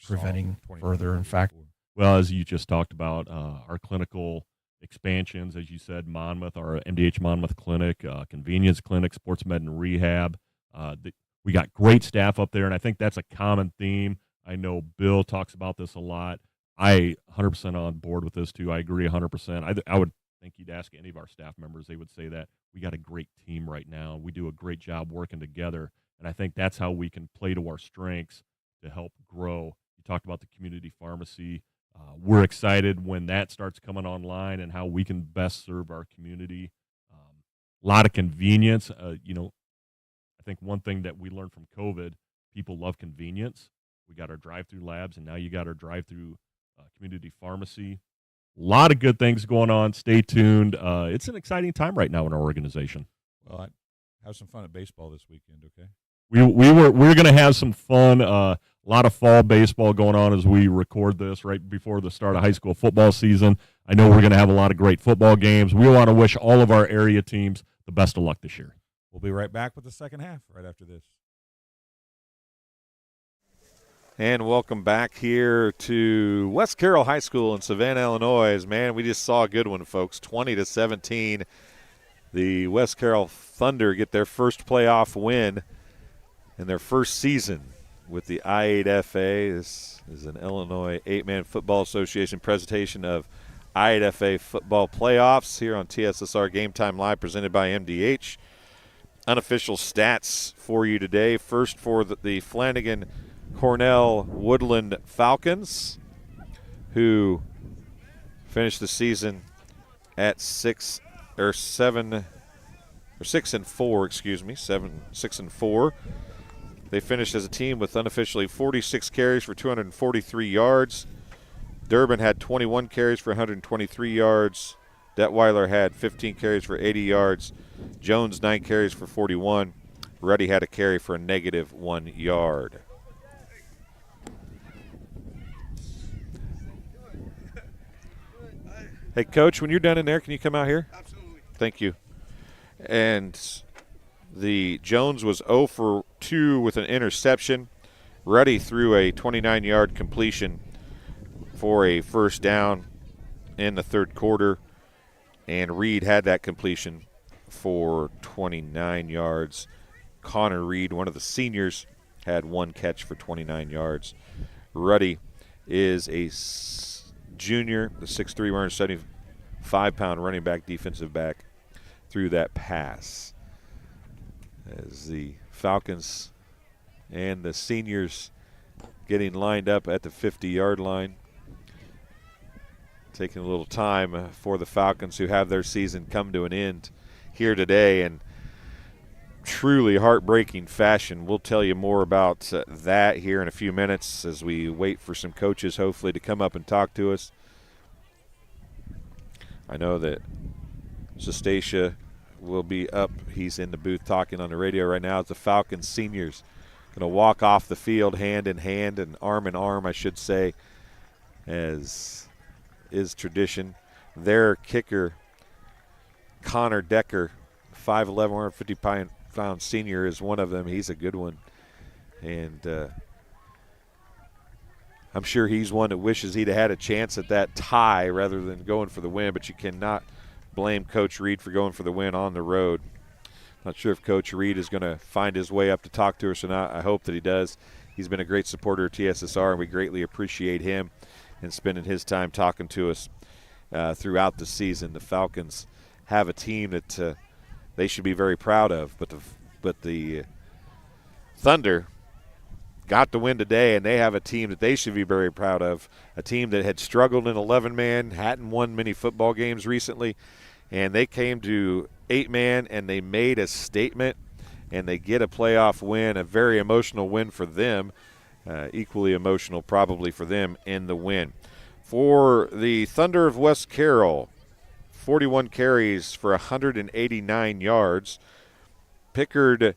preventing further infection. Well, as you just talked about, our clinical expansions, as you said, Monmouth, our MDH Monmouth Clinic, convenience clinic, sports med and rehab. We got great staff up there, and I think that's a common theme. I know Bill talks about this a lot. I 100% on board with this too. I agree 100%. I would think you'd ask any of our staff members, they would say that we got a great team right now. We do a great job working together, and I think that's how we can play to our strengths to help grow. You talked about the community pharmacy. We're excited when that starts coming online and how we can best serve our community. A lot of convenience. I think one thing that we learned from COVID, people love convenience. We got our drive-through labs, and now you got our drive-through community pharmacy. A lot of good things going on. Stay tuned. It's an exciting time right now in our organization. Well, have some fun at baseball this weekend, okay? We're going to have some fun. A lot of fall baseball going on as we record this right before the start of high school football season. I know we're going to have a lot of great football games. We want to wish all of our area teams the best of luck this year. We'll be right back with the second half right after this. And welcome back here to West Carroll High School in Savannah, Illinois. Man, we just saw a good one, folks. 20-17. The West Carroll Thunder get their first playoff win in their first season with the I8FA. This is an Illinois 8-Man Football Association presentation of I8FA football playoffs here on TSSR Game Time Live, presented by MDH. Unofficial stats for you today. First for the Flanagan-Cornell-Woodland Falcons, who finished the season at 7 or 6-4, excuse me, 6-4. They finished as a team with unofficially 46 carries for 243 yards. Durbin had 21 carries for 123 yards. Detweiler had 15 carries for 80 yards. Jones 9 carries for 41. Ruddy had a carry for a -1 yard. Hey, Coach, when you're done in there, can you come out here? Absolutely. Thank you. And the Jones was 0 for 2 with an interception. Ruddy threw a 29-yard completion for a first down in the third quarter, and Reed had that completion for 29 yards. Connor Reed, one of the seniors, had 1 catch for 29 yards. Ruddy is a junior, the 6'3", 175-pound running back, defensive back, threw that pass. As the Falcons and the seniors getting lined up at the 50-yard line. Taking a little time for the Falcons, who have their season come to an end here today in truly heartbreaking fashion. We'll tell you more about that here in a few minutes as we wait for some coaches hopefully to come up and talk to us. I know that Sestacia will be up. He's in the booth talking on the radio right now. As the Falcons seniors going to walk off the field hand in hand and arm in arm, I should say, as is tradition. Their kicker, Connor Decker, 5'11", 150-pound senior, is one of them. He's a good one. And I'm sure he's one that wishes he'd have had a chance at that tie rather than going for the win, but you cannot blame Coach Reed for going for the win on the road. Not sure if Coach Reed is going to find his way up to talk to us or not. I hope that he does. He's been a great supporter of TSSR, and we greatly appreciate him and spending his time talking to us throughout the season. The Falcons have a team that they should be very proud of, but the Thunder got the win today, and they have a team that they should be very proud of, a team that had struggled in 11-man, hadn't won many football games recently, and they came to 8-man, and they made a statement, and they get a playoff win, a very emotional win for them, equally emotional probably for them in the win. For the Thunder of West Carroll, 41 carries for 189 yards. Pickard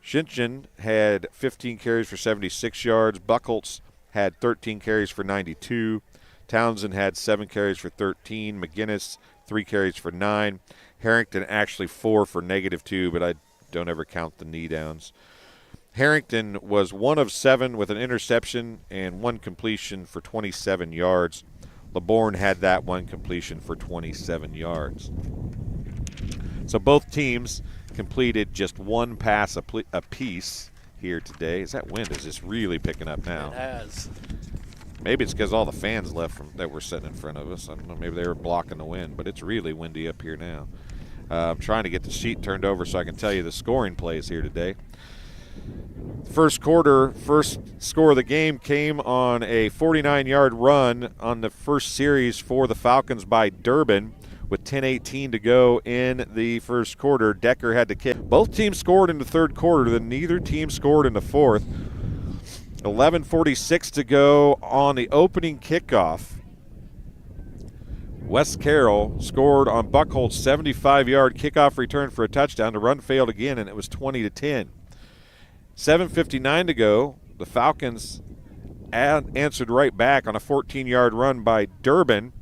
Shinchin had 15 carries for 76 yards. Buchholz had 13 carries for 92. Townsend had 7 carries for 13. McGinnis, 3 carries for 9. Harrington actually 4 for -2, but I don't ever count the knee downs. Harrington was 1 of 7 with an interception and 1 completion for 27 yards. LeBourne had that 1 completion for 27 yards. So both teams completed just 1 pass apiece here today. That wind is just really picking up now. It has. Maybe it's because all the fans left that were sitting in front of us. I don't know, maybe they were blocking the wind, but it's really windy up here now. I'm trying to get the sheet turned over so I can tell you the scoring plays here today. First quarter, first score of the game came on a 49-yard run on the first series for the Falcons by Durbin with 10:18 to go in the first quarter. Decker had to kick. Both teams scored in the third quarter, then neither team scored in the fourth. 11:46 to go on the opening kickoff. West Carroll scored on Buchholz's 75-yard kickoff return for a touchdown. The run failed again, and it was 20-10. 7:59 to go. The Falcons answered right back on a 14-yard run by Durbin.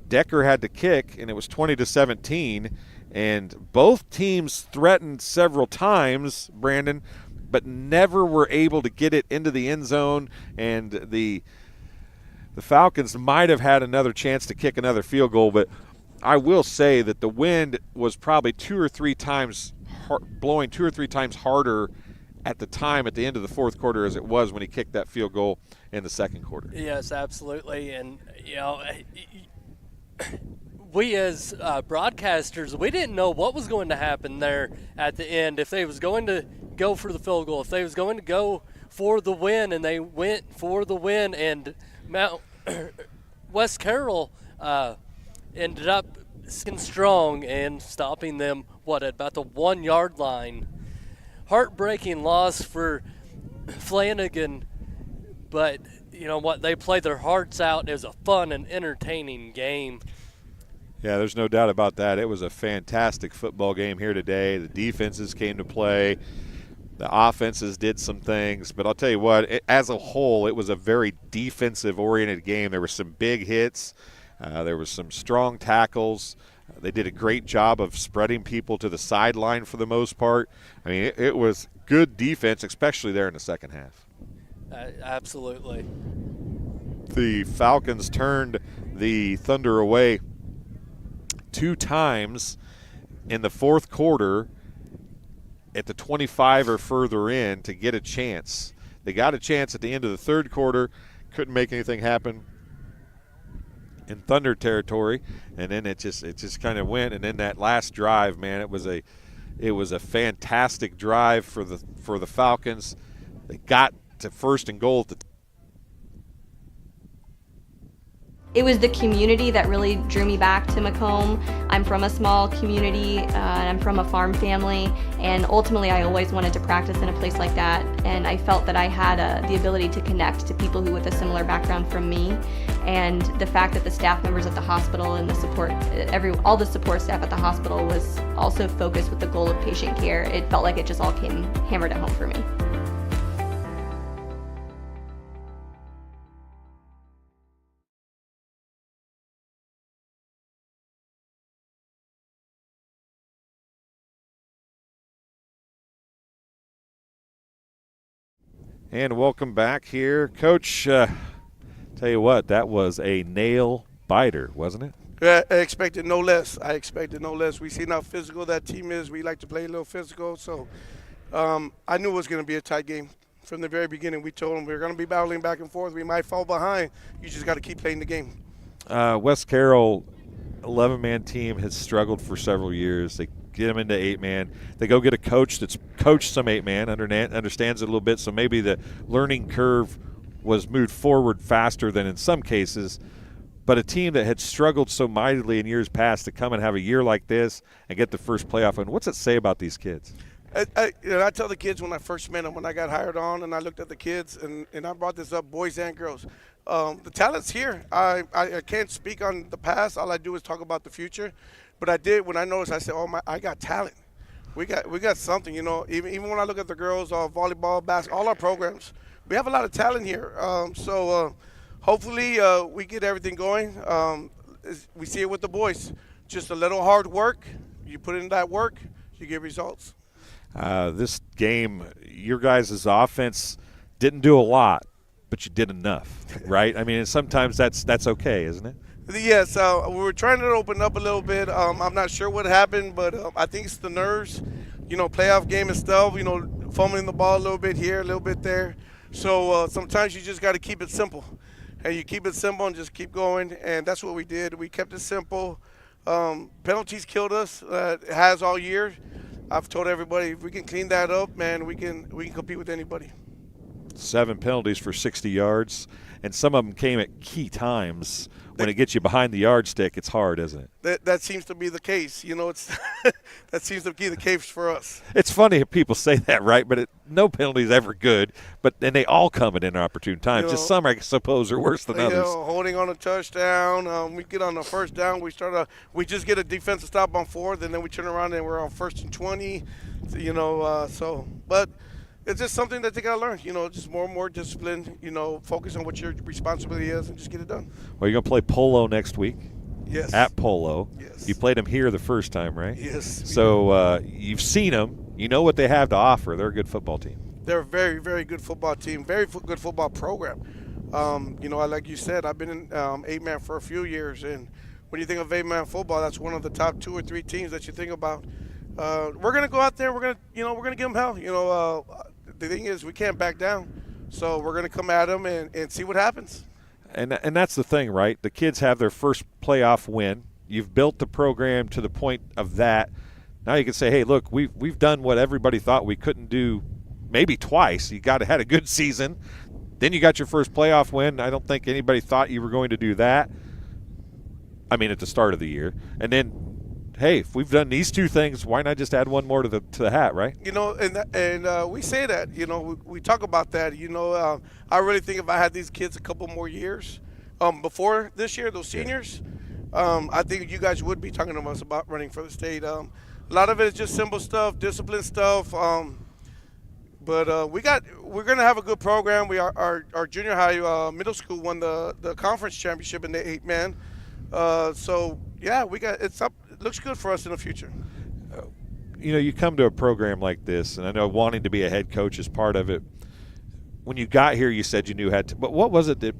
Decker had to kick, and it was 20-17. And both teams threatened several times, Brandon, but never were able to get it into the end zone. And the Falcons might have had another chance to kick another field goal, but I will say that the wind was probably blowing 2 or 3 times harder at the time at the end of the fourth quarter as it was when he kicked that field goal in the second quarter. Yes, absolutely. And, we as broadcasters, we didn't know what was going to happen there at the end. If they was going to go for the field goal, if they was going to go for the win, and they went for the win, and West Carroll ended up strong and stopping them, at about the 1 yard line. Heartbreaking loss for Flanagan, but you know what? They played their hearts out. It was a fun and entertaining game. Yeah, there's no doubt about that. It was a fantastic football game here today. The defenses came to play. The offenses did some things. But I'll tell you what, as a whole, it was a very defensive-oriented game. There were some big hits. There was some strong tackles. They did a great job of spreading people to the sideline for the most part. I mean, it was good defense, especially there in the second half. Absolutely. The Falcons turned the Thunder away 2 times in the fourth quarter at the 25 or further in to get a chance. They got a chance at the end of the third quarter, couldn't make anything happen in Thunder territory, and then it just kind of went. And then that last drive, man, it was a fantastic drive for the Falcons. They got to first and goal at the It was the community that really drew me back to Macomb. I'm from a small community, and I'm from a farm family, and ultimately I always wanted to practice in a place like that, and I felt that I had the ability to connect to people who with a similar background from me, and the fact that the staff members at the hospital and the support, all the support staff at the hospital was also focused with the goal of patient care. It felt like it just all came hammered at home for me. And welcome back here. Coach, tell you what, that was a nail biter, wasn't it? Yeah, I expected no less. We seen how physical that team is. We like to play a little physical. So I knew it was going to be a tight game. From the very beginning, we told them we were going to be battling back and forth. We might fall behind. You just got to keep playing the game. West Carroll 11-man team has struggled for several years. They get them into 8-man. They go get a coach that's coached some 8-man, understands it a little bit, so maybe the learning curve was moved forward faster than in some cases. But a team that had struggled so mightily in years past to come and have a year like this and get the first playoff win, what's it say about these kids? I tell the kids when I first met them, when I got hired on, and I looked at the kids, and I brought this up, boys and girls. The talent's here. I can't speak on the past. All I do is talk about the future. But I did, when I noticed, I said, I got talent. We got something, you know. Even when I look at the girls, volleyball, basketball, all our programs, we have a lot of talent here. So hopefully we get everything going. We see it with the boys. Just a little hard work. You put in that work, you get results. This game, your guys' offense didn't do a lot, but you did enough, right? I mean, sometimes that's okay, isn't it? Yes, we were trying to open up a little bit. I'm not sure what happened, but I think it's the nerves. You know, playoff game and stuff, you know, fumbling the ball a little bit here, a little bit there. So sometimes you just got to keep it simple. And you keep it simple and just keep going, and that's what we did. We kept it simple. Penalties killed us. It has all year. I've told everybody, if we can clean that up, man, we can compete with anybody. 7 penalties for 60 yards, and some of them came at key times. When it gets you behind the yardstick, it's hard, isn't it? That seems to be the case. You know, it's that seems to be the case for us. It's funny if people say that, right? But no penalty is ever good. And they all come at inopportune times. You know, just some, I suppose, are worse than others. Holding on a touchdown. We get on the first down. We just get a defensive stop on 4th, and then we turn around and we're on 1st and 20. You know, but. It's just something that they got to learn, you know, just more and more discipline, you know, focus on what your responsibility is and just get it done. Well, you're going to play Polo next week. Yes. At Polo. Yes. You played them here the first time, right? Yes. So you've seen them. You know what they have to offer. They're a good football team. They're a very, very good football team, very good football program. You know, like you said, I've been in 8-man for a few years, and when you think of 8-man football, that's one of the top 2 or 3 teams that you think about. We're going to go out there. We're going to give them hell. You know, the thing is, we can't back down. So we're going to come at them and see what happens. And that's the thing, right? The kids have their first playoff win. You've built the program to the point of that. Now you can say, hey, look, we've done what everybody thought we couldn't do maybe twice. You had a good season. Then you got your first playoff win. I don't think anybody thought you were going to do that. I mean, at the start of the year. And then, hey, if we've done these two things, why not just add one more to the hat, right? You know, and we say that, you know, we talk about that. You know, I really think if I had these kids a couple more years before this year, those seniors, I think you guys would be talking to us about running for the state. A lot of it is just simple stuff, discipline stuff. But we're going to have a good program. Our junior high middle school won the conference championship in the 8-man. So yeah, it's up. It looks good for us in the future. You know, you come to a program like this, and I know wanting to be a head coach is part of it. When you got here, you said you knew how to. But what was it that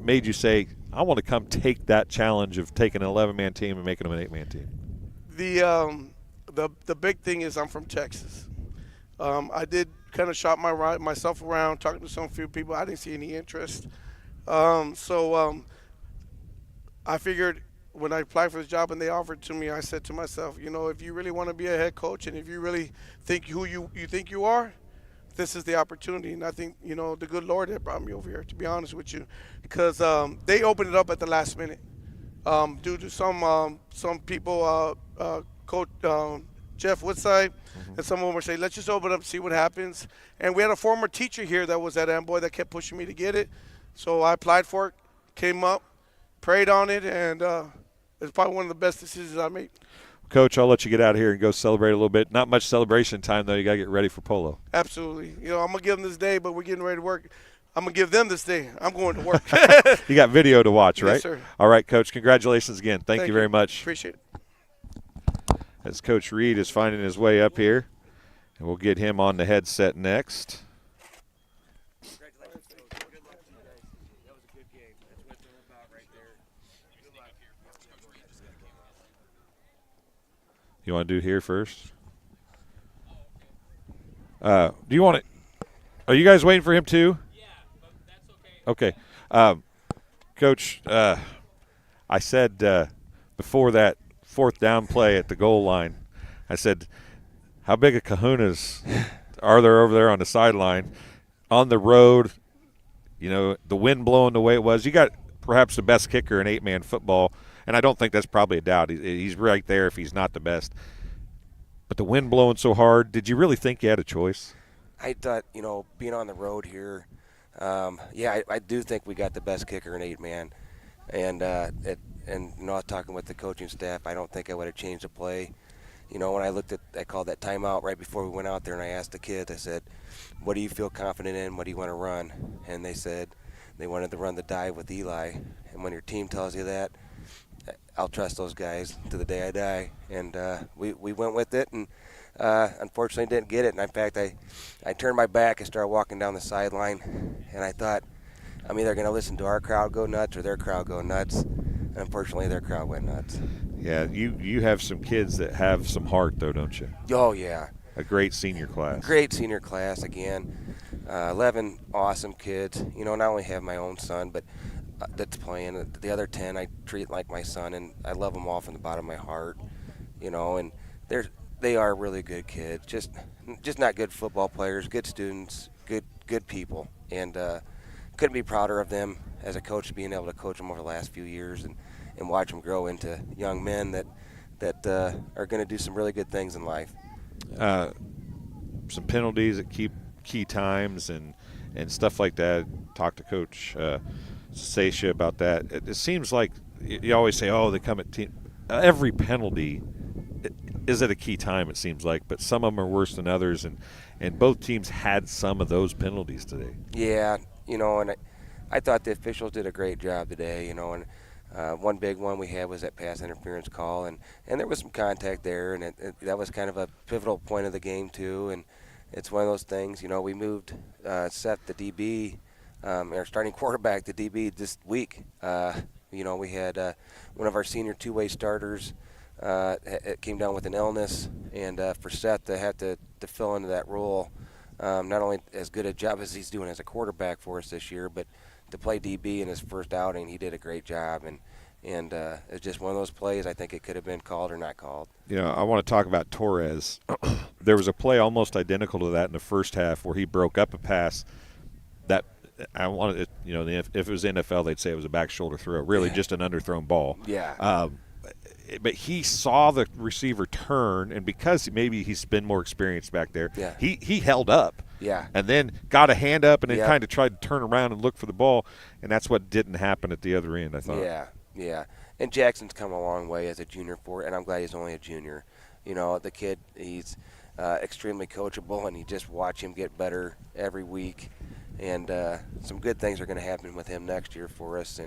made you say, I want to come take that challenge of taking an 11-man team and making them an 8-man team? The big thing is I'm from Texas. I did kind of shop myself around, talking to some few people. I didn't see any interest. So I figured when I applied for this job and they offered it to me, I said to myself, you know, if you really want to be a head coach and if you really think who you think you are, this is the opportunity. And I think, you know, the good Lord had brought me over here, to be honest with you, because they opened it up at the last minute due to some people, Coach Jeff Woodside, and some of them were saying, let's just open it up and see what happens. And we had a former teacher here that was at Amboy that kept pushing me to get it. So I applied for it, came up, prayed on it, and it's probably one of the best decisions I made. Coach, I'll let you get out of here and go celebrate a little bit. Not much celebration time, though. You got to get ready for polo. Absolutely. You know, I'm going to give them this day, but we're getting ready to work. I'm going to give them this day. I'm going to work. You got video to watch, right? Yes, sir. All right, Coach. Congratulations again. Thank you very much. Appreciate it. As Coach Reed is finding his way up here, and we'll get him on the headset next. You want to do here first? Do you want to? Are you guys waiting for him too? Yeah, but that's okay. Okay. Coach, I said before that fourth down play at the goal line, I said, how big of kahunas are there over there on the sideline? On the road, you know, the wind blowing the way it was. You got perhaps the best kicker in 8-man football, and I don't think that's probably a doubt. He's right there if he's not the best. But the wind blowing so hard, did you really think you had a choice? I thought, you know, being on the road here, I do think we got the best kicker in 8-man. And you know, I was talking with the coaching staff, I don't think I would have changed the play. You know, when I called that timeout right before we went out there, and I asked the kids, I said, what do you feel confident in? What do you want to run? And they said they wanted to run the dive with Eli. And when your team tells you that, I'll trust those guys to the day I die. And we went with it, and unfortunately didn't get it. And in fact, I turned my back and started walking down the sideline, and I thought, I'm either going to listen to our crowd go nuts or their crowd go nuts. And unfortunately, their crowd went nuts. Yeah, you have some kids that have some heart, though, don't you? Oh, yeah. A great senior class. Great senior class, again. 11 awesome kids. You know, not only have my own son, but that's playing. The other 10 I treat like my son, and I love them all from the bottom of my heart. You know, and they are really good kids. Just not good football players, good students, good people. And couldn't be prouder of them as a coach, being able to coach them over the last few years and watch them grow into young men that are going to do some really good things in life. Some penalties at key times and stuff like that. Talk to Coach Sasha about that. It seems like you always say, oh, they come at team. Every penalty is at a key time, it seems like, but some of them are worse than others, and both teams had some of those penalties today. Yeah, you know, and I thought the officials did a great job today, you know, and one big one we had was that pass interference call, and there was some contact there, and that was kind of a pivotal point of the game too, and it's one of those things, you know, we moved Seth, the DB, our starting quarterback, the DB, this week. You know, we had one of our senior two-way starters it came down with an illness, and for Seth to have to fill into that role, not only as good a job as he's doing as a quarterback for us this year, but to play DB in his first outing, he did a great job, and it's just one of those plays. I think it could have been called or not called. You know, I want to talk about Torres. There was a play almost identical to that in the first half where he broke up a pass that I wanted it, if it was NFL, they'd say it was a back shoulder throw, really just an underthrown ball. Yeah. But he saw the receiver turn, and because maybe he's been more experienced back there, he held up. Yeah. And then got a hand up and then kind of tried to turn around and look for the ball, and that's what didn't happen at the other end, I thought. Yeah. And Jackson's come a long way as a junior and I'm glad he's only a junior. The kid, he's extremely coachable, and you just watch him get better every week. And some good things are going to happen with him next year for us.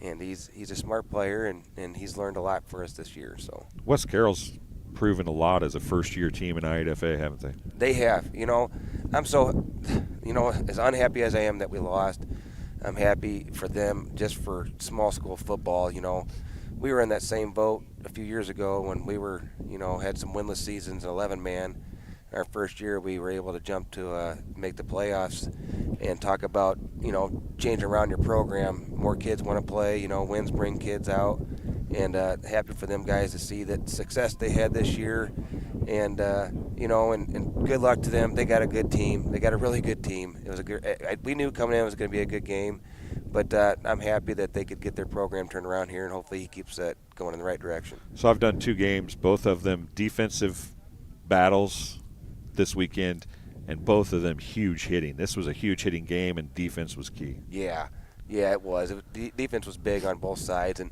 And he's a smart player, and he's learned a lot for us this year. So West Carroll's proven a lot as a first-year team in I8FA, haven't they? They have. I'm so, as unhappy as I am that we lost, I'm happy for them just for small school football. We were in that same boat a few years ago when we were, had some winless seasons, an 11-man. Our first year, we were able to jump to make the playoffs and talk about, changing around your program. More kids want to play, wins bring kids out. And happy for them guys to see that success they had this year. And, and good luck to them. They got a good team. They got a really good team. It was we knew coming in it was going to be a good game. But I'm happy that they could get their program turned around here, and hopefully he keeps that going in the right direction. So I've done 2 games, both of them defensive battles this weekend, and both of them huge hitting. This was a huge hitting game, and defense was key. Yeah, it was. Defense was big on both sides, and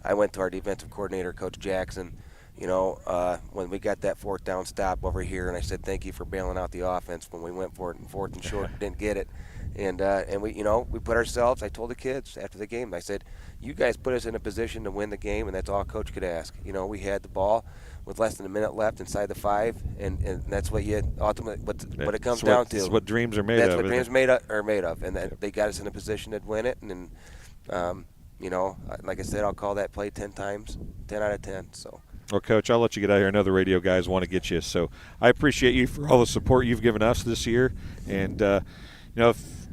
I went to our defensive coordinator, Coach Jackson, when we got that 4th down stop over here, and I said, thank you for bailing out the offense when we went for it in 4th and short, didn't get it. And we, we put ourselves, I told the kids after the game, I said, you guys put us in a position to win the game, and that's all Coach could ask. We had the ball with less than a minute left inside the 5, and that's what you ultimately, what it comes down to. That's what dreams are made of. That's what dreams are made of, and they got us in a position to win it, and then, like I said, I'll call that play 10 times, 10 out of 10, so. Well, Coach, I'll let you get out of here. I know the radio guys want to get you, so I appreciate you for all the support you've given us this year. And,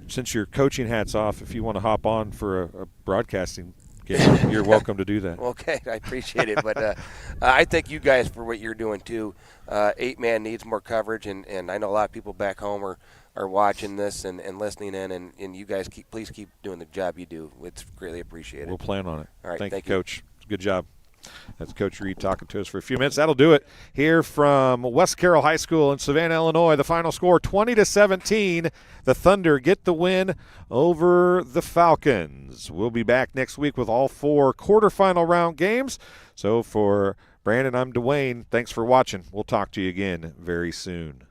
since your coaching hat's off, if you want to hop on for a broadcasting game, you're welcome to do that. Okay, I appreciate it. But I thank you guys for what you're doing, too. 8-man needs more coverage, and I know a lot of people back home are watching this and listening in, and you guys please keep doing the job you do. It's greatly appreciated. We'll plan on it. All right, thank you, you, Coach. Good job. That's Coach Reed talking to us for a few minutes. That'll do it here from West Carroll High School in Savannah, Illinois. The final score, 20-17. The Thunder get the win over the Falcons. We'll be back next week with all 4 quarterfinal round games. So for Brandon, I'm Dwayne. Thanks for watching. We'll talk to you again very soon.